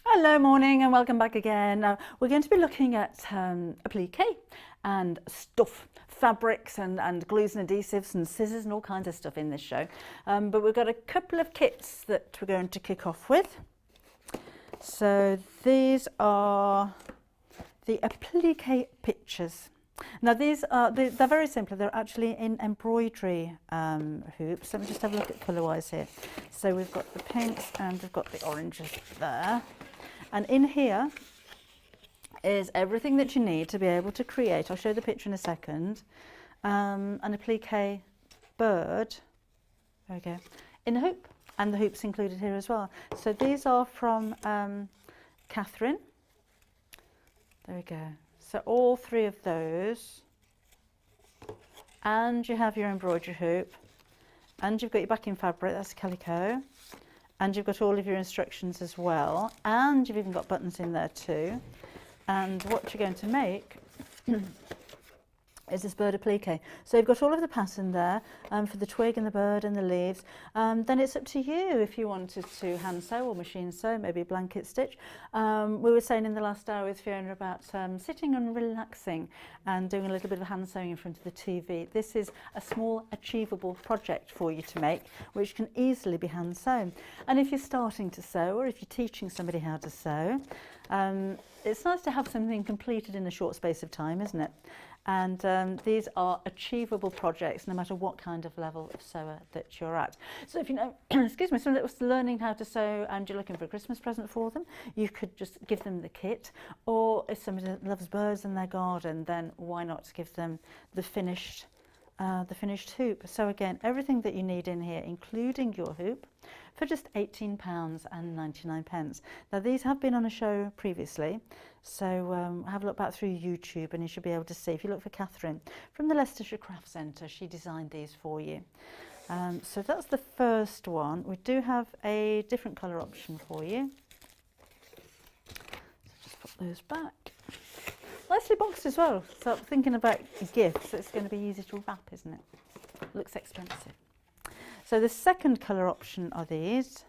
Hello, morning and welcome back again. We're going to be looking at applique and stuff, fabrics and glues and adhesives and scissors and all kinds of stuff in this show. But we've got a couple of kits that we're going to kick off with. So these are the applique pictures. Now these are, they're very simple. They're actually in embroidery hoops. Let me just have a look at colour-wise here. So we've got the pinks and we've got the oranges there. And in here is everything that you need to be able to create, I'll show the picture in a second, an applique bird, there we go, in a hoop. And the hoop's included here as well. So these are from Catherine. There we go. So all three of those, and you have your embroidery hoop, and you've got your backing fabric, that's calico, and you've got all of your instructions as well, and you've even got buttons in there too. And what you're going to make is this bird applique. So you've got all of the pattern there for the twig and the bird and the leaves. Then it's up to you if you wanted to hand sew or machine sew, maybe blanket stitch. We were saying in the last hour with Fiona about sitting and relaxing and doing a little bit of hand sewing in front of the TV. This is a small achievable project for you to make, which can easily be hand sewn. And if you're starting to sew, or if you're teaching somebody how to sew, it's nice to have something completed in a short space of time, isn't it? And these are achievable projects no matter what kind of level of sewer that you're at. So if you know, excuse me, someone that was learning how to sew and you're looking for a Christmas present for them, you could just give them the kit. Or if somebody that loves birds in their garden, then why not give them the finished hoop. So again, everything that you need in here, including your hoop, for just £18.99. Now these have been on a show previously, so have a look back through YouTube and you should be able to see. If you look for Catherine from the Leicestershire Craft Centre, she designed these for you. So that's the first one. We do have a different colour option for you. So just put those back. Nicely boxed as well. So thinking about gifts, it's going to be easy to wrap, isn't it? Looks expensive. So the second colour option are these.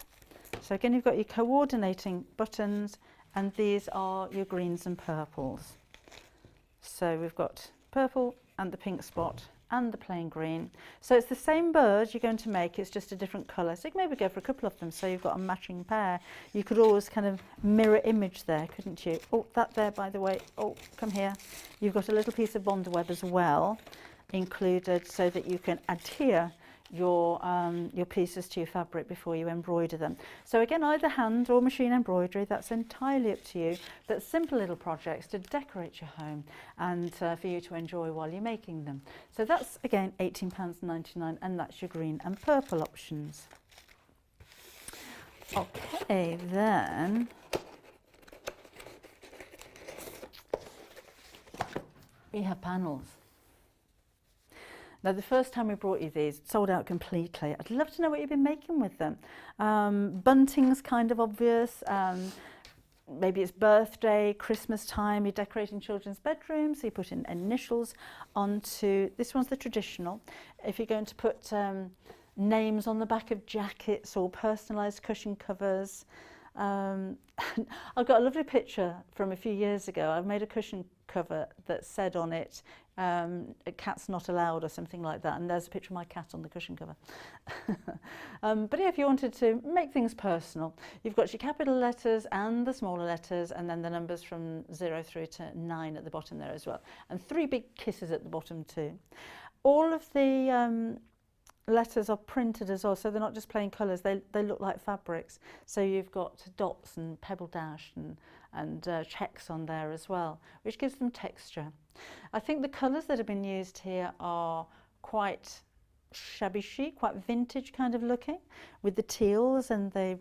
So again, you've got your coordinating buttons, and these are your greens and purples. So we've got purple and the pink spot and the plain green. So it's the same bird you're going to make, it's just a different colour. So you can maybe go for a couple of them so you've got a matching pair. You could always kind of mirror image there, couldn't you? Oh, that there, by the way. Oh, come here. You've got a little piece of bonder web as well included so that you can adhere your pieces to your fabric before you embroider them. So again, either hand or machine embroidery, that's entirely up to you, but simple little projects to decorate your home and for you to enjoy while you're making them. So that's again £18.99, and that's your green and purple options. Okay, then we have panels. Now, the first time we brought you these, sold out completely. I'd love to know what you've been making with them. Bunting's kind of obvious. Maybe it's birthday, Christmas time, you're decorating children's bedrooms, so you put in initials onto, this one's the traditional. If you're going to put names on the back of jackets or personalised cushion covers. I've got a lovely picture from a few years ago. I've made a cushion cover that said on it, cats not allowed or something like that, and there's a picture of my cat on the cushion cover. But yeah, if you wanted to make things personal, you've got your capital letters and the smaller letters, and then the numbers from 0 through to 9 at the bottom there as well, and 3 big kisses at the bottom too. All of the letters are printed as well, so they're not just plain colours, they look like fabrics. So you've got dots and pebble dash and checks on there as well, which gives them texture. I think the colours that have been used here are quite shabby chic, quite vintage kind of looking, with the teals and the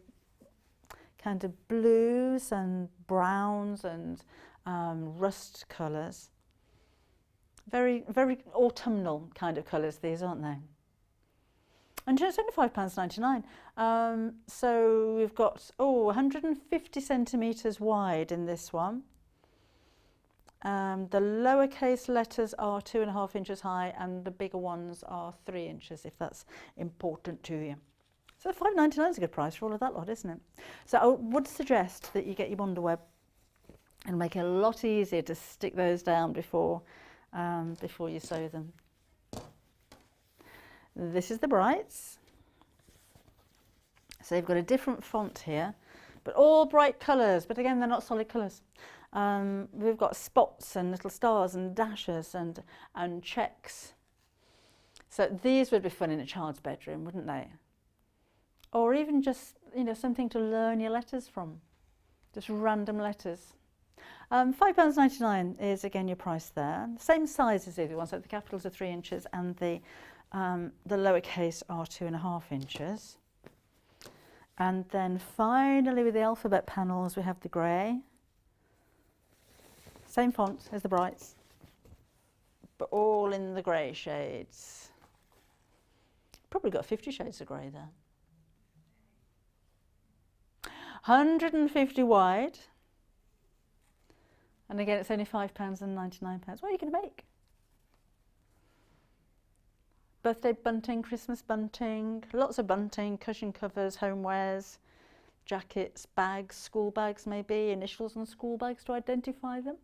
kind of blues and browns and rust colours. Very, very autumnal kind of colours these, aren't they? And it's only £5.99. So we've got 150 centimetres wide in this one. The lowercase letters are 2.5 inches high, and the bigger ones are 3 inches, if that's important to you. So £5.99 is a good price for all of that lot, isn't it? So I would suggest that you get your bonder web and make it a lot easier to stick those down before you sew them. This is the Brights. So they've got a different font here, but all bright colours, but again, they're not solid colours. We've got spots and little stars and dashes and checks. So these would be fun in a child's bedroom, wouldn't they? Or even just, you know, something to learn your letters from, just random letters. £5.99 is again your price there. Same size as the other one, so the capitals are 3 inches and the lowercase are 2.5 inches. And then finally with the alphabet panels we have the grey. Same font as the Brights, but all in the grey shades. Probably got 50 shades of grey there. 150 wide. And again, it's only £5.99. What are you going to make? birthday bunting, Christmas bunting, lots of bunting, cushion covers, homewares, jackets, bags, school bags maybe, initials on school bags to identify them.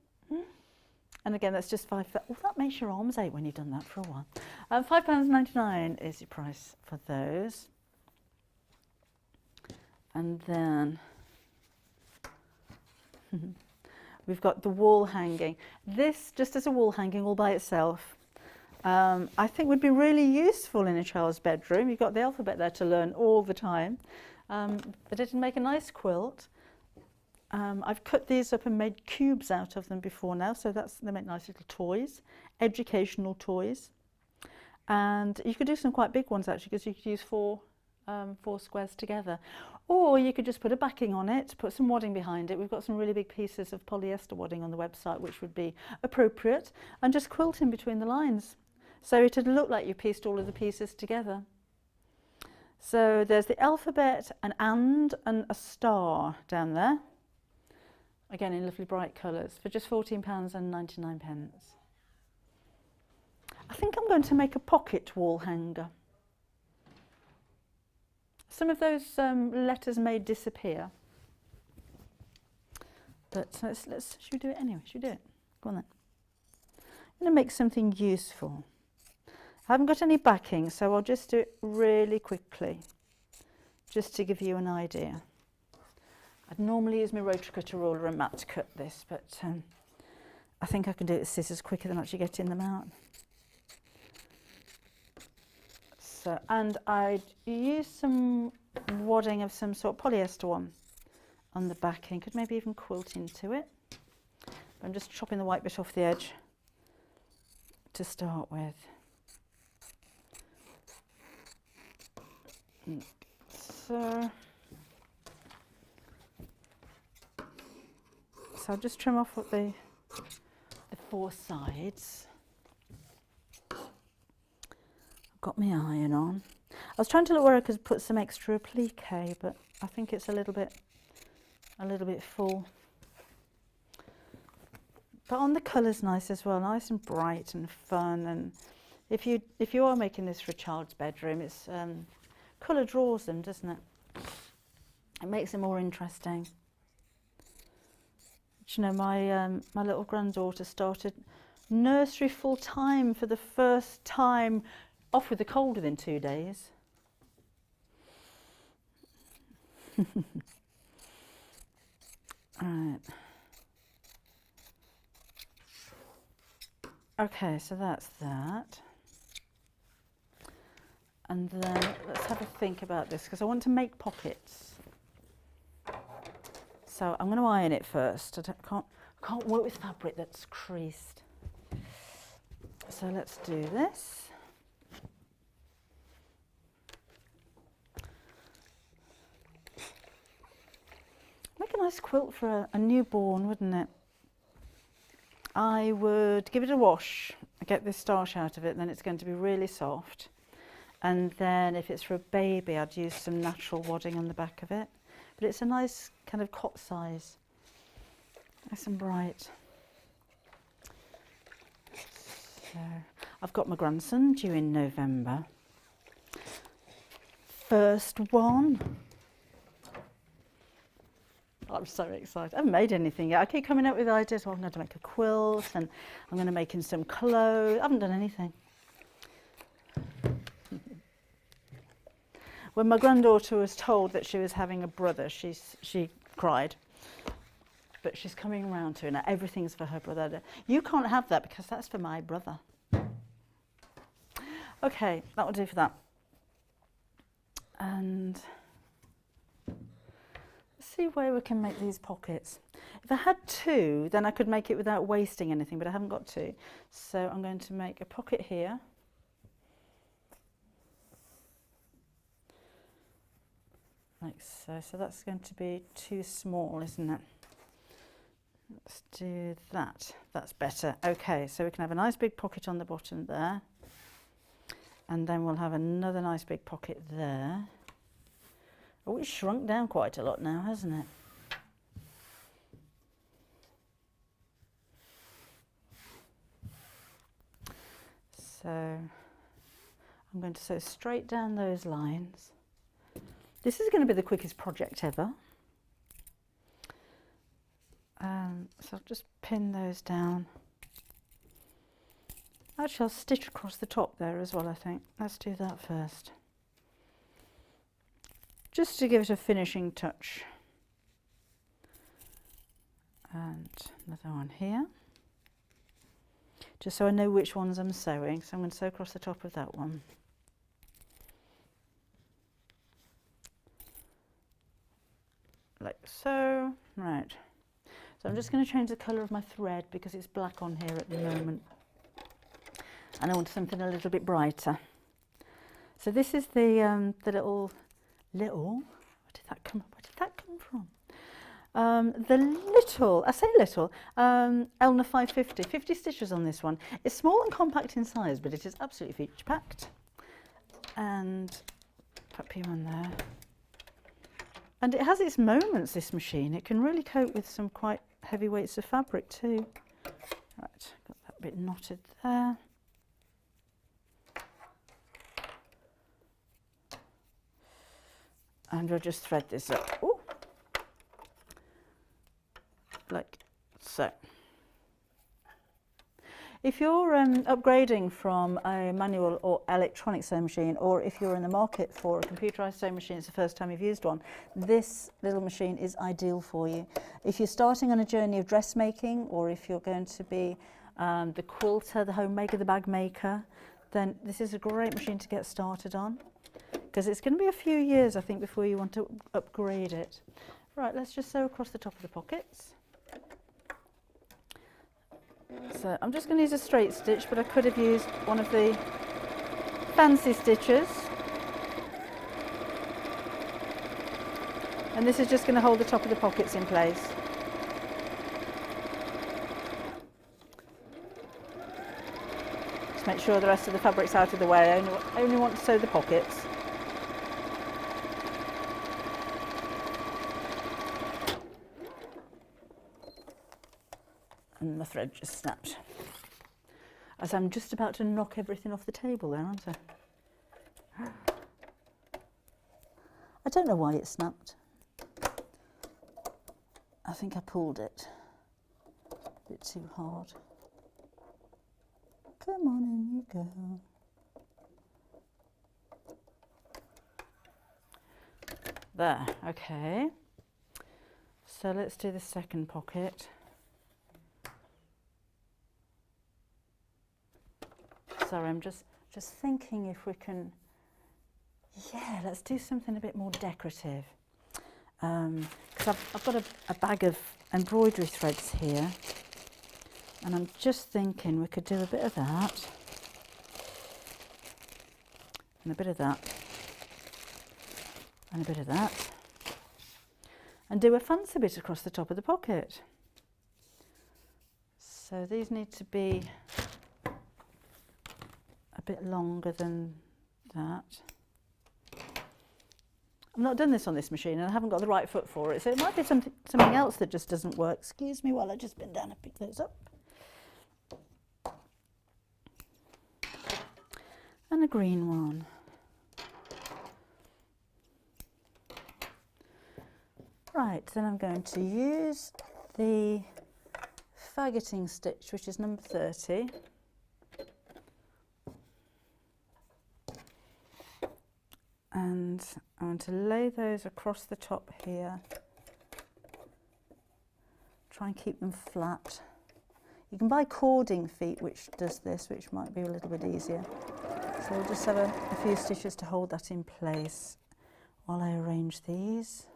And again, that's just £5. Oh, that makes your arms ache when you've done that for a while. £5.99 is the price for those. And then we've got the wall hanging. This, just as a wall hanging all by itself, I think would be really useful in a child's bedroom. You've got the alphabet there to learn all the time. But it'd make a nice quilt. I've cut these up and made cubes out of them before now, so they make nice little toys, educational toys. And you could do some quite big ones actually, because you could use four squares together. Or you could just put a backing on it, put some wadding behind it. We've got some really big pieces of polyester wadding on the website, which would be appropriate, and just quilt in between the lines. So it'd look like you pieced all of the pieces together. So there's the alphabet, an and a star down there. Again, in lovely bright colours for just £14.99. I think I'm going to make a pocket wall hanger. Some of those letters may disappear. But should we do it anyway? Should we do it? Go on then. I'm going to make something useful. I haven't got any backing, so I'll just do it really quickly, just to give you an idea. I'd normally use my rotary cutter ruler and mat to cut this, but I think I can do it with scissors quicker than actually getting them out. So, and I'd use some wadding of some sort, polyester one, on the backing. Could maybe even quilt into it. But I'm just chopping the white bit off the edge to start with. So I'll just trim off what the four sides. I've got my iron on. I was trying to look where I could put some extra applique, but I think it's a little bit full. But on the colour's nice as well, nice and bright and fun. And if you are making this for a child's bedroom, it's colour draws them, doesn't it? It makes it more interesting. You know, my little granddaughter started nursery full time for the first time, off with a cold within 2 days. Right. Okay, so that's that. And then let's have a think about this, because I want to make pockets. So I'm going to iron it first. I can't work with fabric that's creased. So let's do this. Make a nice quilt for a newborn, wouldn't it? I would give it a wash, get this starch out of it, and then it's going to be really soft. And then if it's for a baby, I'd use some natural wadding on the back of it. But it's a nice kind of cot size, nice and bright. So I've got my grandson due in November. First one. I'm so excited. I haven't made anything yet. I keep coming up with ideas. Well, I'm going to make a quilt and I'm going to make him some clothes. I haven't done anything. When my granddaughter was told that she was having a brother, she cried. But she's coming around to it now. Everything's for her brother. You can't have that because that's for my brother. Okay, that will do for that. And let's see where we can make these pockets. If I had two, then I could make it without wasting anything, but I haven't got two. So I'm going to make a pocket here. Like so. So that's going to be too small, isn't it? Let's do that. That's better. Okay, so we can have a nice big pocket on the bottom there. And then we'll have another nice big pocket there. Oh, it's shrunk down quite a lot now, hasn't it? So I'm going to sew straight down those lines. This is going to be the quickest project ever. So I'll just pin those down. Actually, I'll stitch across the top there as well, I think. Let's do that first. Just to give it a finishing touch. And another one here. Just so I know which ones I'm sewing. So I'm going to sew across the top of that one. Like so. Right. So I'm just going to change the colour of my thread because it's black on here at the moment. And I want something a little bit brighter. So this is the little, where did that come from? The little, I say little, Elna 550, 50 stitches on this one. It's small and compact in size, but it is absolutely feature packed. And pop you on there. And it has its moments, this machine. It can really cope with some quite heavy weights of fabric too. Right, got that bit knotted there. And we'll just thread this up. Ooh. Like so. If you're upgrading from a manual or electronic sewing machine, or if you're in the market for a computerized sewing machine, it's the first time you've used one, this little machine is ideal for you. If you're starting on a journey of dressmaking, or if you're going to be the quilter, the homemaker, the bag maker, then this is a great machine to get started on, because it's going to be a few years, I think, before you want to upgrade it. Right, let's just sew across the top of the pockets. So I'm just going to use a straight stitch, but I could have used one of the fancy stitches. And this is just going to hold the top of the pockets in place. Just make sure the rest of the fabric's out of the way. I only want to sew the pockets. And the thread just snapped. As I'm just about to knock everything off the table there, aren't I? I don't know why it snapped. I think I pulled it a bit too hard. Come on, in you go. There, okay. So let's do the second pocket. Sorry, I'm just thinking if we can, yeah, let's do something a bit more decorative. Because I've got a bag of embroidery threads here, and I'm just thinking we could do a bit of that, and a bit of that, and a bit of that, and do a fancy bit across the top of the pocket. So these need to be a bit longer than that. I've not done this on this machine and I haven't got the right foot for it, so it might be something else that just doesn't work. Excuse me while I just bend down and pick those up. And a green one. Right, then I'm going to use the faggoting stitch, which is number 30. And I want to lay those across the top here. Try and keep them flat. You can buy cording feet which does this, which might be a little bit easier. So we'll just have a few stitches to hold that in place while I arrange these.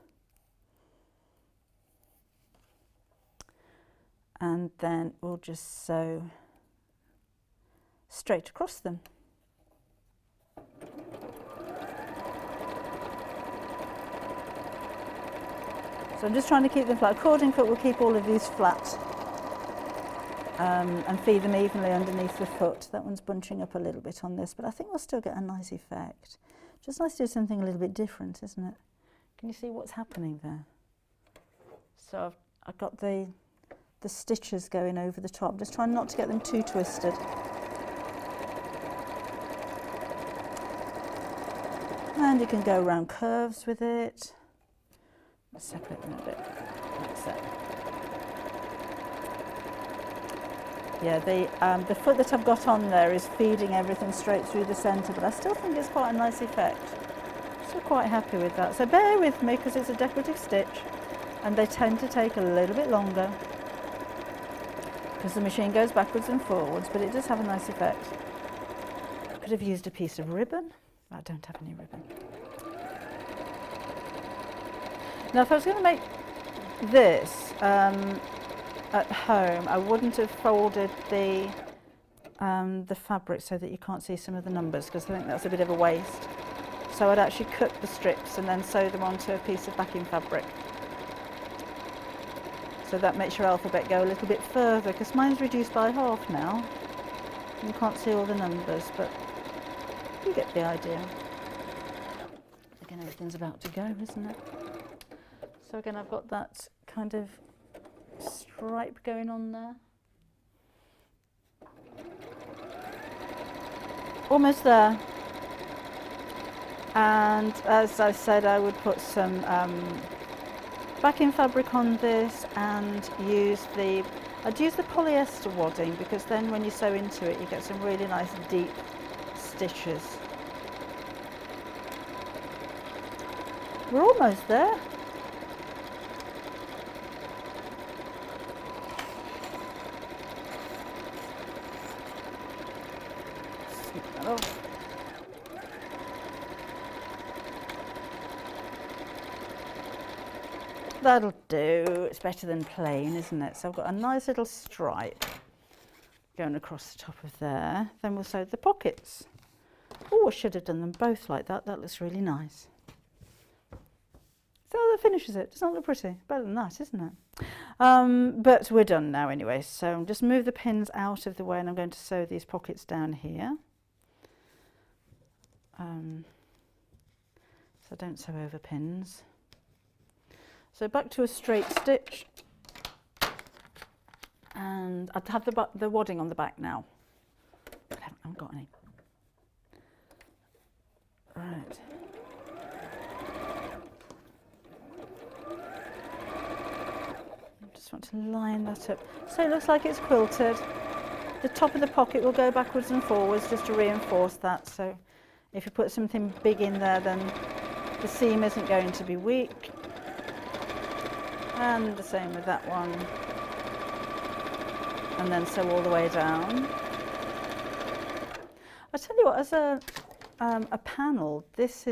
And then we'll just sew straight across them. So I'm just trying to keep them flat. Cording foot will keep all of these flat and feed them evenly underneath the foot. That one's bunching up a little bit on this, but I think we'll still get a nice effect. Just nice to do something a little bit different, isn't it? Can you see what's happening there? So I've got the stitches going over the top. Just trying not to get them too twisted. And you can go around curves with it. Let's separate them a bit, like so. Yeah, the foot that I've got on there is feeding everything straight through the centre, but I still think it's quite a nice effect. So quite happy with that. So bear with me because it's a decorative stitch and they tend to take a little bit longer because the machine goes backwards and forwards, but it does have a nice effect. I could have used a piece of ribbon. I don't have any ribbon. Now if I was going to make this at home, I wouldn't have folded the fabric so that you can't see some of the numbers, because I think that's a bit of a waste. So I'd actually cut the strips and then sew them onto a piece of backing fabric. So that makes your alphabet go a little bit further, because mine's reduced by half now. You can't see all the numbers, but you get the idea. Again, everything's about to go, isn't it? So again, I've got that kind of stripe going on there. Almost there. And as I said, I would put some backing fabric on this and I'd use the polyester wadding, because then when you sew into it you get some really nice deep stitches. We're almost there. Snip that off. That'll do. It's better than plain, isn't it? So I've got a nice little stripe going across the top of there. Then we'll sew the pockets. Oh, I should have done them both like that. That looks really nice. So that finishes it. Doesn't that look pretty? Better than that, isn't it? But we're done now anyway. So just move the pins out of the way and I'm going to sew these pockets down here. So don't sew over pins. So back to a straight stitch, and I'd have the wadding on the back now. I haven't got any. Right. I just want to line that up. So it looks like it's quilted. The top of the pocket will go backwards and forwards just to reinforce that. So if you put something big in there, then the seam isn't going to be weak. And the same with that one, and then sew all the way down. I tell you what, as a panel, this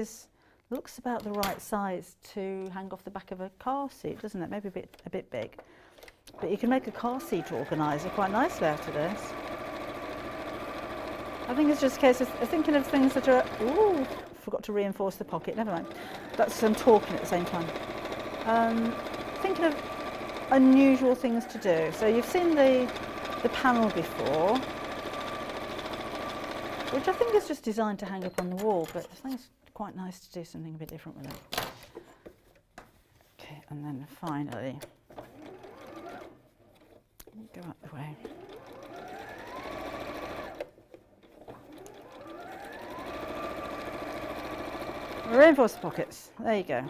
looks about the right size to hang off the back of a car seat, doesn't it? Maybe a bit big, but you can make a car seat organiser quite nicely out of this. I think it's just a case of thinking of things that are. Ooh, forgot to reinforce the pocket. Never mind. That's I'm talking at the same time. Thinking of unusual things to do. So you've seen the panel before, which I think is just designed to hang up on the wall, but I think it's quite nice to do something a bit different with it. Okay, and then finally, go out the way. Reinforce the pockets. There you go.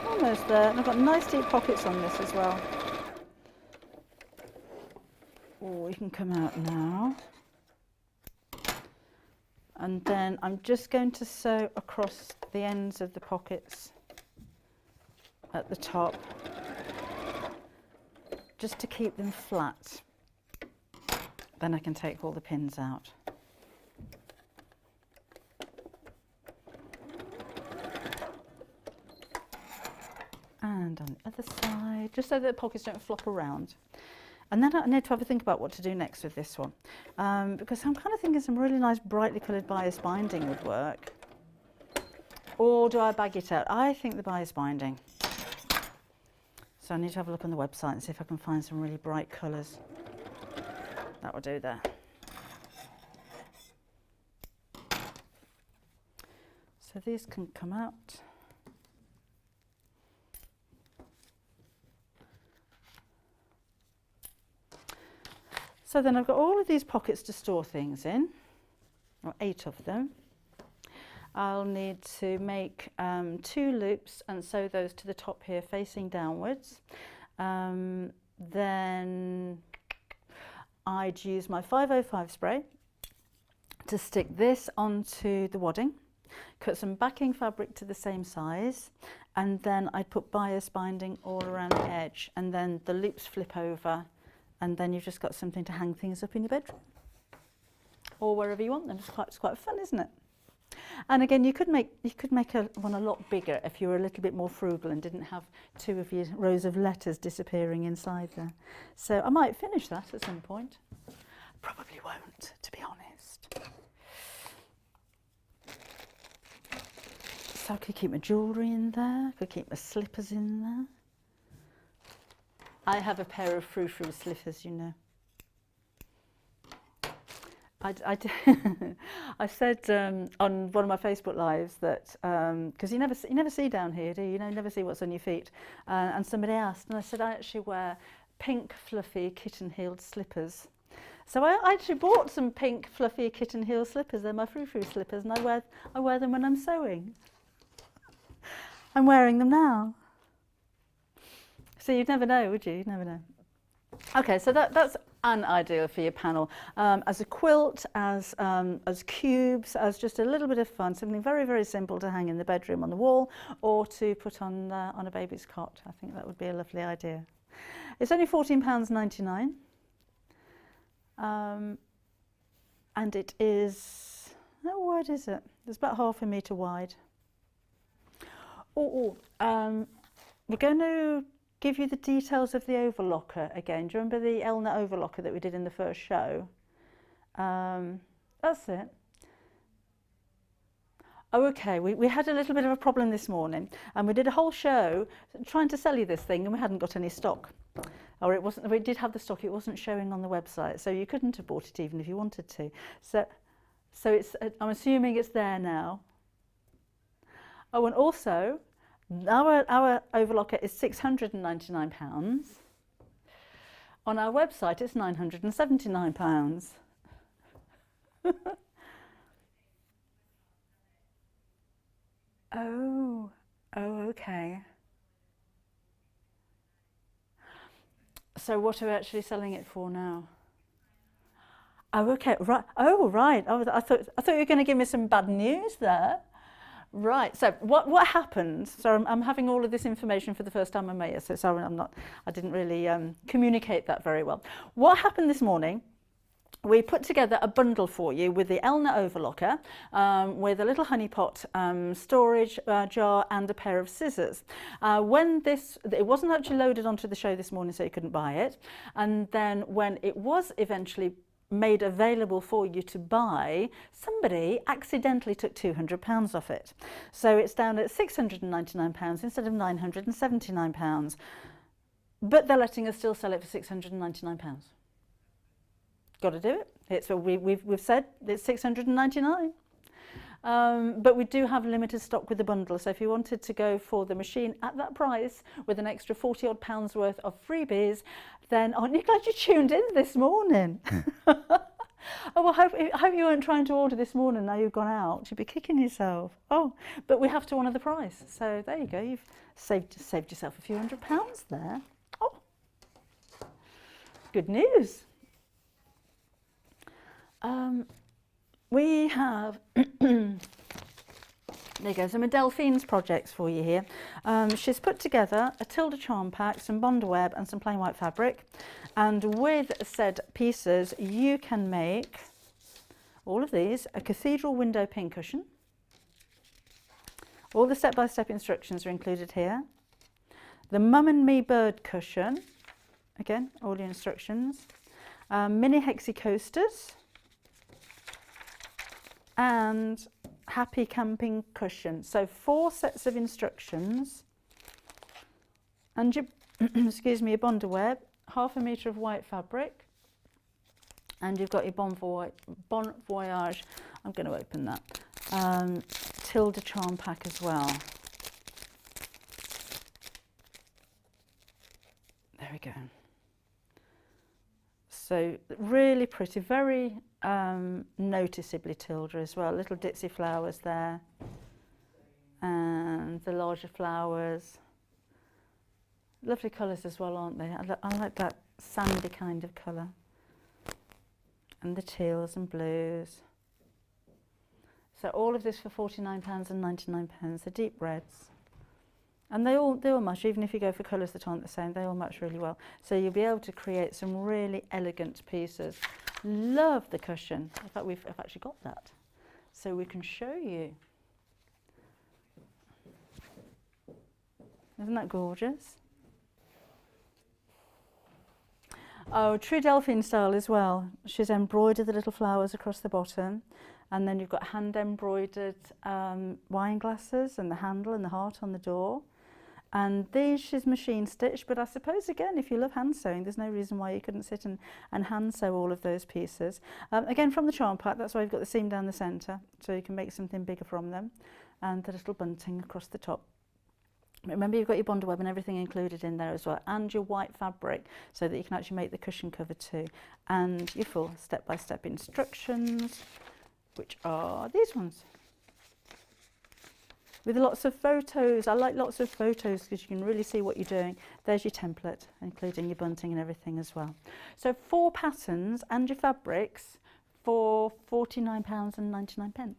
Almost there, and I've got nice deep pockets on this as well. Oh, you can come out now. And then I'm just going to sew across the ends of the pockets at the top, just to keep them flat. Then I can take all the pins out. And on the other side, just so that the pockets don't flop around. And then I need to have a think about what to do next with this one, because I'm kind of thinking some really nice brightly coloured bias binding would work. Or do I bag it out? I think the bias binding. So I need to have a look on the website and see if I can find some really bright colours. That will do there. So these can come out. So then I've got all of these pockets to store things in, or 8 of them. I'll need to make 2 loops and sew those to the top here facing downwards. Then I'd use my 505 spray to stick this onto the wadding, cut some backing fabric to the same size, and then I'd put bias binding all around the edge, and then the loops flip over, and then you've just got something to hang things up in your bedroom or wherever you want them. It's quite fun, isn't it? And again, you could make one a lot bigger if you were a little bit more frugal and didn't have 2 of your rows of letters disappearing inside there. So I might finish that at some point. Probably won't, to be honest. So I could keep my jewellery in there, I could keep my slippers in there. I have a pair of frou-frou slippers, you know. I said on one of my Facebook lives that, because you never see down here, do you? You never see what's on your feet. And somebody asked, and I said I actually wear pink fluffy kitten-heeled slippers. So I actually bought some pink fluffy kitten-heel slippers. They're my frou-frou slippers, and I wear them when I'm sewing. I'm wearing them now. So you'd never know, would you? You'd never know. Okay, so that's an ideal for your panel. As a quilt, as cubes, as just a little bit of fun, something very, very simple to hang in the bedroom on the wall or to put on a baby's cot. I think that would be a lovely idea. It's only £14.99. And it is, how wide is it? It's about 1/2 metre wide. We're going to give you the details of the overlocker again. Do you remember the Elna overlocker that we did in the first show? That's it. Oh, okay, we had a little bit of a problem this morning, and we did a whole show trying to sell you this thing, and we hadn't got any stock. Or it wasn't, we did have the stock, it wasn't showing on the website, so you couldn't have bought it even if you wanted to. So it's, I'm assuming it's there now. Oh, and also, our overlocker is £699. On our website, it's £979. Oh, okay. So what are we actually selling it for now? Oh, okay, right. Oh, right. Oh, I thought you were going to give me some bad news there. Right. So what happened? So I'm having all of this information for the first time on Maya. So sorry, I didn't really communicate that very well. What happened this morning? We put together a bundle for you with the Elna overlocker, with a little honey pot storage jar and a pair of scissors. It wasn't actually loaded onto the show this morning, so you couldn't buy it. And then when it was eventually made available for you to buy, somebody accidentally took £200 off it. So it's down at £699 instead of £979. But they're letting us still sell it for £699. Got to do it. We've said it's £699. But we do have limited stock with the bundle, so if you wanted to go for the machine at that price with an extra £40 worth of freebies, then aren't you glad you tuned in this morning? Oh, well, I hope you weren't trying to order this morning. Now you've gone out, you'd be kicking yourself. Oh, but we have to honour the price, so there you go. You've saved yourself a few £100 there. Oh, good news. We have, there you go, some of Delphine's projects for you here. She's put together a Tilda charm pack, some Bonder web and some plain white fabric. And with said pieces, you can make all of these, a cathedral window pincushion. All the step-by-step instructions are included here. The Mum and Me bird cushion, again, all the instructions. Mini hexie coasters. And happy camping cushion. So 4 sets of instructions, and your, excuse me, your Bonder web, 1/2 metre of white fabric, and you've got your Bon Voyage. I'm going to open that. Tilda charm pack as well. There we go. So really pretty, very noticeably Tilda as well. Little ditzy flowers there, and the larger flowers. Lovely colours as well, aren't they? I like that sandy kind of colour. And the teals and blues. So all of this for £49.99, the deep reds. And they all match, even if you go for colours that aren't the same, they all match really well. So you'll be able to create some really elegant pieces. Love the cushion. In fact, I've actually got that. So we can show you. Isn't that gorgeous? Oh, true Delphine style as well. She's embroidered the little flowers across the bottom, and then you've got hand embroidered wine glasses and the handle and the heart on the door. And these she's machine stitched, but I suppose again, if you love hand sewing, there's no reason why you couldn't sit and hand sew all of those pieces. Again, from the charm pack, that's why you've got the seam down the centre, so you can make something bigger from them, and the little bunting across the top. Remember, you've got your bonder web and everything included in there as well, and your white fabric, so that you can actually make the cushion cover too, and your full step-by-step instructions, which are these ones, with lots of photos. I like lots of photos because you can really see what you're doing. There's your template, including your bunting and everything as well. So 4 patterns and your fabrics for £49.99.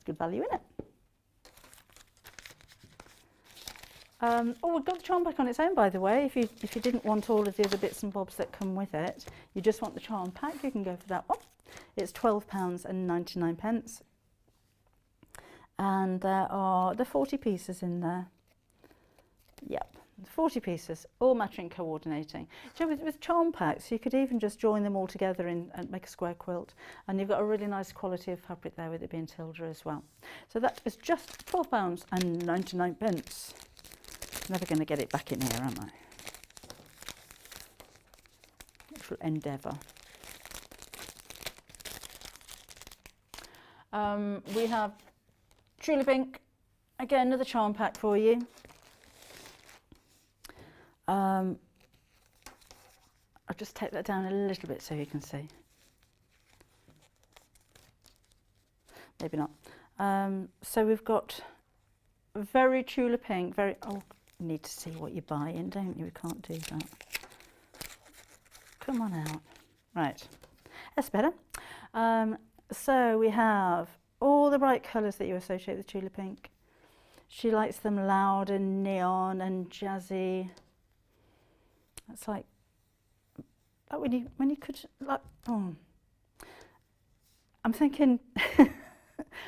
Good value, isn't it? Oh, we've got the charm pack on its own, by the way. If you didn't want all of the other bits and bobs that come with it, you just want the charm pack, you can go for that one. It's £12.99. And there are the 40 pieces in there. Yep, 40 pieces, all matching, coordinating. So with charm packs, you could even just join them all together and make a square quilt. And you've got a really nice quality of fabric there with it being Tilda as well. So that is just £12.99. Never going to get it back in here, am I? Little endeavour. We have Tula Pink, again another charm pack for you. I'll just take that down a little bit so you can see. Maybe not. So we've got very Tula Pink, very, oh, you need to see what you're buying, don't you? We can't do that. Come on out. Right, that's better. So we have all the bright colours that you associate with Tula Pink. She likes them loud and neon and jazzy. That's like when you could, like, oh, I'm thinking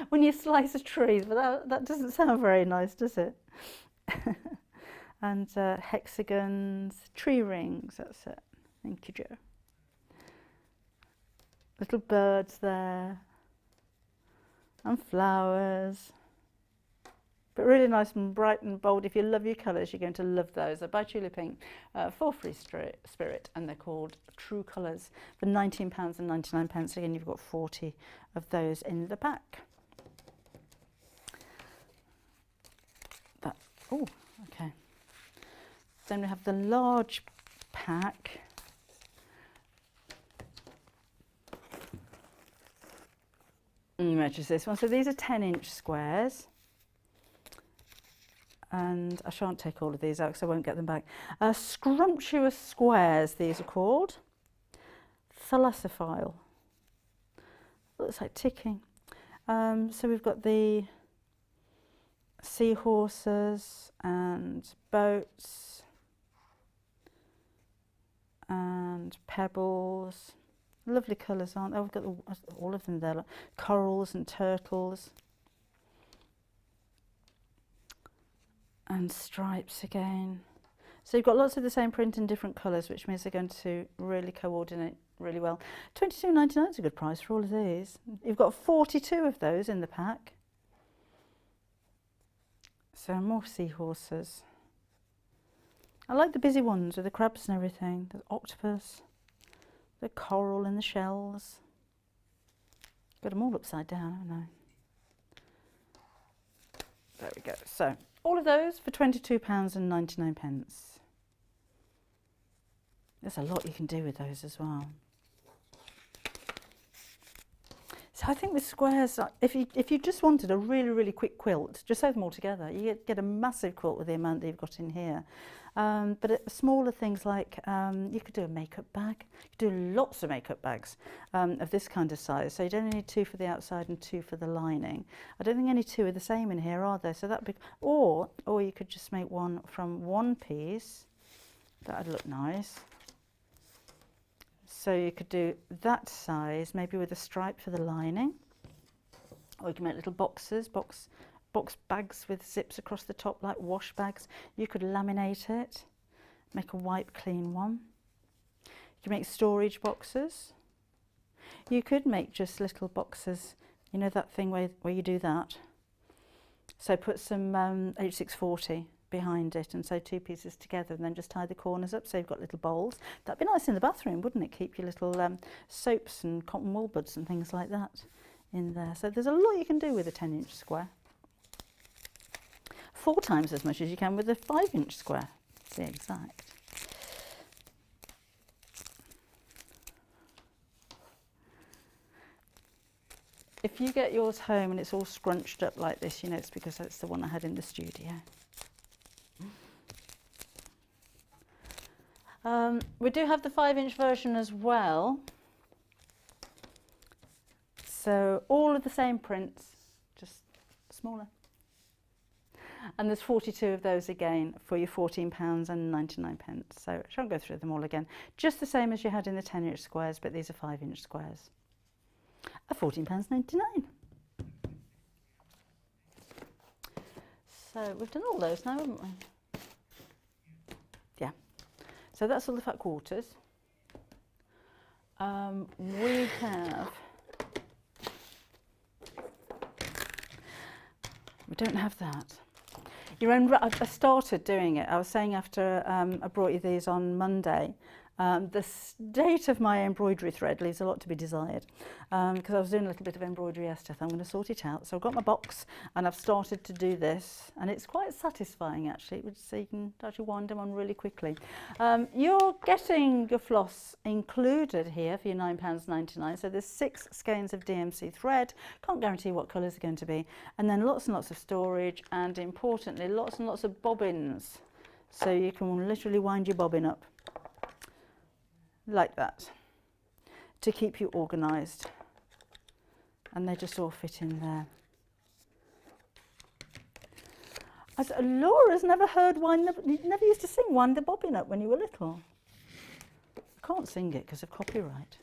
when you slice a tree, but that doesn't sound very nice, does it? And hexagons, tree rings, that's it. Thank you, Joe. Little birds there, and flowers. But really nice and bright and bold. If you love your colours, you're going to love those. They're by Tula Pink for Free Spirit, and they're called True Colours for £19.99. Again, you've got 40 of those in the pack. Oh, okay. Then we have the large pack. Measures this one. So these are 10-inch squares. And I shan't take all of these out because I won't get them back. Scrumptious squares, these are called. Thalassophile. Looks like ticking. So we've got the seahorses and boats and pebbles. Lovely colours, aren't they? We've got all of them there, like corals and turtles. And stripes again. So you've got lots of the same print in different colours, which means they're going to really coordinate really well. £22.99 is a good price for all of these. You've got 42 of those in the pack. So more seahorses. I like the busy ones with the crabs and everything. The octopus, the coral and the shells. Got them all upside down, haven't I? There we go. So all of those for £22.99. There's a lot you can do with those as well. So I think with squares, if you just wanted a really, really quick quilt, just sew them all together. You get a massive quilt with the amount that you've got in here. But smaller things like, you could do a makeup bag. You could do lots of makeup bags of this kind of size. So you don't need 2 for the outside and 2 for the lining. I don't think any 2 are the same in here, are there? So that'd be, or you could just make one from one piece. That'd look nice. So you could do that size, maybe with a stripe for the lining. Or you can make little boxes, box bags with zips across the top like wash bags. You could laminate it, make a white clean one. You can make storage boxes. You could make just little boxes, you know that thing where you do that. So put some H640 behind it and sew 2 pieces together and then just tie the corners up so you've got little bowls. That'd be nice in the bathroom, wouldn't it? Keep your little soaps and cotton wool buds and things like that in there. So there's a lot you can do with a 10-inch square. 4 times as much as you can with a 5-inch square, to be exact. If you get yours home and it's all scrunched up like this, you know it's because that's the one I had in the studio. We do have the 5-inch version as well. So all of the same prints, just smaller. And there's 42 of those again for your £14.99. So I shan't go through them all again. Just the same as you had in the 10-inch squares, but these are 5-inch squares. At £14.99. So we've done all those now, haven't we? Yeah. So that's all the fat quarters. We don't have that. I started doing it. I was saying after I brought you these on Monday, the state of my embroidery thread leaves a lot to be desired, because I was doing a little bit of embroidery yesterday. I'm going to sort it out. So I've got my box and I've started to do this, and it's quite satisfying actually, so you can actually wind them on really quickly. You're getting your floss included here for your £9.99. So there's 6 skeins of DMC thread. Can't guarantee what colours are going to be, and then lots and lots of storage, and importantly lots and lots of bobbins, so you can literally wind your bobbin up like that to keep you organised, and they just all fit in there. Laura's never heard you never used to sing Wind the Bobbin Up when you were little. I can't sing it because of copyright.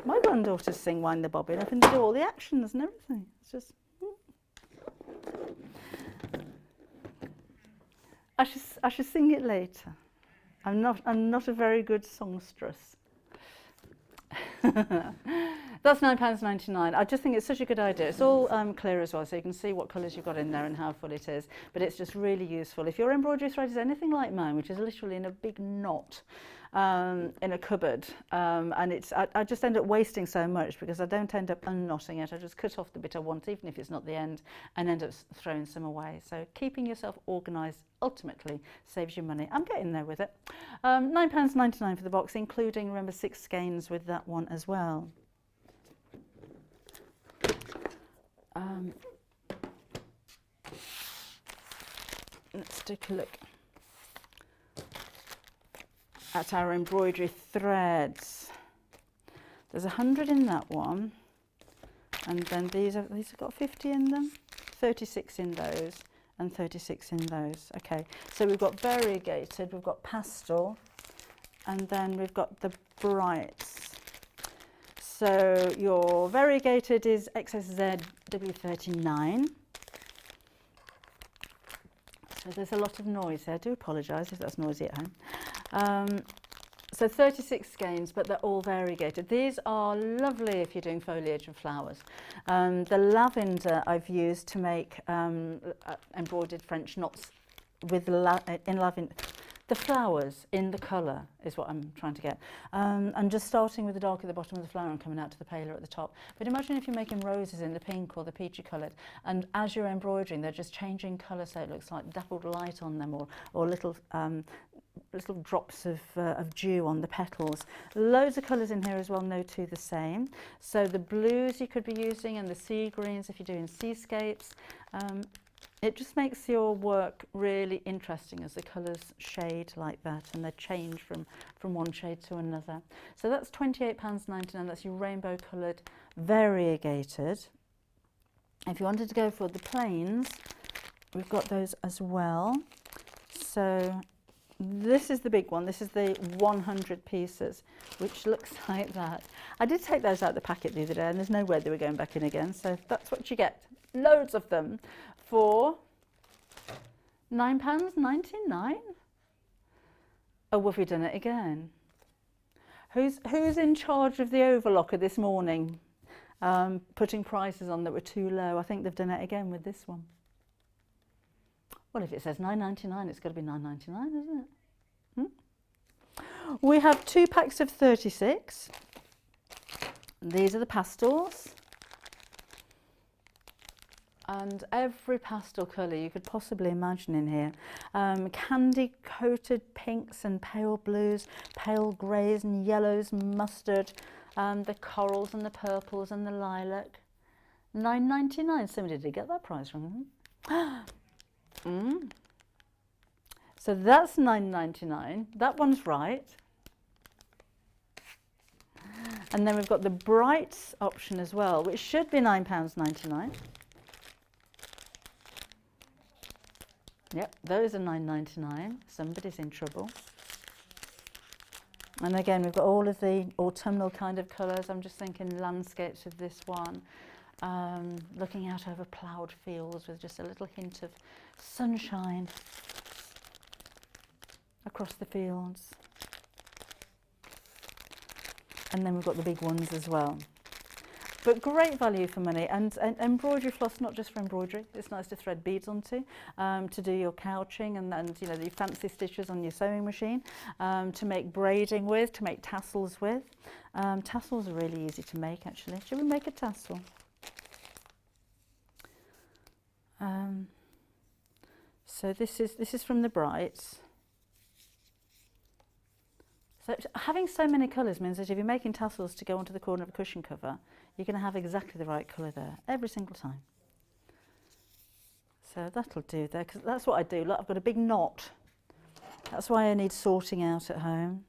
My granddaughters sing Wind the Bobbin Up and they do all the actions and everything. It's just I should sing it later. I'm not a very good songstress. That's £9.99. I just think it's such a good idea. It's all clear as well, so you can see what colours you've got in there and how full it is. But it's just really useful. If your embroidery thread is anything like mine, which is literally in a big knot in a cupboard, and I just end up wasting so much because I don't end up unknotting it. I just cut off the bit I want, even if it's not the end, and end up throwing some away. So keeping yourself organised ultimately saves you money. I'm getting there with it. £9.99 for the box, including, remember, 6 skeins with that one as well. Let's take a look at our embroidery threads. There's 100 in that one, and then these have got 50 in them, 36 in those, and 36 in those. Okay, so we've got variegated, we've got pastel, and then we've got the brights. So your variegated is XSZ W39. So there's a lot of noise here. I do apologise if that's noisy at home. So 36 skeins, but they're all variegated. These are lovely if you're doing foliage and flowers. The lavender I've used to make embroidered French knots with in lavender. The flowers in the colour is what I'm trying to get. And just starting with the dark at the bottom of the flower and coming out to the paler at the top. But imagine if you're making roses in the pink or the peachy coloured, and as you're embroidering, they're just changing colour so it looks like dappled light on them, or little little drops of dew on the petals. Loads of colours in here as well, no two the same. So the blues you could be using and the sea greens if you're doing seascapes. It just makes your work really interesting as the colours shade like that and they change from one shade to another. So that's £28.99, that's your rainbow coloured variegated. If you wanted to go for the plains, we've got those as well. So this is the big one, this is the 100 pieces, which looks like that. I did take those out of the packet the other day and there's no way they were going back in again, so that's what you get. Loads of them for £9.99. Oh, have we done it again? Who's in charge of the overlocker this morning? Putting prices on that were too low. I think they've done it again with this one. Well, if it says £9.99, it's got to be £9.99, isn't it? We have 2 packs of 36. These are the pastels. And every pastel colour you could possibly imagine in here. Candy coated pinks and pale blues, pale greys and yellows, mustard, the corals and the purples and the lilac. £9.99. Somebody did get that price wrong. So that's £9.99. That one's right. And then we've got the brights option as well, which should be £9.99. Yep, those are £9.99. Somebody's in trouble. And again, we've got all of the autumnal kind of colours. I'm just thinking landscapes with this one. Looking out over ploughed fields with just a little hint of sunshine across the fields. And then we've got the big ones as well. But great value for money, and embroidery floss, not just for embroidery. It's nice to thread beads onto, to do your couching and you know, the fancy stitches on your sewing machine, to make braiding with, to make tassels with. Tassels are really easy to make actually. Should we make a tassel? So this is from the Brights. So having so many colours means that if you're making tassels to go onto the corner of a cushion cover, you're going to have exactly the right colour there every single time. So that'll do there, because that's what I do. Look, I've got a big knot. That's why I need sorting out at home.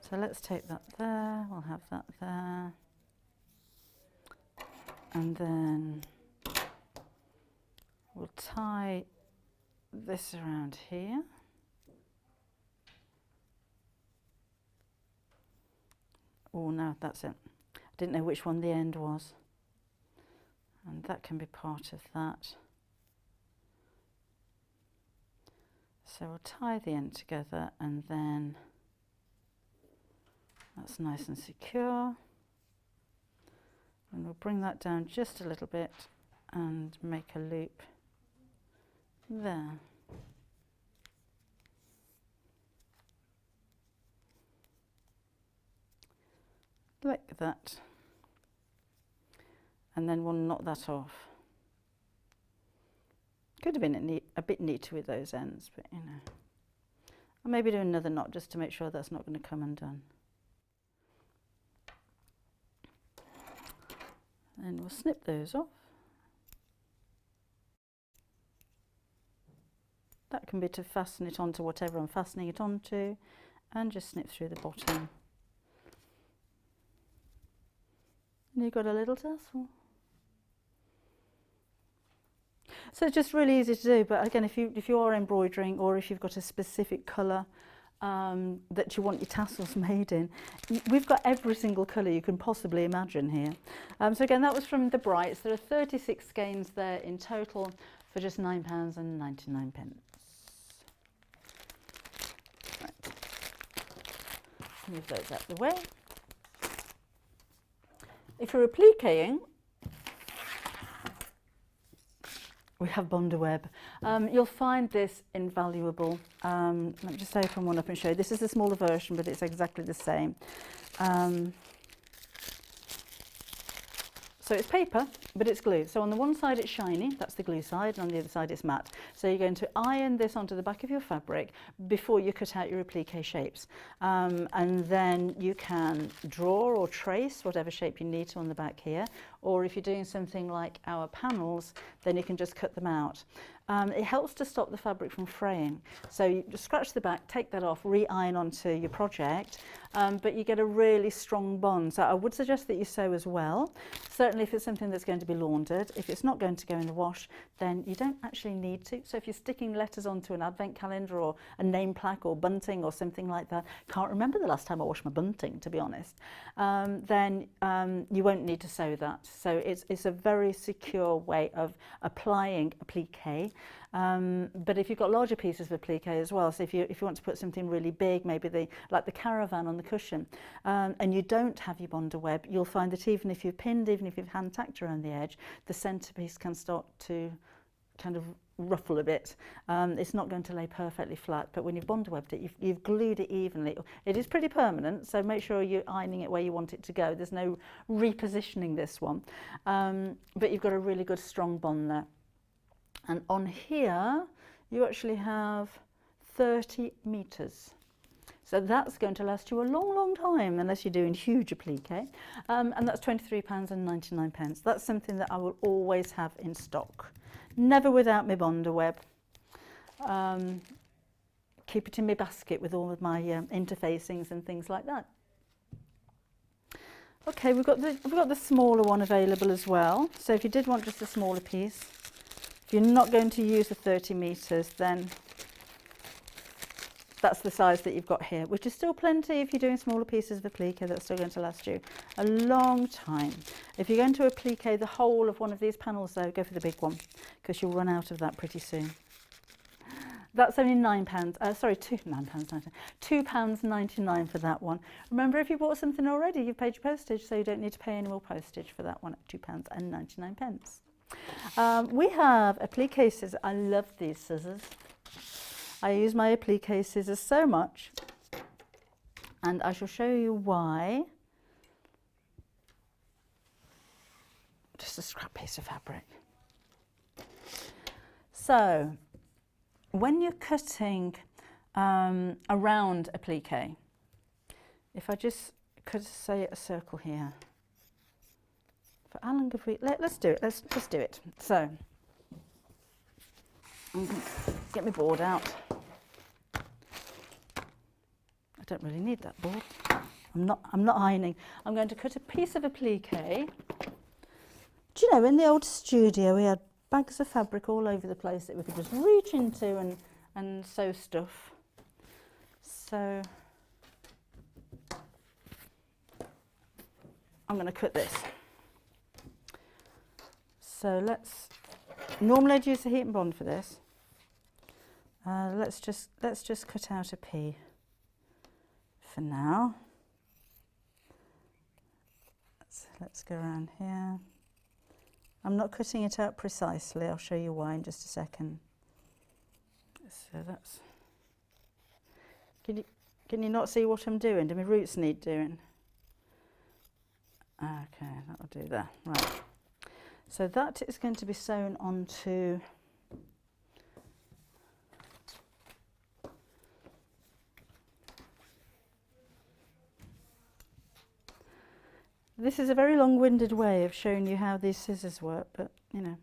So let's take that there, we'll have that there. And then we'll tie this around here. Oh no, that's it. I didn't know which one the end was. And that can be part of that. So we'll tie the end together and then that's nice and secure. And we'll bring that down just a little bit and make a loop there. Like that, and then we'll knot that off. Could have been a bit neater with those ends, but you know, I'll maybe do another knot just to make sure that's not going to come undone. And we'll snip those off. That can be to fasten it onto whatever I'm fastening it onto, and just snip through the bottom. And you've got a little tassel. So it's just really easy to do, but again, if you are embroidering or if you've got a specific colour that you want your tassels made in, we've got every single colour you can possibly imagine here. So again, that was from the Brights. There are 36 skeins there in total for just £9.99. Right. Move those out of the way. If you're appliquing, we have Bondaweb. You'll find this invaluable. Let me just open one up and show you. This is a smaller version, but it's exactly the same. So it's paper, but it's glue. So on the one side it's shiny, that's the glue side, and on the other side it's matte. So you're going to iron this onto the back of your fabric before you cut out your applique shapes. And then you can draw or trace whatever shape you need to on the back here. Or if you're doing something like our panels, then you can just cut them out. It helps to stop the fabric from fraying. So you just scratch the back, take that off, re-iron onto your project, but you get a really strong bond. So I would suggest that you sew as well. Certainly if it's something that's going to be laundered. If it's not going to go in the wash, then you don't actually need to. So if you're sticking letters onto an advent calendar or a name plaque or bunting or something like that, can't remember the last time I washed my bunting, to be honest, then you won't need to sew that. So it's a very secure way of applying applique. But if you've got larger pieces of applique as well, so if you want to put something really big, maybe like the caravan on the cushion, and you don't have your bonder web, you'll find that even if you've pinned, even if you've hand tacked around the edge, the centrepiece can start to kind of ruffle a bit. It's not going to lay perfectly flat, but when you've bonder webbed it, you've glued it evenly. It is pretty permanent, so make sure you're ironing it where you want it to go. There's no repositioning this one, but you've got a really good strong bond there. And on here, you actually have 30 metres. So that's going to last you a long, long time, unless you're doing huge applique. And that's £23.99. That's something that I will always have in stock. Never without my bonder web. Keep it in my basket with all of my interfacings and things like that. Okay, we've got the smaller one available as well. So if you did want just a smaller piece, if you're not going to use the 30 metres, then that's the size that you've got here, which is still plenty if you're doing smaller pieces of applique. That's still going to last you a long time. If you're going to applique the whole of one of these panels though, go for the big one, because you'll run out of that pretty soon. That's only £2.99 for that one. Remember, if you bought something already, you've paid your postage, so you don't need to pay any more postage for that one at £2.99. We have applique scissors. I love these scissors. I use my applique scissors so much, and I shall show you why. Just a scrap piece of fabric. So, when you're cutting around applique, if I just could say a circle here. For Alan Gavry, let's do it. Let's do it. So, get my board out. I don't really need that board. I'm not ironing. I'm going to cut a piece of applique. Do you know, in the old studio we had bags of fabric all over the place that we could just reach into and sew stuff. So I'm going to cut this. So normally I'd use the heat and bond for this. Let's just cut out a P for now. Let's go around here. I'm not cutting it out precisely. I'll show you why in just a second. So that's. Can you not see what I'm doing? Do my roots need doing? Okay, that'll do that. Right. So that is going to be sewn onto this is a very long-winded way of showing you how these scissors work, but you know.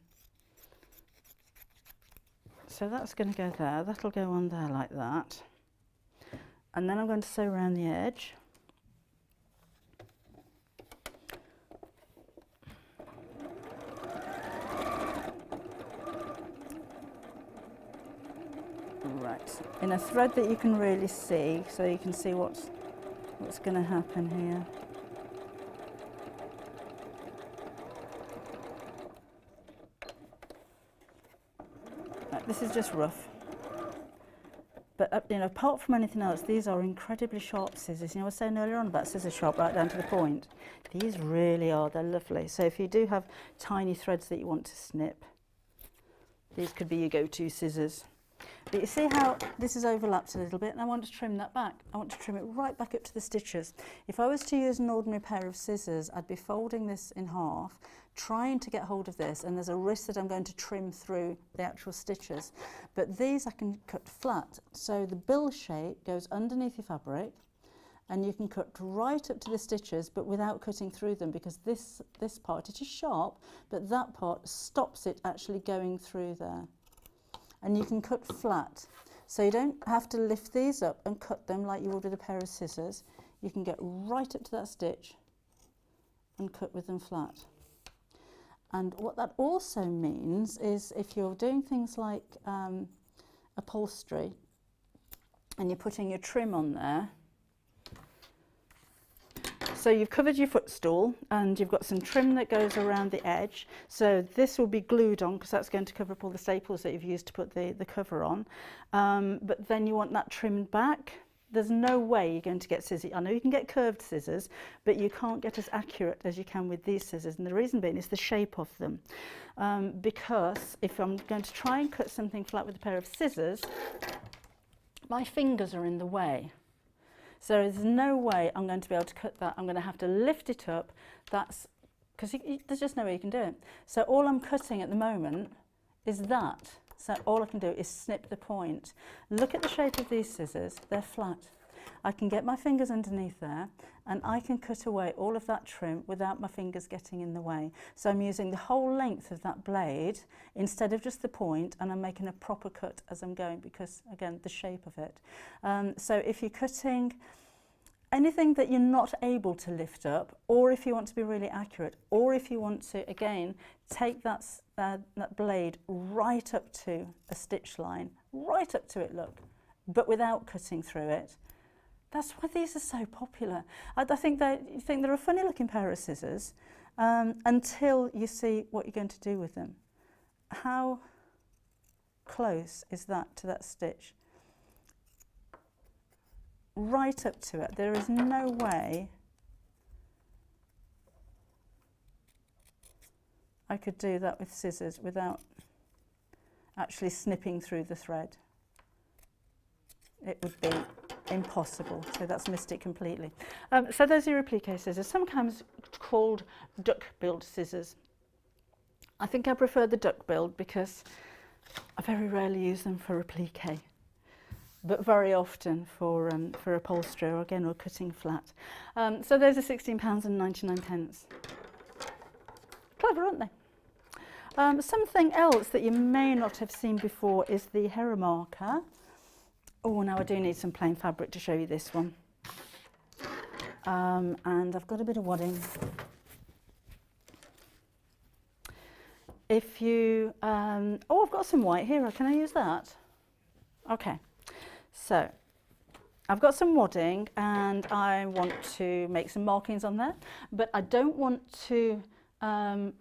So that's going to go there, that'll go on there like that. And then I'm going to sew around the edge. Right, in a thread that you can really see, so you can see what's going to happen here. Right, this is just rough, but you know, apart from anything else, these are incredibly sharp scissors. You know, I was saying earlier on about scissors sharp right down to the point. These really are, they're lovely. So if you do have tiny threads that you want to snip, these could be your go-to scissors. But you see how this is overlapped a little bit, and I want to trim that back. I want to trim it right back up to the stitches. If I was to use an ordinary pair of scissors, I'd be folding this in half, trying to get hold of this, and there's a risk that I'm going to trim through the actual stitches. But these I can cut flat, so the bill shape goes underneath your fabric, and you can cut right up to the stitches but without cutting through them, because this part, it is sharp, but that part stops it actually going through there. And you can cut flat, so you don't have to lift these up and cut them like you would with a pair of scissors. You can get right up to that stitch and cut with them flat. And what that also means is if you're doing things like upholstery and you're putting your trim on there, so you've covered your footstool and you've got some trim that goes around the edge. So this will be glued on because that's going to cover up all the staples that you've used to put the cover on. But then you want that trimmed back. There's no way you're going to get scissors. I know you can get curved scissors, but you can't get as accurate as you can with these scissors. And the reason being is the shape of them. Because if I'm going to try and cut something flat with a pair of scissors, my fingers are in the way. So there's no way I'm going to be able to cut that. I'm going to have to lift it up. That's because there's just no way you can do it. So all I'm cutting at the moment is that. So all I can do is snip the point. Look at the shape of these scissors. They're flat. I can get my fingers underneath there and I can cut away all of that trim without my fingers getting in the way. So I'm using the whole length of that blade instead of just the point, and I'm making a proper cut as I'm going because, again, the shape of it. So if you're cutting anything that you're not able to lift up, or if you want to be really accurate, or if you want to, again, take that blade right up to a stitch line, right up to it, look, but without cutting through it. That's why these are so popular. I think they're a funny looking pair of scissors until you see what you're going to do with them. How close is that to that stitch? Right up to it. There is no way I could do that with scissors without actually snipping through the thread. It would be impossible. So that's missed it completely. So those are your applique scissors, sometimes called duck billed scissors. I think I prefer the duck billed because I very rarely use them for applique, but very often for upholstery or again or cutting flat. So those are £16.99. Clever, aren't they? Something else that you may not have seen before is the hair marker. Oh, now I do need some plain fabric to show you this one. And I've got a bit of wadding. If you, oh, I've got some white here. Can I use that? Okay. So I've got some wadding and I want to make some markings on there, but I don't want to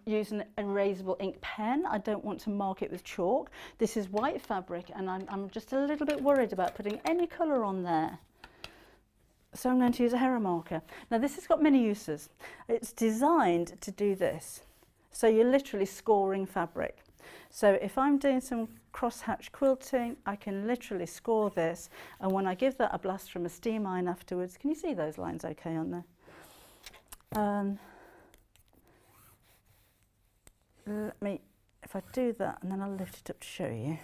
use an erasable ink pen. I don't want to mark it with chalk. This is white fabric and I'm just a little bit worried about putting any colour on there. So I'm going to use a hair marker. Now this has got many uses. It's designed to do this. So you're literally scoring fabric. So if I'm doing some crosshatch quilting, I can literally score this, and when I give that a blast from a steam iron afterwards, can you see those lines okay on there? Let me, if I do that and then I'll lift it up to show you.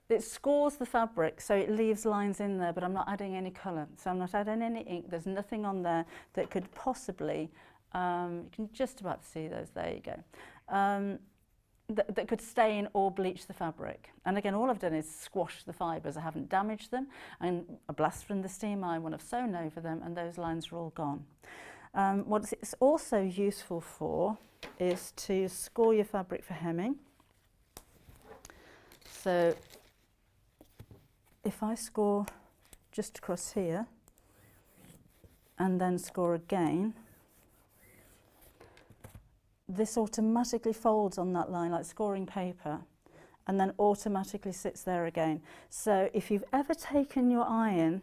It scores the fabric, so it leaves lines in there, but I'm not adding any colour. So I'm not adding any ink. There's nothing on there that could possibly, you can just about see those, there you go, that could stain or bleach the fabric. And again, all I've done is squash the fibres. I haven't damaged them, and a blast from the steam iron when I've sewn over them, and those lines are all gone. What it's also useful for is to score your fabric for hemming. So if I score just across here and then score again, this automatically folds on that line like scoring paper and then automatically sits there again. So if you've ever taken your iron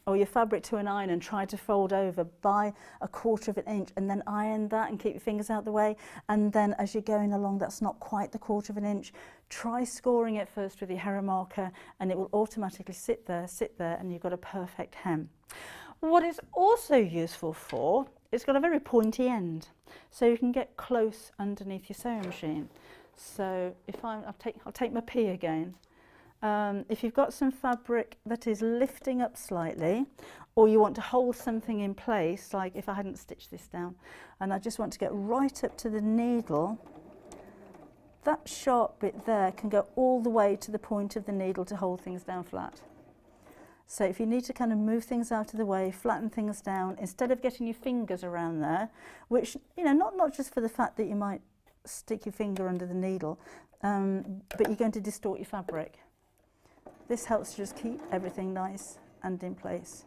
or your fabric to an iron and tried to fold over by 1/4 of an inch and then iron that and keep your fingers out the way, and then as you're going along that's not quite the 1/4 of an inch, try scoring it first with your hair marker and it will automatically sit there and you've got a perfect hem. What it's also useful for, it's got a very pointy end, so you can get close underneath your sewing machine. So if I'll take my P again. If you've got some fabric that is lifting up slightly, or you want to hold something in place, like if I hadn't stitched this down, and I just want to get right up to the needle, that sharp bit there can go all the way to the point of the needle to hold things down flat. So if you need to kind of move things out of the way, flatten things down, instead of getting your fingers around there, which, you know, not just for the fact that you might stick your finger under the needle, but you're going to distort your fabric. This helps to just keep everything nice and in place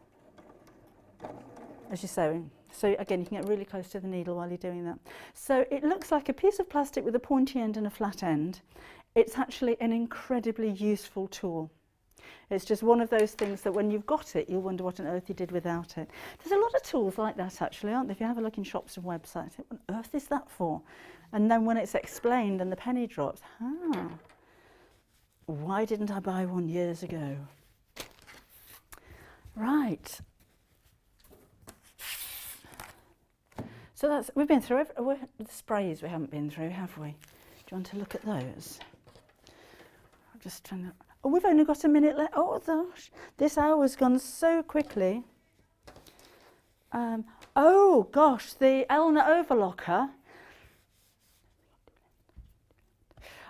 as you're sewing. So again, you can get really close to the needle while you're doing that. So it looks like a piece of plastic with a pointy end and a flat end. It's actually an incredibly useful tool. It's just one of those things that when you've got it, you'll wonder what on earth you did without it. There's a lot of tools like that actually, aren't there? If you have a look in shops and websites, what on earth is that for? And then when it's explained and the penny drops, why didn't I buy one years ago? Right. So we've been through the sprays we haven't been through, have we? Do you want to look at those? I'm just trying to... Oh, we've only got a minute left. Oh gosh, this hour's gone so quickly. Oh gosh, the Elna Overlocker.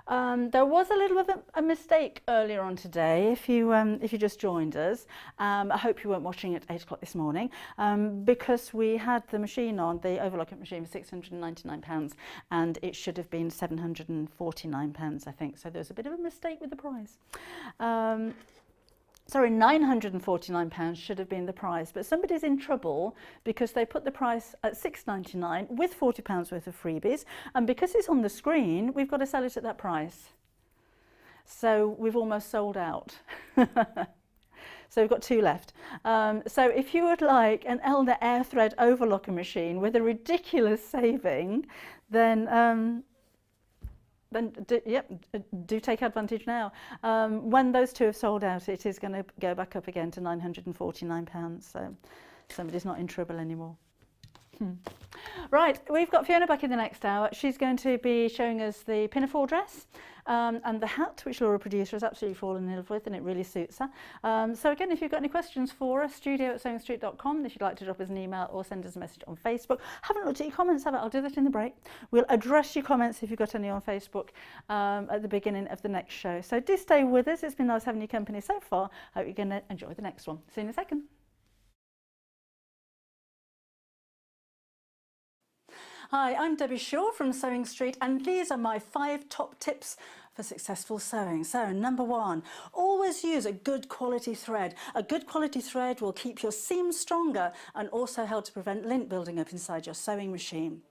There was a little bit of a mistake earlier on today. If you just joined us, I hope you weren't watching at 8 o'clock this morning, because we had the machine on, the Overlocker machine, for £699, and it should have been £749, I think. So there's a bit of a mistake with the price. Sorry, £949 should have been the price, but somebody's in trouble because they put the price at £699 with £40 worth of freebies, and because it's on the screen, we've got to sell it at that price. So we've almost sold out. So we've got 2 left. So if you would like an Elna Air Thread Overlocker machine with a ridiculous saving, then do take advantage now. When those 2 have sold out, it is going to go back up again to £949, so somebody's not in trouble anymore. Right, we've got Fiona back in the next hour. She's going to be showing us the Pinafore dress and the hat, which Laura producer has absolutely fallen in love with, and it really suits her. So again, if you've got any questions for us, studio@sewingstreet.com, if you'd like to drop us an email or send us a message on Facebook. Haven't looked at your comments, have I? I'll do that in the break. We'll address your comments if you've got any on Facebook at the beginning of the next show. So do stay with us. It's been nice having your company so far. Hope you're going to enjoy the next one. See you in a second. Hi, I'm Debbie Shaw from Sewing Street, and these are my 5 top tips for successful sewing. So number 1, always use a good quality thread. A good quality thread will keep your seams stronger and also help to prevent lint building up inside your sewing machine.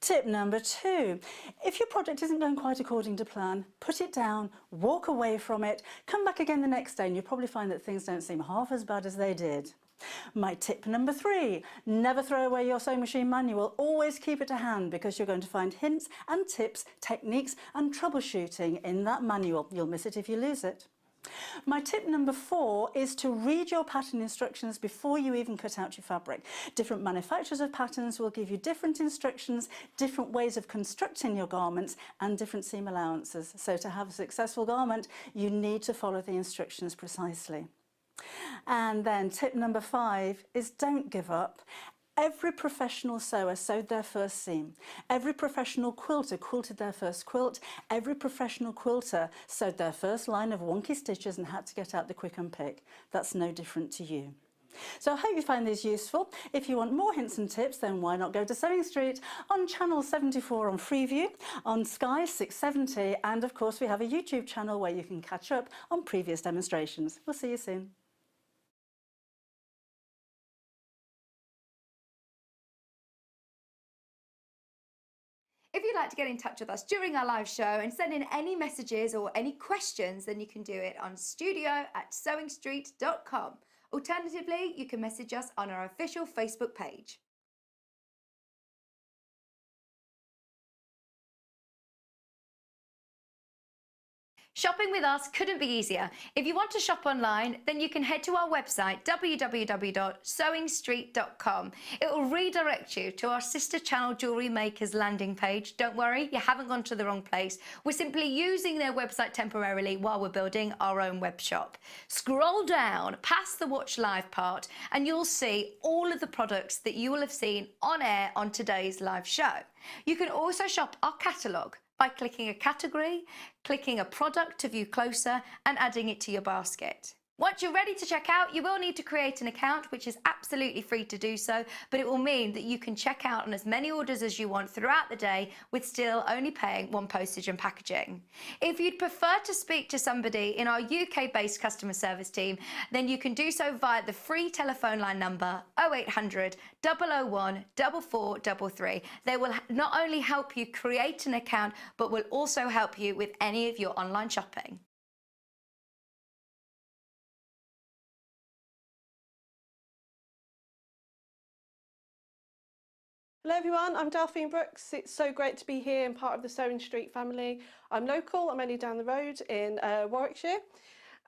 Tip number 2, if your project isn't going quite according to plan, put it down, walk away from it, come back again the next day, and you'll probably find that things don't seem half as bad as they did. My tip number 3, never throw away your sewing machine manual. Always keep it to hand, because you're going to find hints and tips, techniques and troubleshooting in that manual. You'll miss it if you lose it. My tip number 4 is to read your pattern instructions before you even cut out your fabric. Different manufacturers of patterns will give you different instructions, different ways of constructing your garments and different seam allowances. So to have a successful garment, you need to follow the instructions precisely. And then tip number 5 is don't give up. Every professional sewer sewed their first seam. Every professional quilter quilted their first quilt. Every professional quilter sewed their first line of wonky stitches and had to get out the quick unpick. That's no different to you. So I hope you find these useful. If you want more hints and tips, then why not go to Sewing Street on channel 74 on Freeview, on Sky 670, and of course we have a YouTube channel where you can catch up on previous demonstrations. We'll see you soon. If you'd like to get in touch with us during our live show and send in any messages or any questions, then you can do it on studio@sewingstreet.com. Alternatively, you can message us on our official Facebook page. Shopping with us couldn't be easier. If you want to shop online, then you can head to our website, www.sewingstreet.com. It will redirect you to our sister channel Jewellery Makers landing page. Don't worry, you haven't gone to the wrong place. We're simply using their website temporarily while we're building our own web shop. Scroll down past the Watch Live part and you'll see all of the products that you will have seen on air on today's live show. You can also shop our catalogue by clicking a category, clicking a product to view closer and adding it to your basket. Once you're ready to check out, you will need to create an account, which is absolutely free to do so, but it will mean that you can check out on as many orders as you want throughout the day with still only paying one postage and packaging. If you'd prefer to speak to somebody in our UK-based customer service team, then you can do so via the free telephone line number 0800 001 4433. They will not only help you create an account, but will also help you with any of your online shopping. Hello everyone, I'm Delphine Brooks. It's so great to be here and part of the Sewing Street family. I'm local, I'm only down the road in Warwickshire.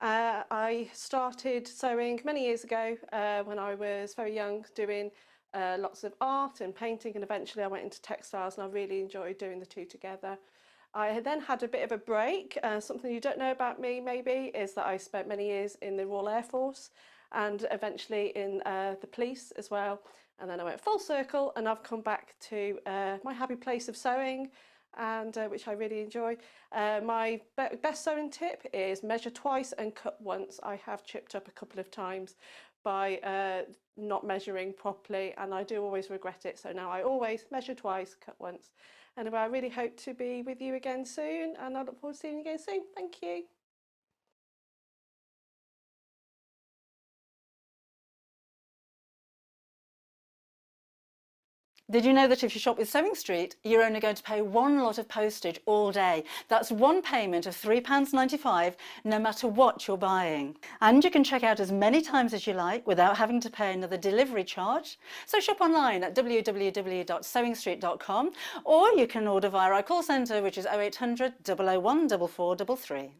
I started sewing many years ago when I was very young, doing lots of art and painting, and eventually I went into textiles and I really enjoyed doing the two together. I then had a bit of a break. Something you don't know about me maybe is that I spent many years in the Royal Air Force and eventually in the police as well. And then I went full circle and I've come back to my happy place of sewing, and which I really enjoy. My best sewing tip is measure twice and cut once. I have chipped up a couple of times by not measuring properly, and I do always regret it. So now I always measure twice, cut once. Anyway, I really hope to be with you again soon, and I look forward to seeing you again soon. Thank you. Did you know that if you shop with Sewing Street, you're only going to pay one lot of postage all day? That's one payment of £3.95, no matter what you're buying. And you can check out as many times as you like without having to pay another delivery charge. So shop online at www.sewingstreet.com, or you can order via our call centre, which is 0800 001 4433.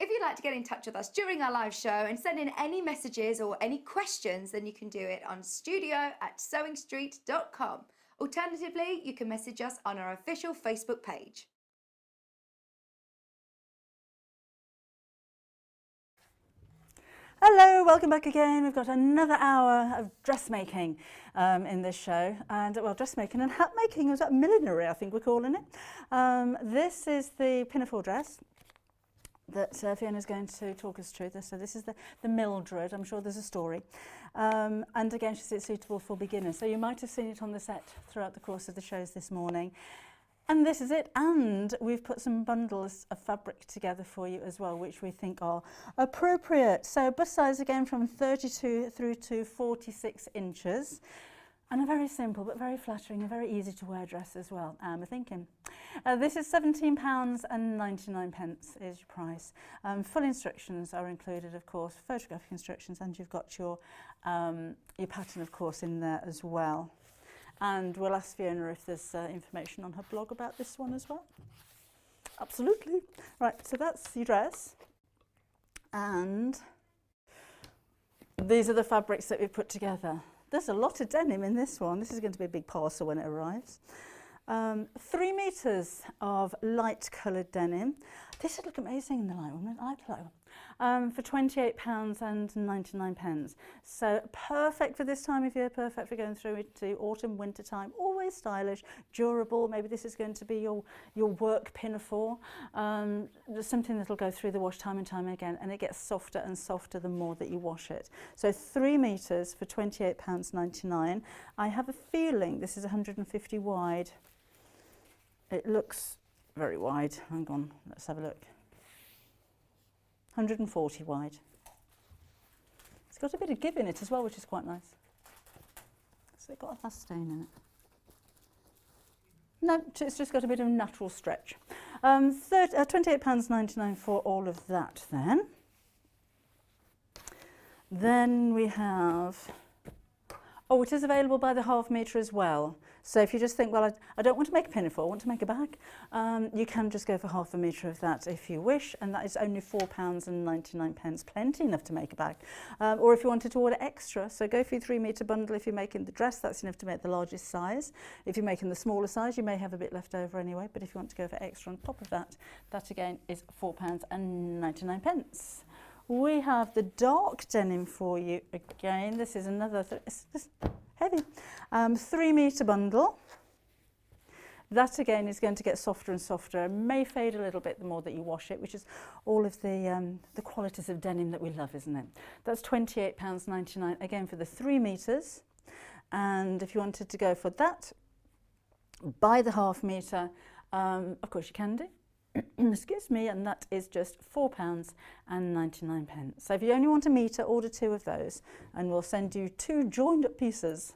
If you'd like to get in touch with us during our live show and send in any messages or any questions, then you can do it on studio@sewingstreet.com. Alternatively, you can message us on our official Facebook page. Hello, welcome back again. We've got another hour of dressmaking in this show, and well, dressmaking and hat making, is that millinery, I think we're calling it. This is the Pinafore dress that Fiona's going to talk us through. So this is the Mildred. I'm sure there's a story. And again, she says it's suitable for beginners. So you might have seen it on the set throughout the course of the shows this morning. And this is it. And we've put some bundles of fabric together for you as well, which we think are appropriate. So bust size again from 32 through to 46 inches. And a very simple but very flattering and very easy to wear dress as well, we're thinking. This is £17.99 is your price. Full instructions are included, of course, photographic instructions, and you've got your pattern, of course, in there as well. And we'll ask Fiona if there's information on her blog about this one as well. Absolutely. Right, so that's your dress. And these are the fabrics that we've put together. There's a lot of denim in this one. This is going to be a big parcel when it arrives. 3 metres of light coloured denim. This would look amazing in the light one. I like the light one. For £28.99. So perfect for this time of year, perfect for going through into autumn, winter time. Always stylish, durable. Maybe this is going to be your work pinafore. There's something that'll go through the wash time and time again, and it gets softer and softer the more that you wash it. So 3 metres for £28.99. I have a feeling this is 150 wide. It looks very wide. Hang on, let's have a look. 140 wide. It's got a bit of give in it as well, which is quite nice. So it's got a fast stain in it. No, it's just got a bit of natural stretch. £28.99 for all of that then. Then we have, oh, it is available by the half metre as well. So if you just think, well, I don't want to make a pinafore, I want to make a bag, you can just go for half a metre of that if you wish, and that is only £4.99, plenty enough to make a bag. Or if you wanted to order extra, so go for your 3 metre bundle if you're making the dress, that's enough to make the largest size. If you're making the smaller size, you may have a bit left over anyway, but if you want to go for extra on top of that, that again is £4.99. We have the dark denim for you again. This is another, it's heavy, 3 metre bundle. That again is going to get softer and softer. It may fade a little bit the more that you wash it, which is all of the qualities of denim that we love, isn't it? That's £28.99 again for the 3 metres. And if you wanted to go for that, by the half metre, of course you can do. Excuse me, and that is just £4.99. So if you only want a metre, order 2 of those, and we'll send you 2 joined up pieces.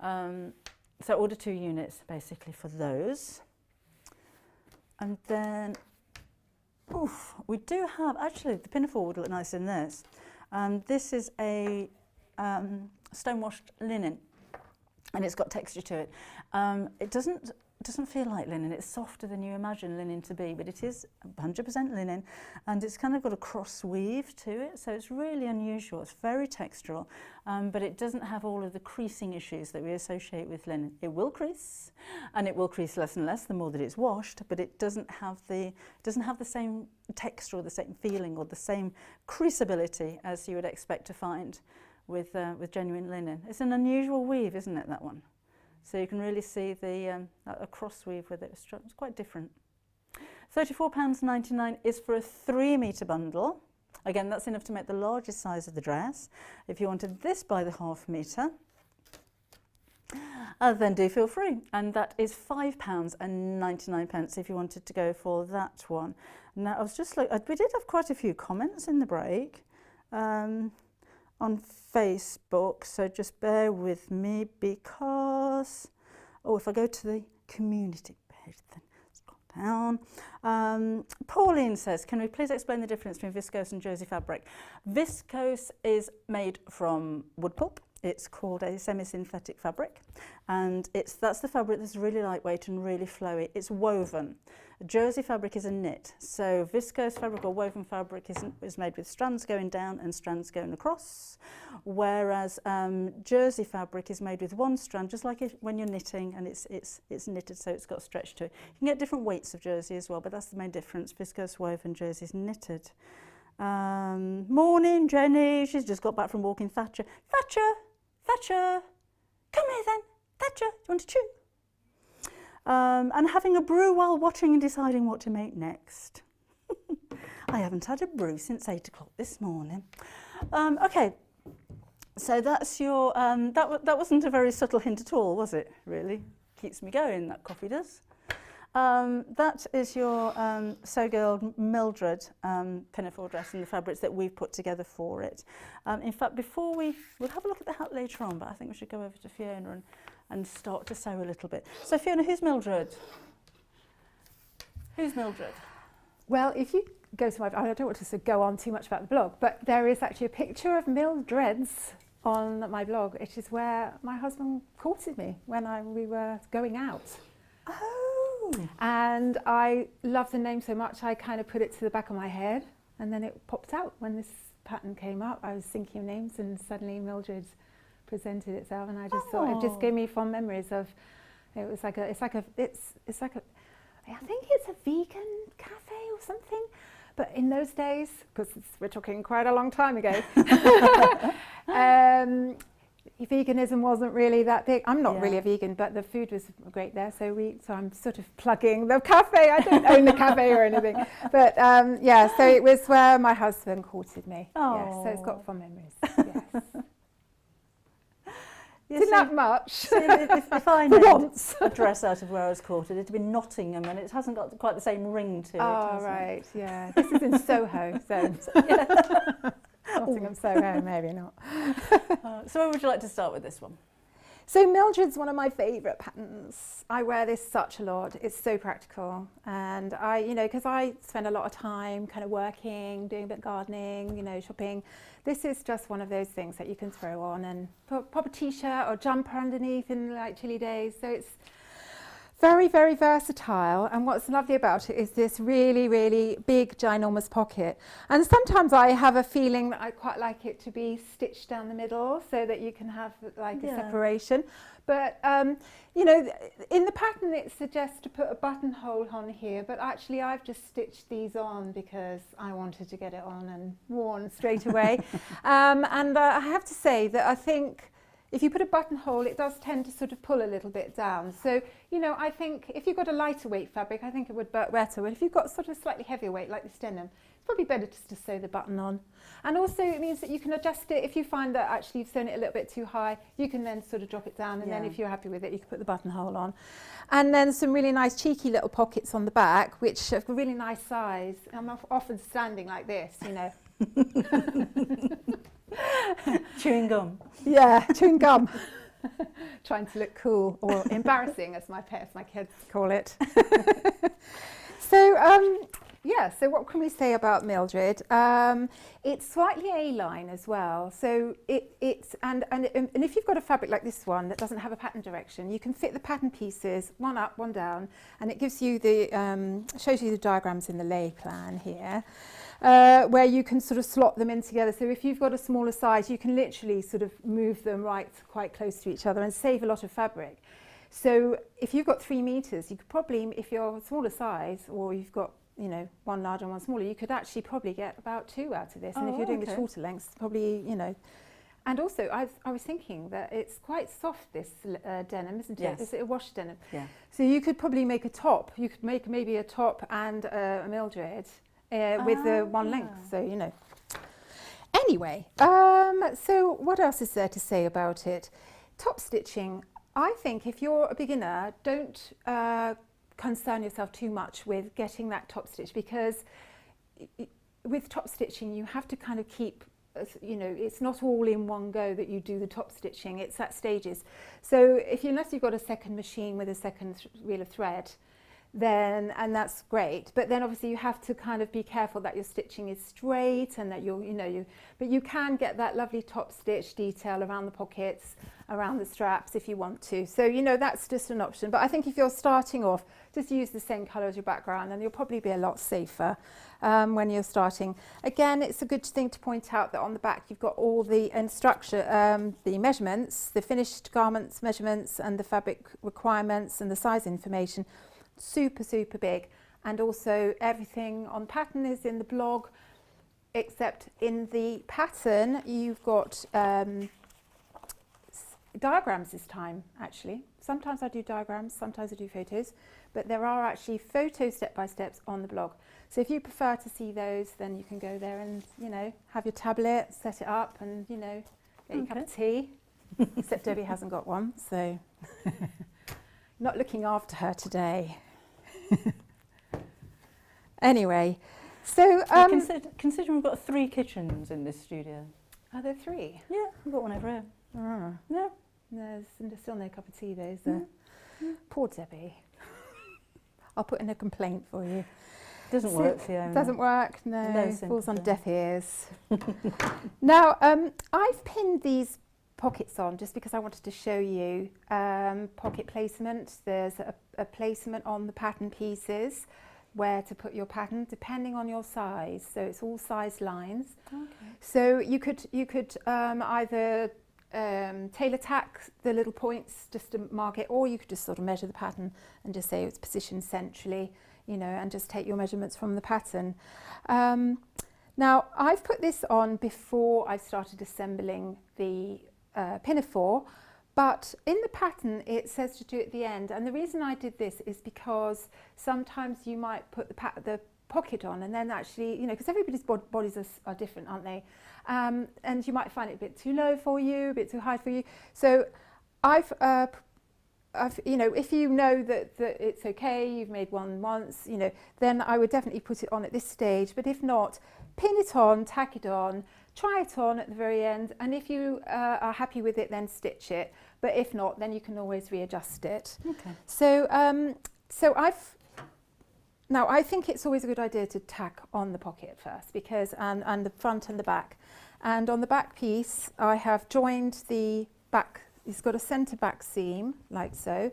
So order 2 units basically for those. And then, we do have, actually the pinafore would look nice in this. This is a stone washed linen, and it's got texture to it. It doesn't feel like linen, it's softer than you imagine linen to be, but it is 100% linen, and it's kind of got a cross weave to it, so it's really unusual. It's very textural, but it doesn't have all of the creasing issues that we associate with linen. It will crease, and it will crease less and less the more that it's washed, but it doesn't have the same texture or the same feeling or the same creasability as you would expect to find with genuine linen. It's an unusual weave, isn't it, that one? So you can really see the a cross weave with it. It's quite different. £34.99 is for a 3 metre bundle. Again, that's enough to make the largest size of the dress. If you wanted this by the half metre, then do feel free. And that is £5.99 if you wanted to go for that one. Now, I was just looking, we did have quite a few comments in the break. On Facebook, so just bear with me because, if I go to the community page, then scroll down. Pauline says, can we please explain the difference between viscose and jersey fabric? Viscose is made from wood pulp. It's called a semi-synthetic fabric, and that's the fabric that's really lightweight and really flowy. It's woven. Jersey fabric is a knit, so viscose fabric or woven fabric is made with strands going down and strands going across, whereas jersey fabric is made with one strand, just like when you're knitting, and it's knitted, so it's got stretch to it. You can get different weights of jersey as well, but that's the main difference. Viscose woven, jersey is knitted. Morning, Jenny. She's just got back from walking Thatcher. Thatcher, come here then. Thatcher, do you want to chew? And having a brew while watching and deciding what to make next. I haven't had a brew since 8 o'clock this morning. Okay, so that's your, that wasn't a very subtle hint at all, was it, really? Keeps me going, that coffee does. That is your So Girl Mildred pinafore dress and the fabrics that we've put together for it. In fact, before we'll have a look at the hat later on, but I think we should go over to Fiona and start to sew a little bit. So Fiona, who's Mildred? Who's Mildred? Well, if you go to my, I don't want to go on too much about the blog, but there is actually a picture of Mildred's on my blog, which is where my husband courted me when we were going out. Oh. And I love the name so much, I kind of put it to the back of my head, and then it popped out when this pattern came up. I was thinking of names, and suddenly Mildred presented itself, and I just thought it just gave me fond memories of. It was like it's like a I think it's a vegan cafe or something. But in those days, because we're talking quite a long time ago, veganism wasn't really that big. I'm not really a vegan, but the food was great there. So I'm sort of plugging the cafe. I don't own the cafe or anything. But yeah, so it was where my husband courted me. Yes, so it's got fond memories. Yes. Didn't have much. See, if I named a dress out of where I was courted, it'd be Nottingham, and it hasn't got quite the same ring to it. Oh, right, yeah. This is in Soho, so Nottingham, Soho, maybe not. So where would you like to start with this one? So Mildred's one of my favourite patterns. I wear this such a lot. It's so practical, and I, you know, because I spend a lot of time kind of working, doing a bit of gardening, you know, shopping. This is just one of those things that you can throw on and pop a t-shirt or jumper underneath in like chilly days. So it's very, very versatile, and what's lovely about it is this really, really big, ginormous pocket. And sometimes I have a feeling that I quite like it to be stitched down the middle so that you can have like a separation. But, you know, in the pattern it suggests to put a buttonhole on here, but actually I've just stitched these on because I wanted to get it on and worn straight away. And I have to say that I think if you put a buttonhole, it does tend to sort of pull a little bit down. So, you know, I think if you've got a lighter weight fabric, I think it would work better. But if you've got sort of slightly heavier weight, like this denim, it's probably better just to sew the button on. And also it means that you can adjust it. If you find that actually you've sewn it a little bit too high, you can then sort of drop it down. And then if you're happy with it, you can put the buttonhole on. And then some really nice cheeky little pockets on the back, which are really nice size. I'm often standing like this, you know. Chewing gum. Yeah, chewing gum. Trying to look cool, or embarrassing, as my kids call it. So, yeah, so what can we say about Mildred? It's slightly A-line as well. So and if you've got a fabric like this one that doesn't have a pattern direction, you can fit the pattern pieces, one up, one down, and it gives you the, shows you the diagrams in the lay plan here. Where you can sort of slot them in together. So if you've got a smaller size, you can literally sort of move them quite close to each other and save a lot of fabric. So if you've got 3 meters, you could probably, if you're a smaller size, or you've got, you know, one larger and one smaller, you could actually probably get about 2 out of this. And if you're doing the shorter lengths, probably, you know. And also, I was thinking that it's quite soft, this denim, isn't it? Yes. Is it a wash denim? Yeah. So you could probably make a top. You could make maybe a top and a Mildred. With the one length, so you know. Anyway, so what else is there to say about it? Top stitching. I think if you're a beginner, don't concern yourself too much with getting that top stitch, because with top stitching you have to kind of keep, you know, it's not all in one go that you do the top stitching, it's at stages. So unless you've got a second machine with a second reel of thread, then, and that's great, but then obviously you have to kind of be careful that your stitching is straight and that but you can get that lovely top stitch detail around the pockets, around the straps if you want to. So, you know, that's just an option. But I think if you're starting off, just use the same colour as your background and you'll probably be a lot safer when you're starting. Again, it's a good thing to point out that on the back you've got all the instruction, the measurements, the finished garments measurements and the fabric requirements and the size information. Super, super big. And also everything on pattern is in the blog, except in the pattern you've got diagrams this time, actually. Sometimes I do diagrams, sometimes I do photos, but there are actually photo step-by-steps on the blog. So if you prefer to see those, then you can go there and, you know, have your tablet, set it up and, you know, get your cup of tea. Except Debbie hasn't got one, so not looking after her today. Anyway, so considering we've got 3 kitchens in this studio. Are there 3? Yeah, I've got one over here. Yeah. There's still no cup of tea though, is there? Poor Debbie. I'll put in a complaint for you. Doesn't work, Fiona. Doesn't work, no falls on sympathy. deaf ears. Now, I've pinned these pockets on just because I wanted to show you pocket placement. There's a placement on the pattern pieces where to put your pattern depending on your size. So it's all size lines. Okay. So you could either tailor tack the little points just to mark it, or you could just sort of measure the pattern and just say it's positioned centrally, you know, and just take your measurements from the pattern. Now I've put this on before I started assembling the Pinafore, but in the pattern it says to do it at the end, and the reason I did this is because sometimes you might put the pocket on and then actually, you know, because everybody's bodies are different, aren't they? And you might find it a bit too low for you, a bit too high for you. So I've you know, if you know that it's okay, you've made one once, you know, then I would definitely put it on at this stage. But if not, pin it on, tack it on, try it on at the very end, and if you are happy with it, then stitch it. but if not, then you can always readjust it. Okay. So, now I think it's always a good idea to tack on the pocket first, because and the front and the back. And on the back piece, I have joined the back. It's got a centre back seam like so.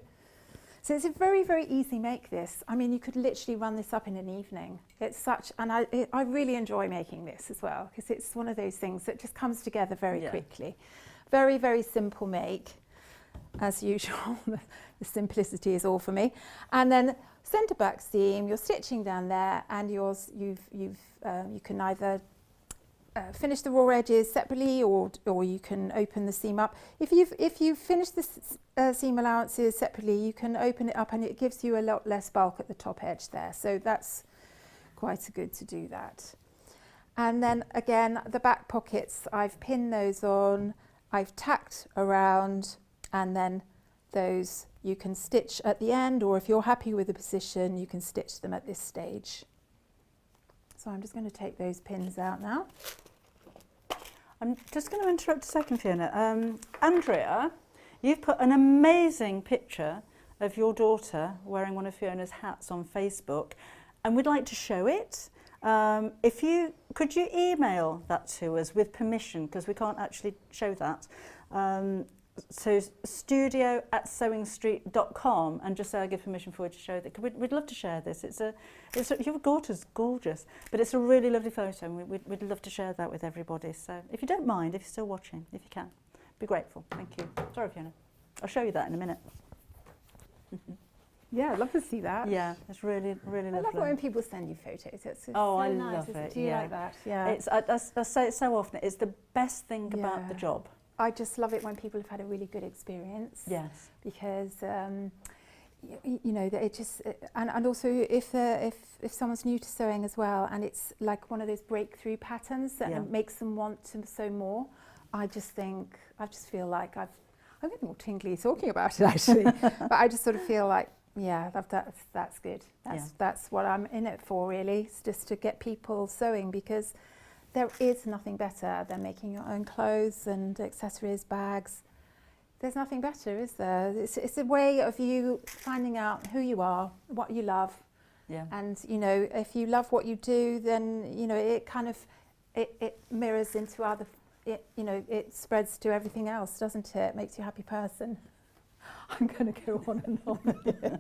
So it's a very, very easy make this. I mean, you could literally run this up in an evening. It's such, and I really enjoy making this as well, because it's one of those things that just comes together very quickly. Very, very simple make, as usual. The simplicity is all for me. And then centre back seam, you're stitching down there, and you can either finish the raw edges separately, or you can open the seam up. If you've finished the seam allowances separately, you can open it up, and it gives you a lot less bulk at the top edge there. So that's quite good to do that. And then again, the back pockets, I've pinned those on, I've tacked around, and then those you can stitch at the end, or if you're happy with the position, you can stitch them at this stage. So I'm just going to take those pins out now. I'm just going to interrupt a second, Fiona. Andrea, you've put an amazing picture of your daughter wearing one of Fiona's hats on Facebook, and we'd like to show it. Could you email that to us with permission, because we can't actually show that. So studio@sewingstreet.com, and just say I give permission for you to show that. We'd love to share this. Your daughter's gorgeous, but it's a really lovely photo, and we'd love to share that with everybody. So if you don't mind, if you're still watching, if you can, be grateful. Thank you. Sorry, Fiona. I'll show you that in a minute. Yeah, I'd love to see that. Yeah, it's really, really lovely. I love it when people send you photos. It's oh, so I nice. love it. Do you like that? Yeah. I say it so often. It's the best thing about the job. I just love it when people have had a really good experience. Yes. Because you know that it just and also if someone's new to sewing as well, and it's like one of those breakthrough patterns that makes them want to sew more, I just feel like I'm getting all tingly talking about it actually. But I just sort of feel like, yeah, that's good. That's what I'm in it for, really. It's just to get people sewing, because there is nothing better than making your own clothes and accessories, bags. There's nothing better, is there? It's a way of you finding out who you are, what you love. Yeah. And, you know, if you love what you do, then, you know, it kind of, it mirrors into other, it spreads to everything else, doesn't it? It makes you a happy person. I'm going to go on and on. Yeah.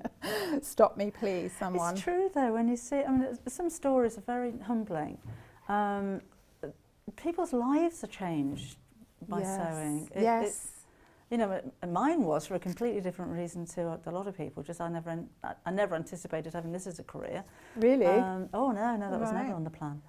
Stop me, please, someone. It's true, though, when you see, I mean, some stories are very humbling. People's lives are changed by sewing. You know, mine was for a completely different reason to a lot of people. Just I never anticipated having this as a career. Really? Oh no, that was never on the plan.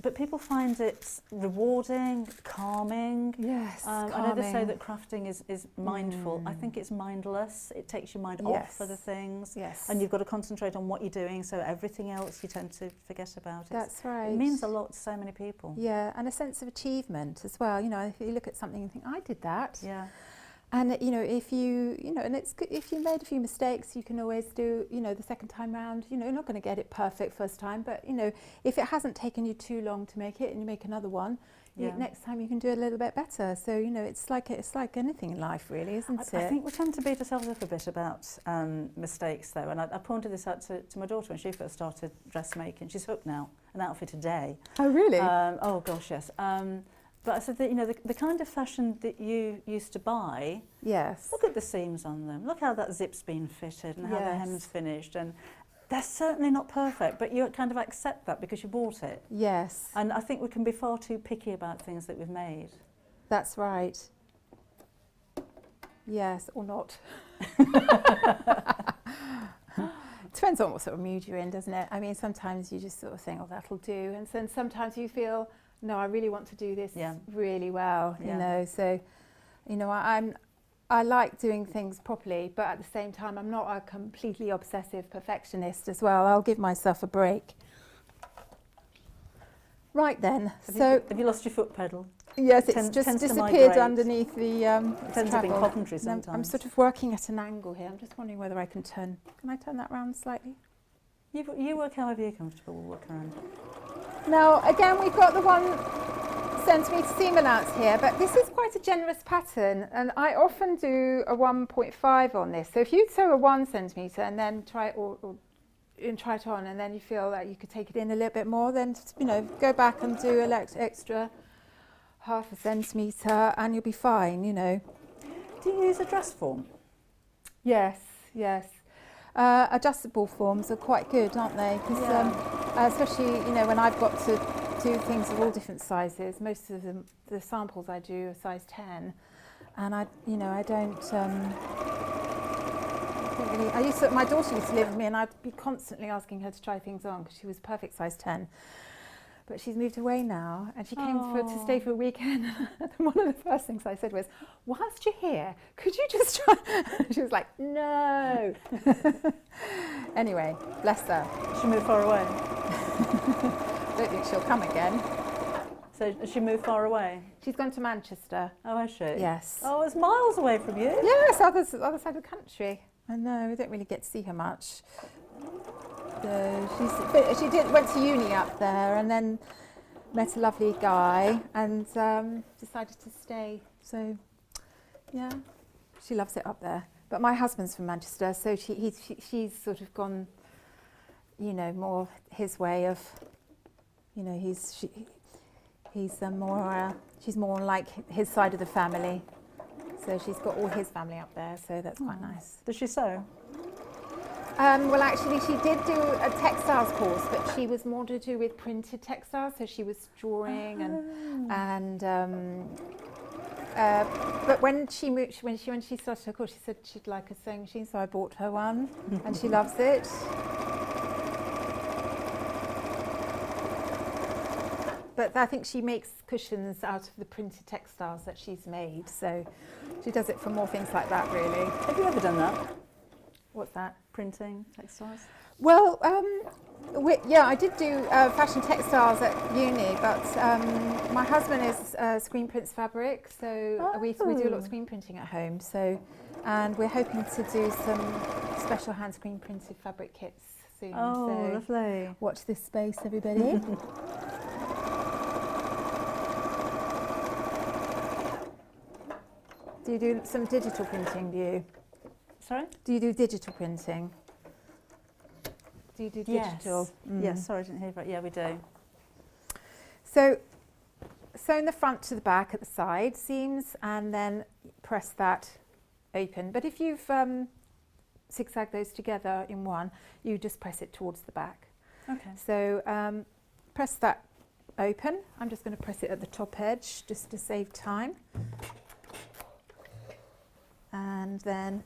But people find it rewarding, calming. Yes, calming. I know they say that crafting is mindful. I think it's mindless. It takes your mind off other things. Yes. And you've got to concentrate on what you're doing, so everything else you tend to forget about. That's right. It means a lot to so many people. Yeah, and a sense of achievement as well. You know, if you look at something and think, I did that. Yeah. And you know, if and it's good if you made a few mistakes, you can always do, you know, the second time round. You know, you're not going to get it perfect first time, but you know, if it hasn't taken you too long to make it, and you make another one, next time you can do it a little bit better. So you know, it's like anything in life, really, isn't it? I think we tend to beat ourselves up a bit about mistakes, though. And I pointed this out to my daughter when she first started dressmaking. She's hooked now, an outfit a day. Oh, really? Oh gosh, yes. But I said that, you know, the kind of fashion that you used to buy, look at the seams on them, look how that zip's been fitted and how the hem's finished, and they're certainly not perfect, but you kind of accept that because you bought it. Yes. And I think we can be far too picky about things that we've made. That's right. Yes, or not. Depends on what sort of mood you're in, doesn't it? I mean, sometimes you just sort of think, oh, that'll do, and then sometimes you feel, no, I really want to do this really well, you know. So, you know, I like doing things properly, but at the same time, I'm not a completely obsessive perfectionist as well. I'll give myself a break. Right then, have you lost your foot pedal? Yes, it's just disappeared underneath the tends to be in Coventry sometimes. I'm sort of working at an angle here. I'm just wondering whether I can turn. Can I turn that round slightly? You work however you're comfortable. We'll work around. Now, again, we've got the 1 centimetre seam allowance here, but this is quite quite a generous pattern, and I often do a 1.5 on this. So if you sew a 1 centimetre and then try it and try it on, and then you feel like you could take it in a little bit more, then go back and do an extra half a centimetre, and you'll be fine. Do you use a dress form? Yes. Adjustable forms are quite good, aren't they? Because especially when I've got to do things of all different sizes. Most of the samples I do are size 10, and I don't really. My daughter used to live with me, and I'd be constantly asking her to try things on because she was perfect size 10. But she's moved away now, and she came to stay for a weekend. One of the first things I said was, "Whilst you're here, could you just try?" She was like, "No." Anyway, bless her. She moved far away. Don't think she'll come again. So has she moved far away? She's gone to Manchester. Oh, has she? Yes. Oh, it's miles away from you. Yes, other side of the country. I know, we don't really get to see her much. So she went to uni up there, and then met a lovely guy, and decided to stay. So yeah, she loves it up there. But my husband's from Manchester, so she's sort of gone, more his way of, she's more like his side of the family. So she's got all his family up there, so that's quite nice. Does she sew? Well, actually, she did do a textiles course, but she was more to do with printed textiles. So she was drawing but when she started her course, she said she'd like a sewing machine, so I bought her one, and she loves it. But I think she makes cushions out of the printed textiles that she's made, so she does it for more things like that, really. Have you ever done that? What's that? Printing textiles? Well, I did do fashion textiles at uni, but my husband is screen prints fabric, so we do a lot of screen printing at home. So, and we're hoping to do some special hand screen printed fabric kits soon. Oh, so lovely! Watch this space, everybody. Do you do some digital printing? Do you? Sorry? Do you do digital printing? Do you do digital? Yes. Yes, sorry, I didn't hear that. Yeah, we do. So sew in the front to the back at the side seams, and then press that open. But if you've zigzag those together in one, you just press it towards the back. Okay. So press that open. I'm just going to press it at the top edge just to save time. And then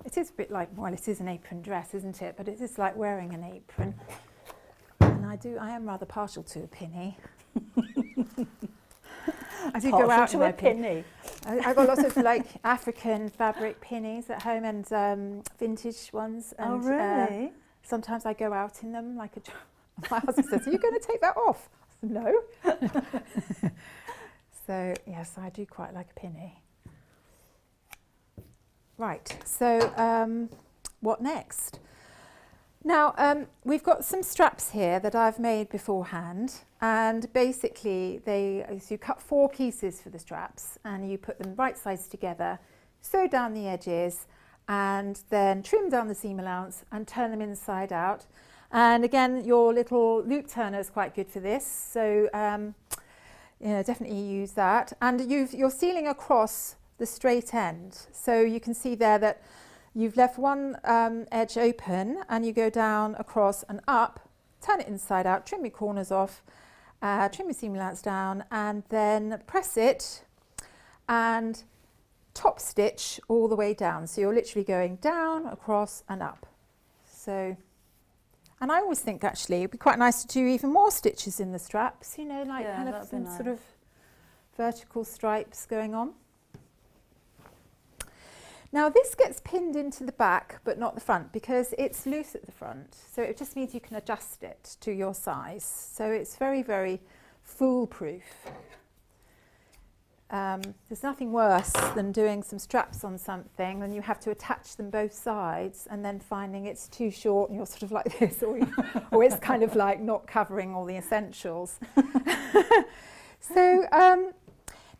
it is a bit like, well, it is an apron dress, isn't it? But it is like wearing an apron. And I am rather partial to a pinny. I do go out in my pinny. I've got lots of like African fabric pinnies at home, and vintage ones. And, oh, really? Sometimes I go out in them like a... My husband says, "Are you going to take that off?" I said, "No." So yes, I do quite like a pinny. Right, so what next? Now we've got some straps here that I've made beforehand, and basically you cut 4 pieces for the straps, and you put them right sides together, sew down the edges, and then trim down the seam allowance and turn them inside out. And again, your little loop turner is quite good for this, so definitely use that. And you're sealing across the straight end, so you can see there that you've left one edge open, and you go down across and up, turn it inside out, trim your corners off, trim your seam allowance down, and then press it and top stitch all the way down. So you're literally going down, across and up. So. And I always think actually it'd be quite nice to do even more stitches in the straps, like kind of some sort of vertical stripes going on. Now this gets pinned into the back but not the front because it's loose at the front. So it just means you can adjust it to your size. So it's very, very foolproof. there's nothing worse than doing some straps on something and you have to attach them both sides and then finding it's too short and you're sort of like this, or it's kind of like not covering all the essentials. So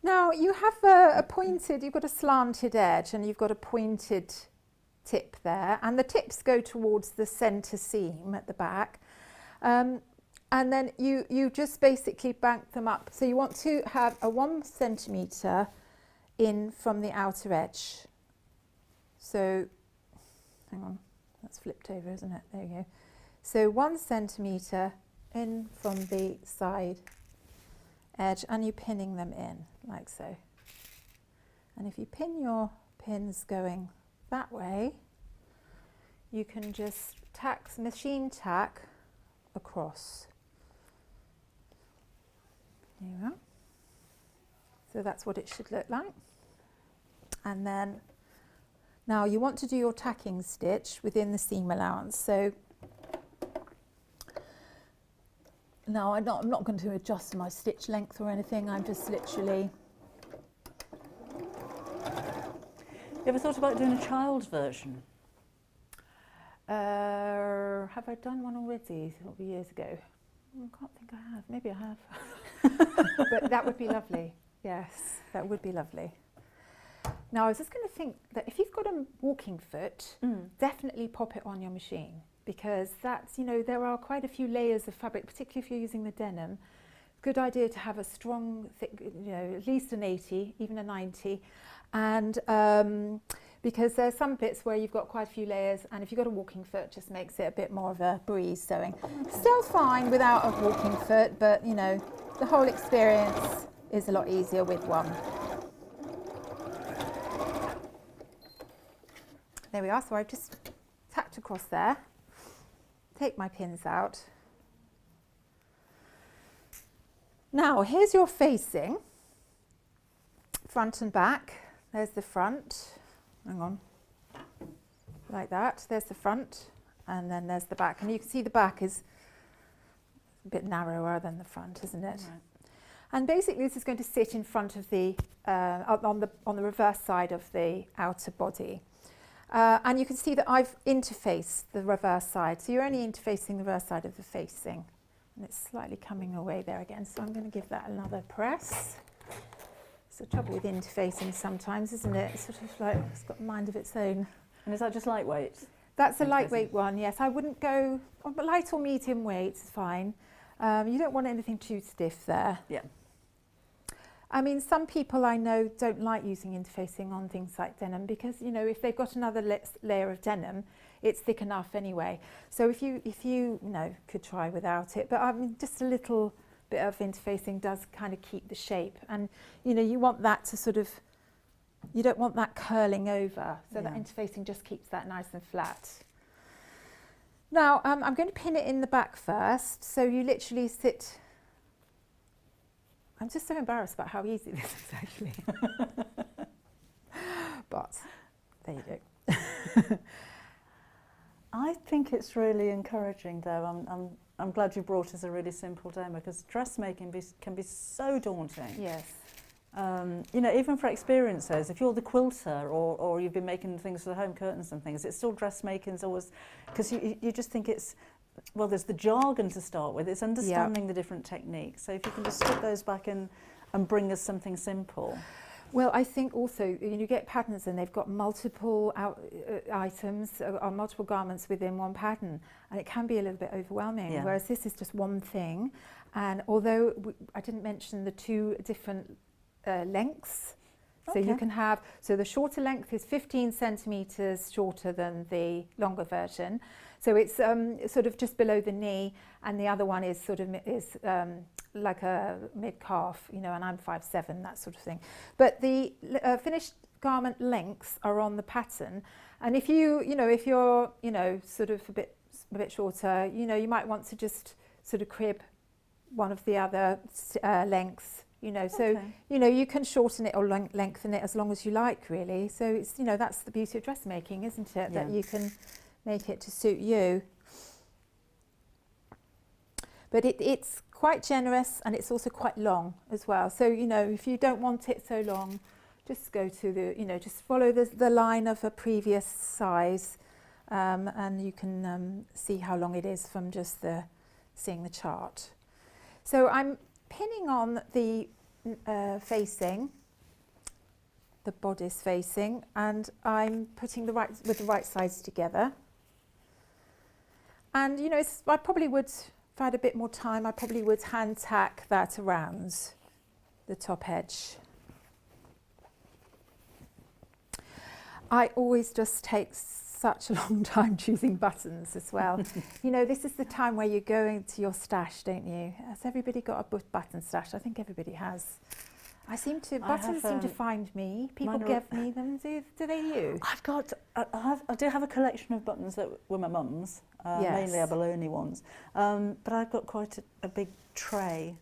now you have you've got a slanted edge and you've got a pointed tip there, and the tips go towards the centre seam at the back. And then you just basically bank them up. So you want to have a 1 centimetre in from the outer edge. So, hang on, that's flipped over, isn't it? There you go. So 1 centimetre in from the side edge, and you're pinning them in, like so. And if you pin your pins going that way, you can just machine tack across. There you are. So that's what it should look like. And then now you want to do your tacking stitch within the seam allowance. So now I'm not going to adjust my stitch length or anything. I'm just literally. You ever thought about doing a child version? Have I done one already? It'll be years ago. I can't think I have. Maybe I have. But that would be lovely. Yes, that would be lovely. Now I was just going to think that if you've got a walking foot, definitely pop it on your machine, because that's, you know, there are quite a few layers of fabric, particularly if you're using the denim. Good idea to have a strong, thick, you know, at least an 80, even a 90, and because there's some bits where you've got quite a few layers, and if you've got a walking foot, just makes it a bit more of a breeze sewing. Still fine without a walking foot, but you know, the whole experience is a lot easier with one. There we are, so I've just tacked across there, take my pins out. Now here's your facing, front and back. There's the front, hang on, like that. There's the front, and then there's the back. And you can see the back is a bit narrower than the front, isn't it? Right. And basically this is going to sit in front of the, on the reverse side of the outer body. And you can see that I've interfaced the reverse side. So you're only interfacing the reverse side of the facing. And it's slightly coming away there again. So I'm going to give that another press. It's the trouble with interfacing sometimes, isn't it? It's sort of like, it's got a mind of its own. And is that just lightweight? That's a lightweight one, yes. I wouldn't go, light or medium weight is fine. You don't want anything too stiff there. Yeah. I mean, some people I know don't like using interfacing on things like denim because, you know, if they've got another layer of denim, it's thick enough anyway. So if you know, could try without it, but I mean, just a little bit of interfacing does kind of keep the shape, and you know, you want that to sort of, you don't want that curling over, so that interfacing just keeps that nice and flat. Now I'm going to pin it in the back first, so you literally sit. I'm just so embarrassed about how easy this is actually. But there you go. I think it's really encouraging though. I'm glad you brought us a really simple demo, because dressmaking can be so daunting. Yes. You know, even for experiencers, if you're the quilter or you've been making things for the home curtains and things, it's still dressmaking's always, because you just think it's, well, there's the jargon to start with, it's understanding the different techniques. So if you can just stick those back in and bring us something simple. Well, I think also you get patterns and they've got multiple items or multiple garments within one pattern, and it can be a little bit overwhelming, whereas this is just one thing. And although I didn't mention the two different lengths, so you can have, so the shorter length is 15 centimetres shorter than the longer version. So it's sort of just below the knee, and the other one is sort of like a mid-calf, you know, and I'm 5'7", that sort of thing. But the finished garment lengths are on the pattern, and if if you're, you know, sort of a bit shorter, you know, you might want to just sort of crib one of the other lengths. You know, so, you know, you can shorten it or lengthen it as long as you like, really. So it's, you know, that's the beauty of dressmaking, isn't it? That you can make it to suit you. But it's quite generous and it's also quite long as well. So, you know, if you don't want it so long, just go to the, you know, just follow the line of a previous size, and you can see how long it is from just seeing the chart. So I'm pinning on the facing, the bodice facing, and I'm putting with the right sides together. And you know, I probably would, if I had a bit more time, I probably would hand tack that around the top edge. I always just take such a long time choosing buttons as well. You know, this is the time where you're going to your stash, don't you? Has everybody got a button stash? I think everybody has. Buttons seem to find me. People give me them. Do they you? I do have a collection of buttons that were my mum's, mainly abalone ones. But I've got quite a big tray,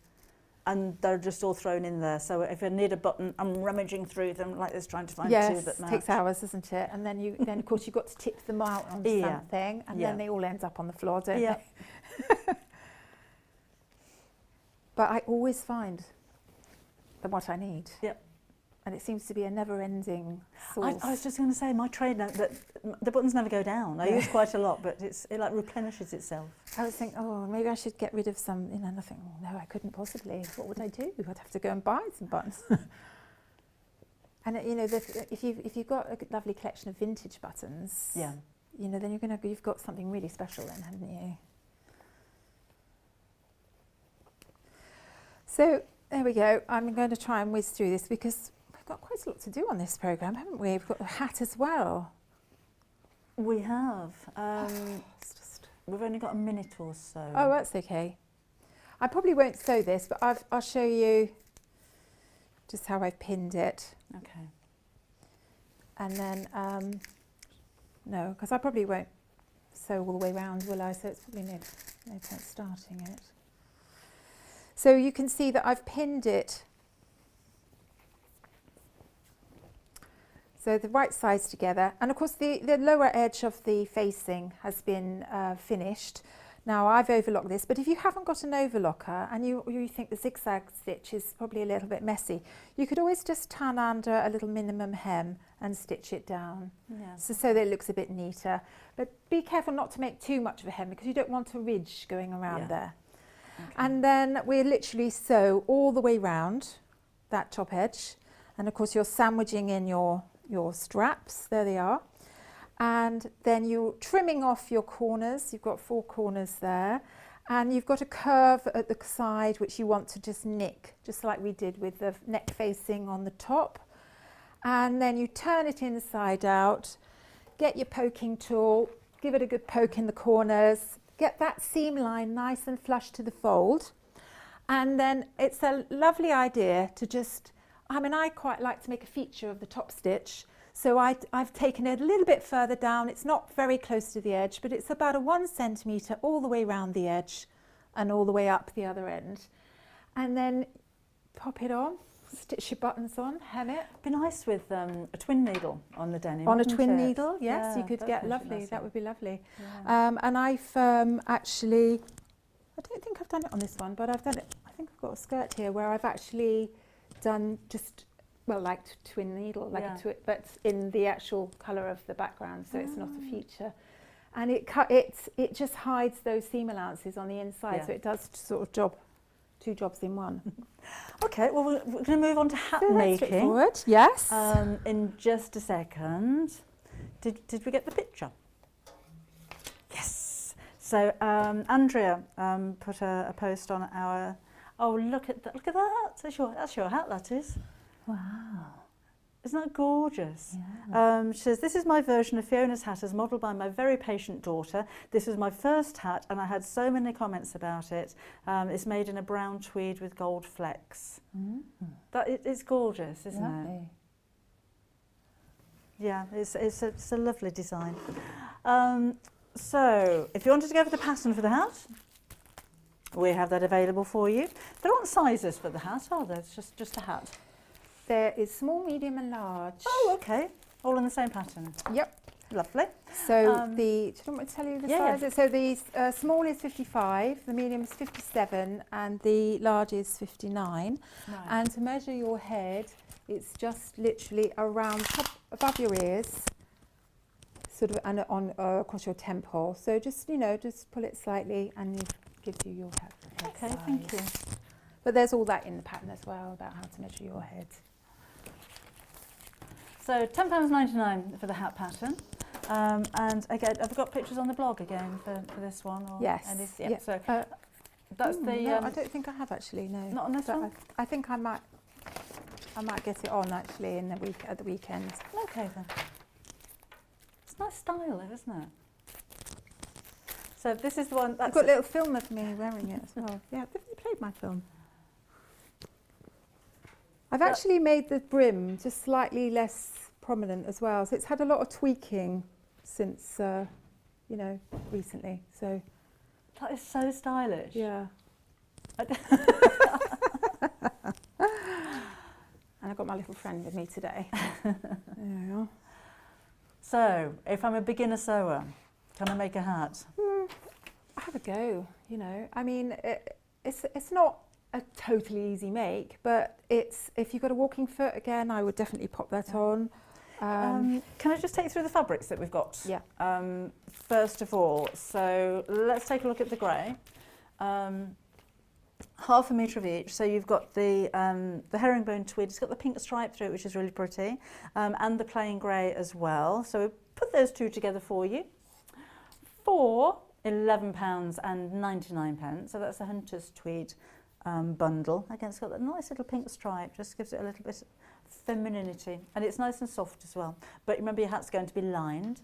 and they're just all thrown in there. So if I need a button, I'm rummaging through them like this, trying to find two that match. Yes, takes hours, doesn't it? And then then of course you've got to tip them out on something, and then they all end up on the floor, don't they? But I always find what I need. Yep. And it seems to be a never-ending source. I was just going to say, my trade now, that the buttons never go down. I use quite a lot, but it like replenishes itself. I was thinking, oh, maybe I should get rid of some, you know, and I think, oh, no, I couldn't possibly. What would I do? I'd have to go and buy some buttons. And you know, if you've got a lovely collection of vintage buttons, you know, then you've got something really special then, haven't you? So there we go. I'm going to try and whiz through this because we've got quite a lot to do on this programme, haven't we? We've got the hat as well. We have. We've only got a minute or so. Oh, that's okay. I probably won't sew this, but I'll show you just how I've pinned it. Okay. And then, no, because I probably won't sew all the way round, will I? So it's probably no point starting it. So you can see that I've pinned it. So the right sides together, and of course the lower edge of the facing has been finished. Now I've overlocked this, but if you haven't got an overlocker and you think the zigzag stitch is probably a little bit messy, you could always just turn under a little minimum hem and stitch it down, so that it looks a bit neater. But be careful not to make too much of a hem because you don't want a ridge going around there. Okay. And then we literally sew all the way round that top edge, and of course you're sandwiching in your straps, there they are, and then you're trimming off your corners. You've got 4 corners there, and you've got a curve at the side which you want to just nick, just like we did with the neck facing on the top, and then you turn it inside out, get your poking tool, give it a good poke in the corners, get that seam line nice and flush to the fold, and then it's a lovely idea to just, I mean, I quite like to make a feature of the top stitch, so I've taken it a little bit further down. It's not very close to the edge, but it's about a 1 centimetre all the way around the edge and all the way up the other end. And then pop it on, stitch your buttons on, hem it. It'd be nice with a twin needle on the denim. On a twin needle, yes, you could get lovely. Nice. That would be lovely. Yeah. And I've actually, I don't think I've done it on this one, but I've done it, I think I've got a skirt here where I've actually done just, well, like twin needle, like a but in the actual colour of the background, so it's not a feature. And it just hides those seam allowances on the inside, so it does sort of 2 jobs in one. Okay, well, we're going to move on to hat making. Straightforward, yes. In just a second. Did we get the picture? Yes. So Andrea put a post on our. Oh, look at that! Look at that! That's your hat. That is. Wow. Isn't that gorgeous? Yeah. She says, this is my version of Fiona's hat as modelled by my very patient daughter. This was my first hat and I had so many comments about it. It's made in a brown tweed with gold flecks. It's gorgeous, isn't it? Yeah, it's a lovely design. So, if you wanted to go for the pattern for the hat, we have that available for you. There aren't sizes for the hat, are there? It's just a hat. There is small, medium and large. Oh, okay. All in the same pattern? Yep. Lovely. So do you want me to tell you the yeah. sizes? So the small is 55, the medium is 57, and the large is 59. Right. And to measure your head, it's just literally around above your ears, sort of, and on across your temple. So just just pull it slightly, and it gives you your head Okay, size. thank you. But there's all that in the pattern as well about how to measure your head. So £10.99 for the hat pattern. And again, have we got pictures on the blog again for this one? Or Yes. Yeah. So that's the. No, I don't think I have actually. No. Not on this one. I think I might get it on actually in the at the weekend. Okay then. It's a nice style, though, isn't it? So this is the one. I've got a little film of me wearing it as well. Yeah, they played my film. I've actually made the brim just slightly less prominent as well, so it's had a lot of tweaking since recently. So that is so stylish. Yeah. And I've got my little friend with me today. There we are. So, if I'm a beginner sewer, can I make a hat? Have a go. I mean, it's not a totally easy make, but if you've got a walking foot, again, I would definitely pop that on. Can I just take you through the fabrics that we've got? Yeah. First of all, so let's take a look at the grey. Half a metre of each. So you've got the herringbone tweed. It's got the pink stripe through it, which is really pretty, and the plain grey as well. So we put those two together for you for £11.99. So that's a hunter's tweed bundle. Again, it's got that nice little pink stripe. Just gives it a little bit of femininity, and it's nice and soft as well. But remember, your hat's going to be lined.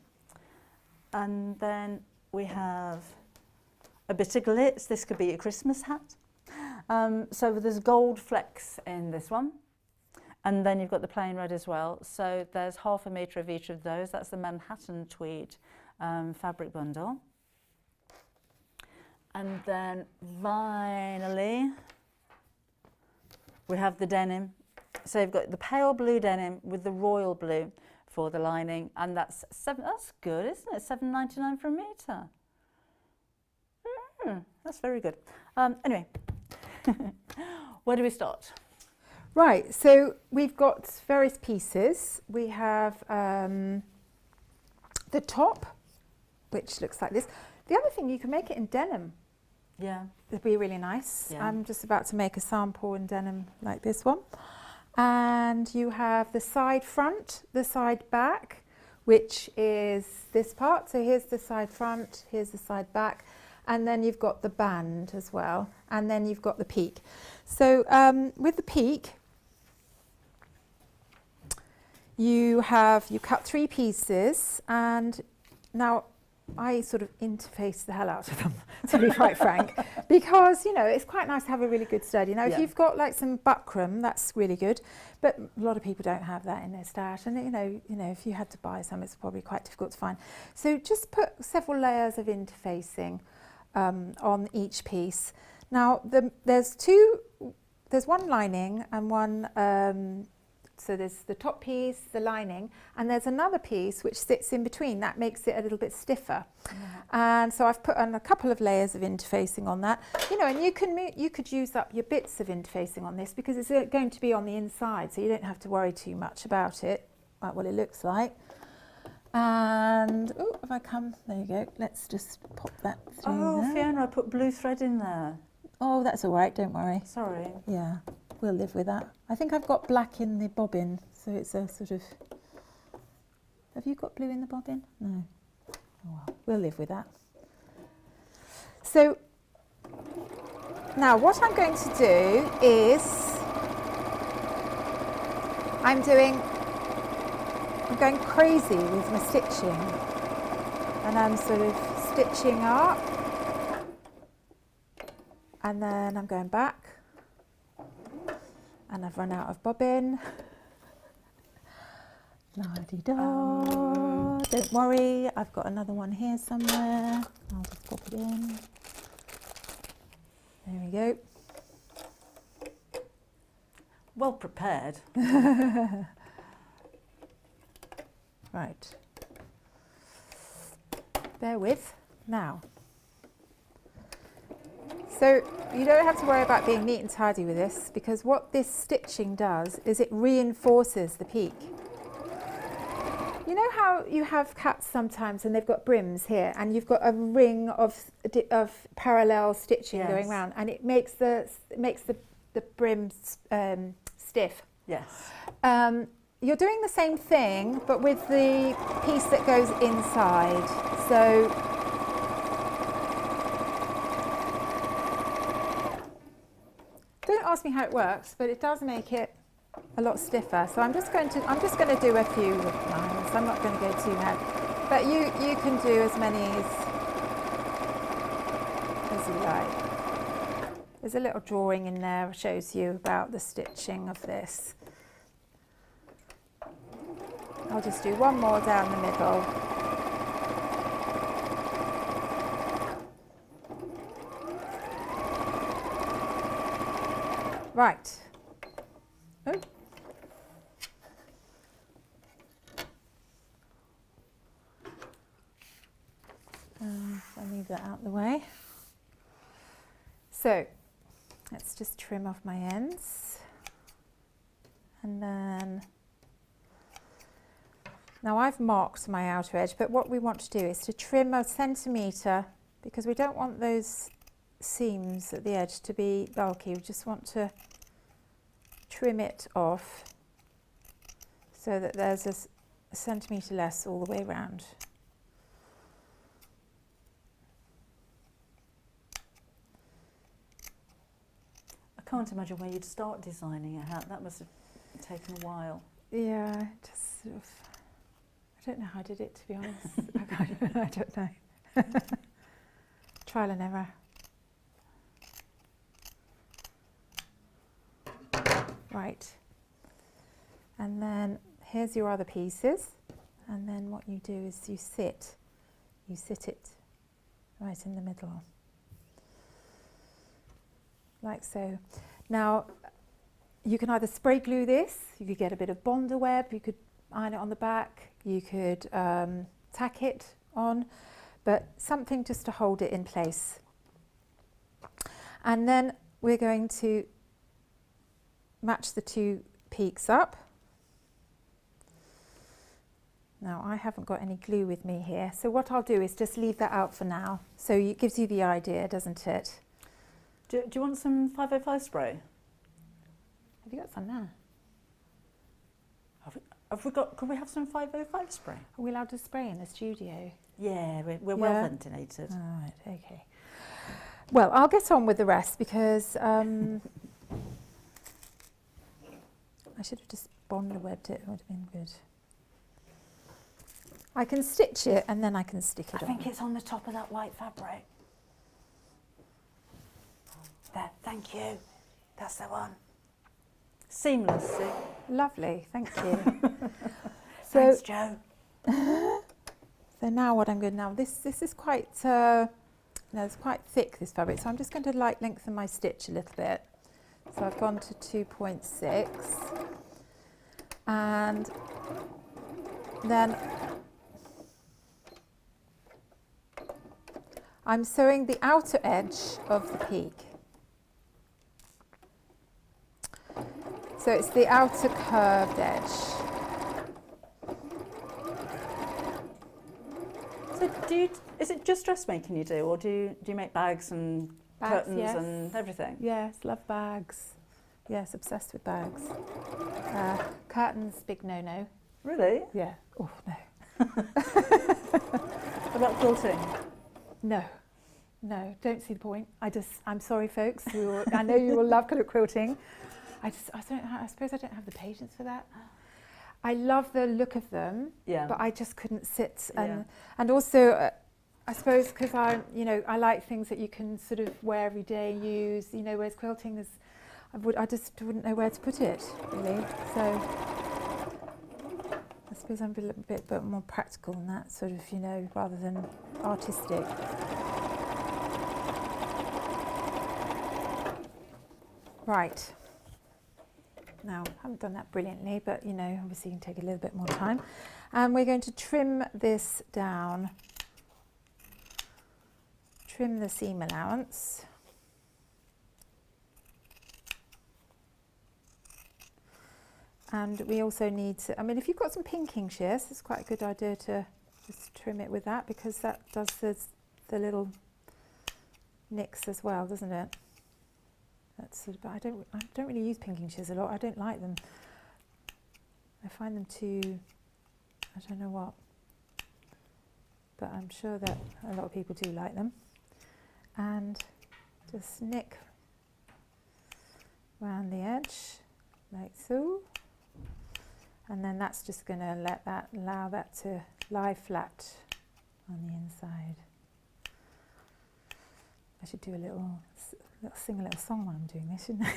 And then we have a bit of glitz. This could be a Christmas hat. So there's gold flecks in this one, and then you've got the plain red as well. So there's half a metre of each of those. That's the Manhattan tweed fabric bundle. And then finally we have the denim. So you've got the pale blue denim with the royal blue for the lining, and that's good, isn't it? £7.99 for a metre. That's very good. Anyway, where do we start? Right, so we've got various pieces. We have the top, which looks like this. The other thing, you can make it in denim. Yeah. It'd be really nice. Yeah. I'm just about to make a sample in denim like this one. And you have the side front, the side back, which is this part. So here's the side front, here's the side back, and then you've got the band as well, and then you've got the peak. So with the peak, you cut 3 pieces, and now I sort of interface the hell out of them, to be quite frank, because it's quite nice to have a really good sturdy. Now, if you've got like some buckram, that's really good, but a lot of people don't have that in their stash, and if you had to buy some, it's probably quite difficult to find. So just put several layers of interfacing on each piece. Now, there's one lining and one. So there's the top piece, the lining, and there's another piece which sits in between. That makes it a little bit stiffer. And so I've put on a couple of layers of interfacing on that. And you could use up your bits of interfacing on this because it's going to be on the inside, so you don't have to worry too much about it, like what it looks like. And, if I come, there you go. Let's just pop that through there. Fiona, I put blue thread in there. Oh, that's all right, don't worry. Sorry. Yeah. We'll live with that. I think I've got black in the bobbin, so it's a sort of... Have you got blue in the bobbin? No. Oh well, we'll live with that. So, now what I'm going to do is... I'm going crazy with my stitching. And I'm sort of stitching up. And then I'm going back. And I've run out of bobbin. La-di-da. Don't worry, I've got another one here somewhere. I'll just pop it in. There we go. Well prepared. Right. bear with. Now, so you don't have to worry about being neat and tidy with this, because what this stitching does is it reinforces the peak. You know how you have cats sometimes and they've got brims here and you've got a ring of parallel stitching going around, and it makes the brim stiff. Yes. You're doing the same thing, but with the piece that goes inside. So don't ask me how it works, but it does make it a lot stiffer. So I'm just going to do a few lines. I'm not going to go too mad, but you can do as many as you like. There's a little drawing in there that shows you about the stitching of this. I'll just do one more down the middle. Right. Oh. I'll leave that out of the way. So let's just trim off my ends, and then now I've marked my outer edge, but what we want to do is to trim 1 centimetre, because we don't want those seams at the edge to be bulky. We just want to trim it off so that there's a centimetre less all the way around. I can't imagine where you'd start designing a hat. That must have taken a while. Yeah, just sort of, I don't know how I did it, to be honest. I don't know. Trial and error. Right. And then here's your other pieces. And then what you do is you sit it right in the middle. Like so. Now, you can either spray glue this, you could get a bit of Bonder web, you could iron it on the back, you could tack it on, but something just to hold it in place. And then we're going to match the two peaks up. Now I haven't got any glue with me here, so what I'll do is just leave that out for now. So it gives you the idea, doesn't it? Do you want some 505 spray? Have you got some now? Have we got, could we have some 505 spray? Are we allowed to spray in the studio? Yeah, we're well ventilated. All right, okay. Well, I'll get on with the rest, because I should have just Bonder webbed it, it would have been good. I can stitch it and then I can stick it on. I think it's on the top of that white fabric. There, thank you. That's the one. Seamless, see? Lovely, thank you. Thanks, Joe. So now what I'm going to, now this is quite, it's quite thick, this fabric, so I'm just going to like lengthen my stitch a little bit. So I've gone to 2.6, and then I'm sewing the outer edge of the peak. So it's the outer curved edge. So is it just dressmaking you do, or do you make bags and curtains yes. and everything? Yes, love bags. Yes, obsessed with bags. Curtains, big no-no. Really? Yeah. Oh, no. What about quilting? No. No, don't see the point. I'm sorry, folks. I know you will love colour quilting. I suppose I don't have the patience for that. I love the look of them, but I just couldn't sit. And also, I suppose because I like things that you can sort of wear every day and use. Whereas quilting is, I just wouldn't know where to put it really. So I suppose I'm a little bit more practical than that, sort of, rather than artistic. Right. Now, I haven't done that brilliantly, but obviously you can take a little bit more time. And we're going to trim this down trim the seam allowance. And we also need to, I mean, if you've got some pinking shears, it's quite a good idea to just trim it with that, because that does the little nicks as well, doesn't it? That's, but I don't really use pinking shears a lot. I don't like them. I find them too, I don't know what, but I'm sure that a lot of people do like them. And just nick around the edge like so. And then that's just going to allow that to lie flat on the inside. I should do sing a little song while I'm doing this, shouldn't I?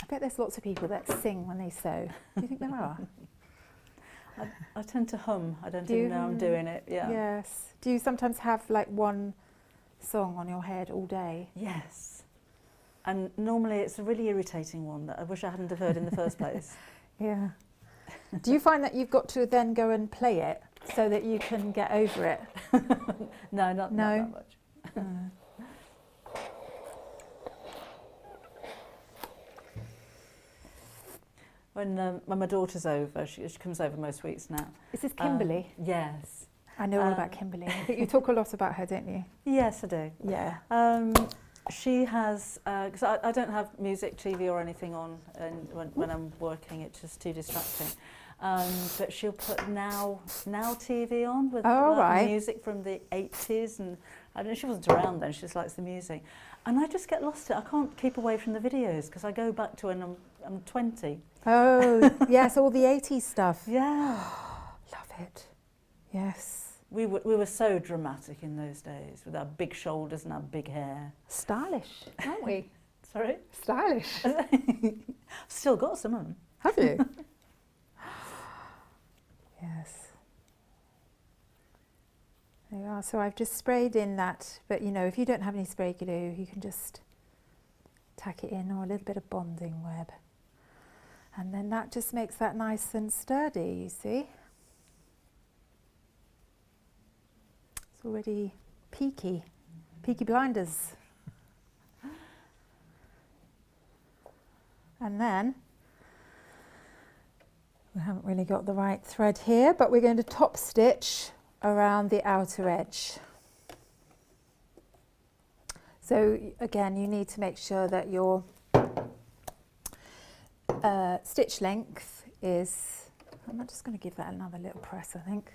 I bet there's lots of people that sing when they sew. Do you think there are? I tend to hum. I don't even know I'm doing it. Yeah. Yes. Do you sometimes have like one song on your head all day? Yes. And normally it's a really irritating one that I wish I hadn't have heard in the first place. Yeah. Do you find that you've got to then go and play it so that you can get over it? No, not that much. When my daughter's over, she comes over most weeks now. Is this Kimberly? Yes. I know all about Kimberly. I think you talk a lot about her, don't you? Yes, I do. Yeah. She has, because I don't have music, TV or anything on when I'm working, it's just too distracting. But she'll put now TV on with music from the 80s, and I don't know, she wasn't around then, she just likes the music. And I just get lost in it. I can't keep away from the videos because I go back to when I'm 20. Oh, yes, all the 80s stuff. Yeah. Love it. Yes. We were so dramatic in those days with our big shoulders and our big hair. Stylish, aren't we? Sorry? Stylish. Still got some of them. Have you? Yes. There you are. So I've just sprayed in that, but you know, if you don't have any spray glue, you can just tack it in, or a little bit of bonding web. And then that just makes that nice and sturdy, you see. It's already Peaky Blinders. And then, we haven't really got the right thread here, but we're going to top stitch around the outer edge. So again, you need to make sure that your stitch length is, I'm just going to give that another little press, I think.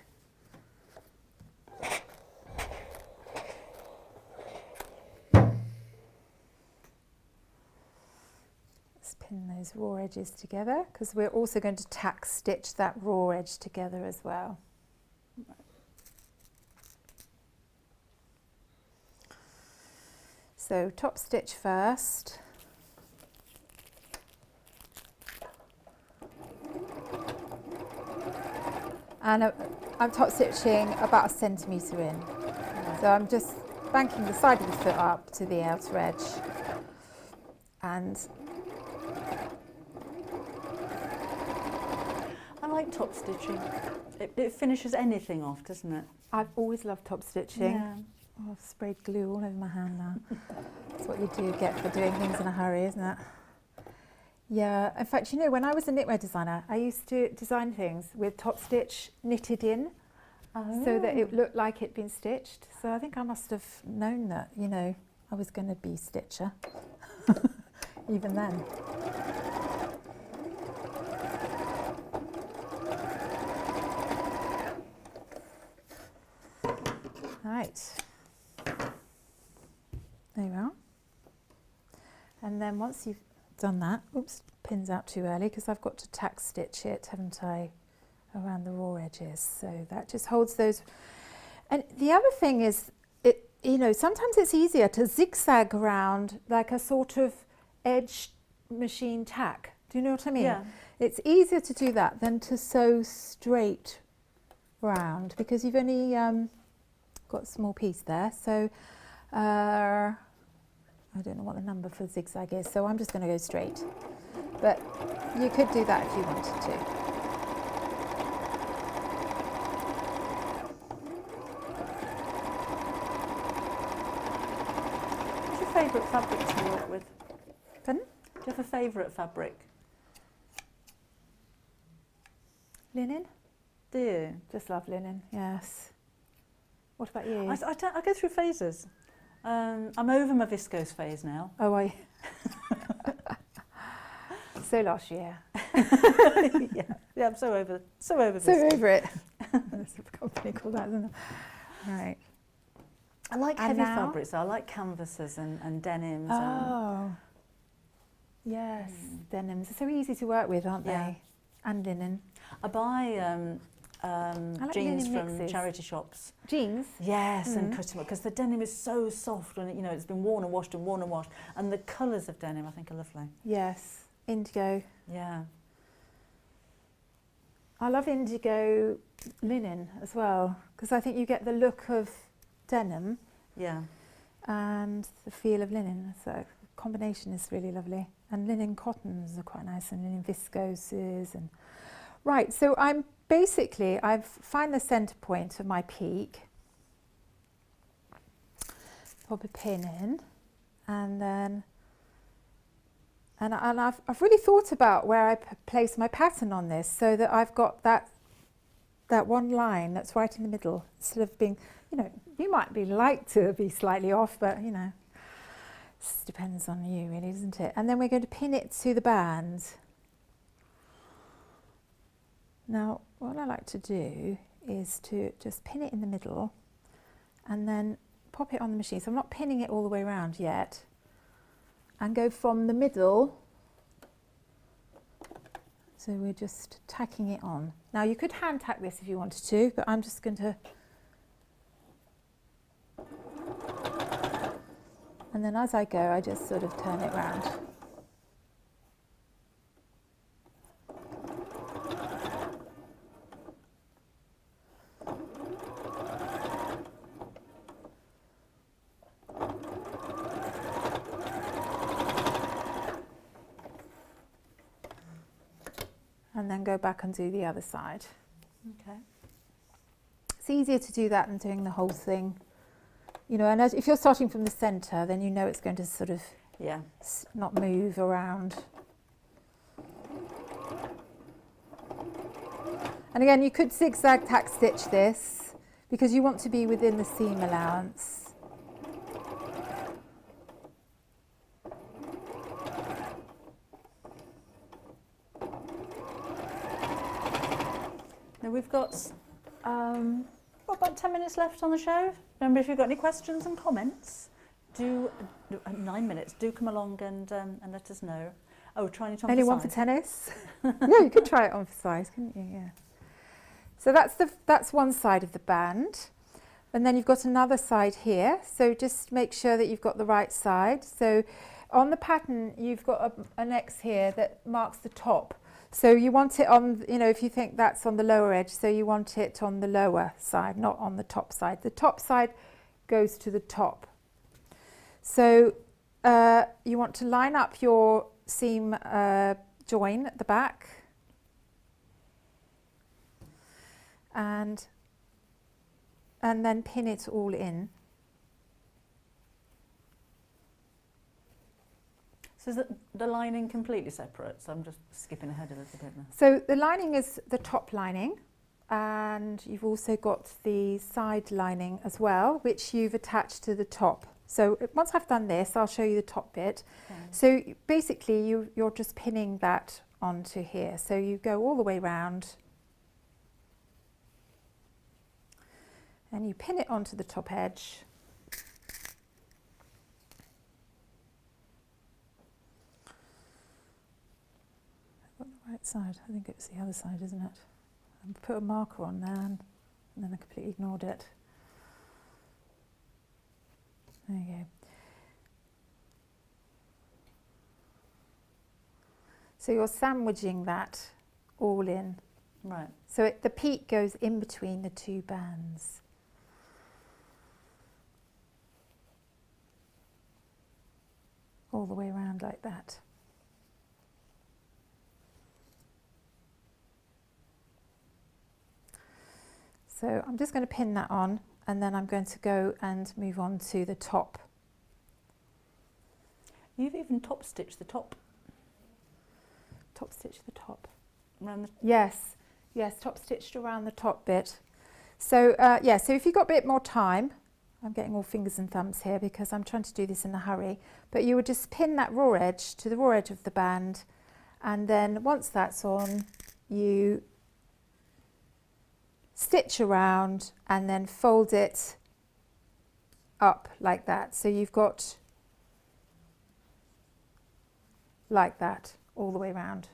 Let's pin those raw edges together, because we're also going to tack stitch that raw edge together as well. So top stitch first. And I'm top stitching about 1 centimetre in. So I'm just banking the side of the foot up to the outer edge. And I like top stitching. It finishes anything off, doesn't it? I've always loved top stitching. Yeah. Oh, I've sprayed glue all over my hand now. That's what you do get for doing things in a hurry, isn't it? Yeah, in fact, you know, when I was a knitwear designer, I used to design things with top stitch knitted in, so that it looked like it'd been stitched. So I think I must have known that, you know, I was going to be a stitcher, even then. Right. There you are. And then once you've done that, oops, pin's out too early because I've got to tack stitch it, haven't I, around the raw edges. So that just holds those. And the other thing is, you know, sometimes it's easier to zigzag around like a sort of edge machine tack. Do you know what I mean? Yeah. It's easier to do that than to sew straight round, because you've only got a small piece there. So I don't know what the number for zigzag is, so I'm just going to go straight. But you could do that if you wanted to. favourite fabric to work with? Pardon? Do you have a favourite fabric? Linen? Do you? Just love linen, yes. What about you? I go through phases. I'm over my viscose phase now. Oh, are you? So last year. Yeah, I'm so over viscose. So over it. There's a company called that, isn't there? Right. I like And heavy now? fabrics. I like canvases and denims. Oh. Yes, denims. They're so easy to work with, aren't Yeah. they? And linen. I buy like jeans linen from mixes. charity shops. Jeans? Yes, and cut them up because the denim is so soft when it's been worn and washed and worn and washed, and the colours of denim I think are lovely. Yes, indigo. Yeah. I love indigo linen as well because I think you get the look of denim Yeah. and the feel of linen. So the combination is really lovely. And linen cottons are quite nice, and linen viscoses. And right, so I've find the centre point of my peak, pop a pin in, and then I've really thought about where I place my pattern on this so that I've got that one line that's right in the middle instead of being, you might like to be slightly off, but it depends on you really, doesn't it? And then we're going to pin it to the band. Now, what I like to do is to just pin it in the middle and then pop it on the machine. So I'm not pinning it all the way around yet. And go from the middle. So we're just tacking it on. Now you could hand tack this if you wanted to, but I'm just going to. And then as I go, I just sort of turn it round. And then go back and do the other side. Okay. It's easier to do that than doing the whole thing. And if you're starting from the centre, then it's going to sort of not move around. And again, you could zigzag tack stitch this because you want to be within the seam allowance. Now we've got about 10 minutes left on the show. Remember, if you've got any questions and comments, 9 minutes, do come along and let us know. Oh, trying it on Anyone for for size. tennis? Yeah, you could try it on for size, couldn't you? Yeah. So that's one side of the band. And then you've got another side here. So just make sure that you've got the right side. So on the pattern, you've got an X here that marks the top. So you want it on, if you think that's on the lower edge, so you want it on the lower side, not on the top side. The top side goes to the top. So you want to line up your seam join at the back and then pin it all in. So is the lining completely separate? So I'm just skipping ahead a little bit now. So the lining is the top lining, and you've also got the side lining as well, which you've attached to the top. So once I've done this, I'll show you the top bit. Okay. So basically you're just pinning that onto here. So you go all the way round and you pin it onto the top edge. Right side, I think it was the other side, isn't it? I put a marker on there and then I completely ignored it. There you go. So you're sandwiching that all in. Right. So the peak goes in between the two bands. All the way around like that. So I'm just going to pin that on, and then I'm going to go and move on to the top You've even top stitched the top. Top stitch the top. Around the Yes, top stitched around the top bit. So yeah, so if you've got a bit more time, I'm getting all fingers and thumbs here because I'm trying to do this in a hurry, but you would just pin that raw edge to the raw edge of the band, and then once that's on, you stitch around and then fold it up like that. So you've got like that all the way around.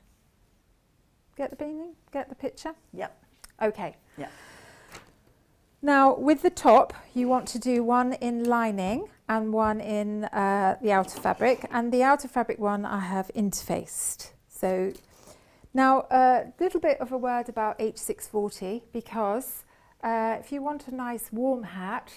Get the meaning? Get the picture? Yep. Okay. Yeah. Now with the top, you want to do one in lining and one in the outer fabric, and the outer fabric one I have interfaced. So now a little bit of a word about H640, because if you want a nice warm hat,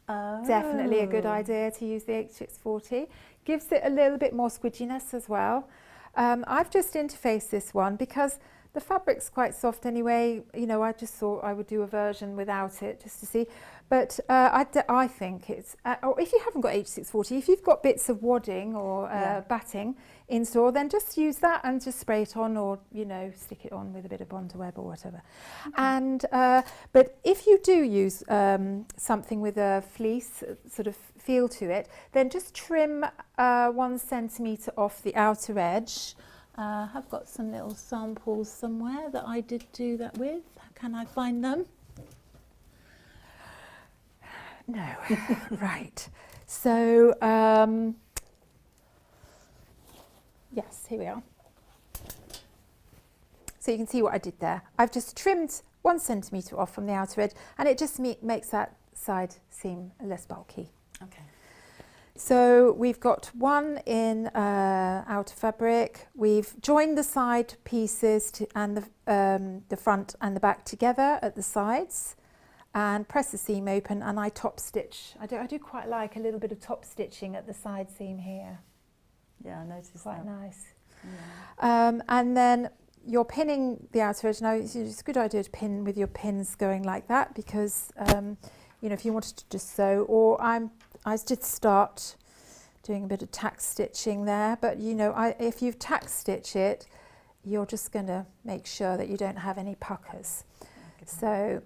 definitely a good idea to use the H640. Gives it a little bit more squidginess as well. I've just interfaced this one because the fabric's quite soft anyway. You know, I just thought I would do a version without it just to see. But I think it's, or if you haven't got H640, if you've got bits of wadding or batting in store, then just use that and just spray it on, or, you know, stick it on with a bit of Bond web or whatever. And but if you do use something with a fleece sort of feel to it, then just trim 1 centimetre off the outer edge. I've got some little samples somewhere that I did do that with. Can I find them? No. Right. So, yes, here we are. So you can see what I did there. I've just trimmed 1 centimetre off from the outer edge, and it just makes that side seem less bulky. Okay. So we've got one in outer fabric. We've joined the side pieces and the front and the back together at the sides, and press the seam open, and I top stitch. I do quite like a little bit of top stitching at the side seam here. Yeah, I noticed quite that. Nice. Yeah. And then you're pinning the outer edge. Now it's a good idea to pin with your pins going like that, because you know, if you wanted to just sew, or I did start doing a bit of tack stitching there, but you know, if you've tack stitch it, you're just going to make sure that you don't have any puckers. So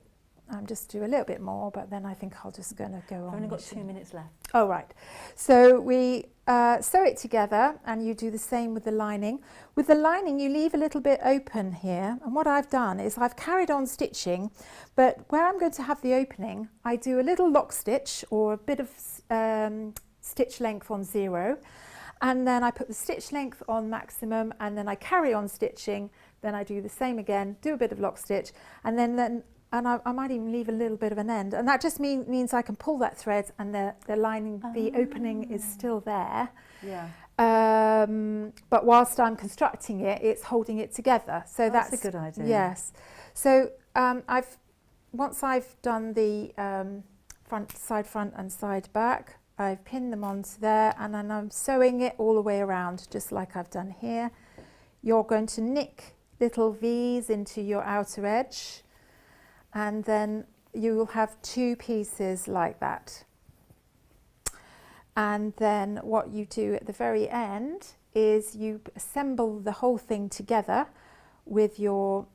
I'm just do a little bit more, but then I think I'll just going to go on. I've only got 2 minutes left. Oh, right. So we sew it together, and you do the same with the lining. With the lining, you leave a little bit open here, and what I've done is I've carried on stitching, but where I'm going to have the opening, I do a little lock stitch or a bit of stitch length on 0, and then I put the stitch length on maximum, and then I carry on stitching. Then I do the same again, do a bit of lock stitch, and then I might even leave a little bit of an end, and that just means I can pull that thread, and the lining, the opening is still there. Yeah. But whilst I'm constructing it, it's holding it together. So that's a good idea. Yes. So once I've done the front and side back, I've pinned them onto there, and then I'm sewing it all the way around, just like I've done here. You're going to nick little V's into your outer edge, and then you will have 2 pieces like that. And then what you do at the very end is you assemble the whole thing together with your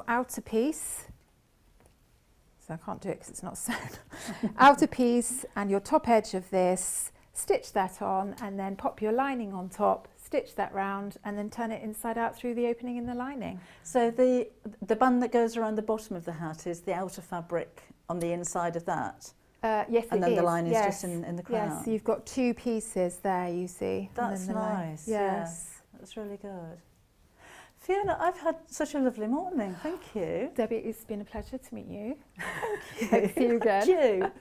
outer piece. So I can't do it because it's not sewn. Outer piece and your top edge of this, stitch that on, and then pop your lining on top, stitch that round, and then turn it inside out through the opening in the lining. So the band that goes around the bottom of the hat is the outer fabric on the inside of that? Yes, and it then is. the line is Yes. just in the crown? Yes, so you've got 2 pieces there, you see. That's nice. Yes. Yeah, that's really good. Fiona, I've had such a lovely morning. Thank you. Debbie, it's been a pleasure to meet you. Thank you. Hope to see you again. You.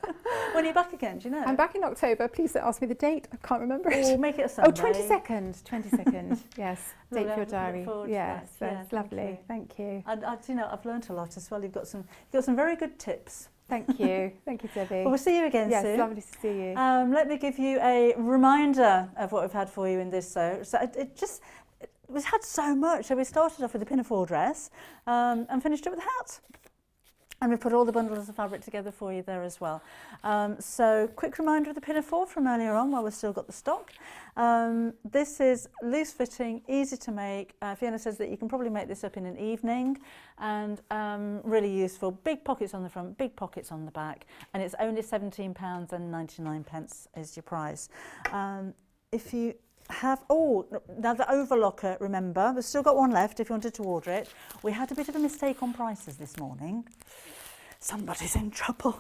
When are you back again, do you know? I'm back in October. Please don't ask me the date. I can't remember it. We'll make it a Sunday. Oh, 22nd. 22nd. Yes. Date for your diary. Yes, That's lovely. Thank you. And you know, I've learnt a lot as well. You've got some very good tips. Thank you. Thank you, Debbie. Well, we'll see you again soon. Yes, lovely to see you. Let me give you a reminder of what we've had for you in this sew. So we've had so much. So we started off with the Pinafore dress and finished up with the hat. And we put all the bundles of fabric together for you there as well. So quick reminder of the Pinafore from earlier on while we've still got the stock. This is loose fitting, easy to make. Fiona says that you can probably make this up in an evening, and really useful. Big pockets on the front, big pockets on the back, and it's only £17.99 is your price. If you have, oh, now the Overlocker, remember, we've still got one left if you wanted to order it. We had a bit of a mistake on prices this morning. Somebody's in trouble.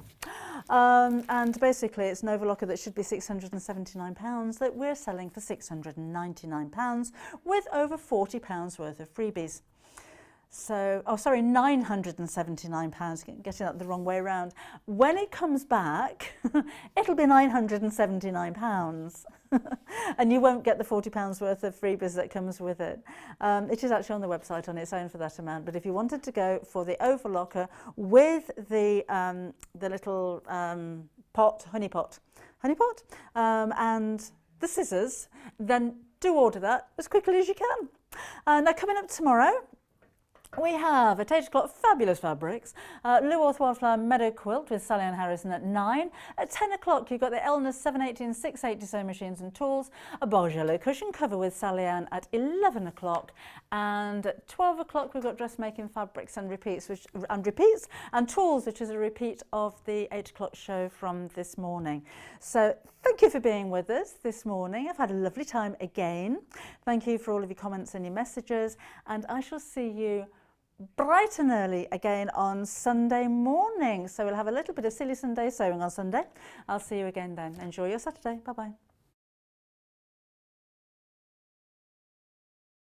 And basically it's an Overlocker that should be £679 that we're selling for £699 with over £40 worth of freebies. So, oh sorry, £979, getting that the wrong way around. When it comes back, it'll be £979. And you won't get the £40 worth of freebies that comes with it. It is actually on the website on its own for that amount, but if you wanted to go for the Overlocker with the little honey pot, and the scissors, then do order that as quickly as you can. Now coming up tomorrow, we have at 8 o'clock fabulous fabrics, Luworth Wildflower Meadow Quilt with Sally Ann Harrison at 9. At 10 o'clock you've got the Elness 780 and 680 sewing machines and tools, a beige yellow cushion cover with Sally Ann at 11 o'clock, and at 12 o'clock we've got dressmaking fabrics and repeats and tools, which is a repeat of the 8 o'clock show from this morning. So thank you for being with us this morning. I've had a lovely time again. Thank you for all of your comments and your messages, and I shall see you bright and early again on Sunday morning. So we'll have a little bit of Silly Sunday sewing on Sunday. I'll see you again then. Enjoy your Saturday. Bye bye.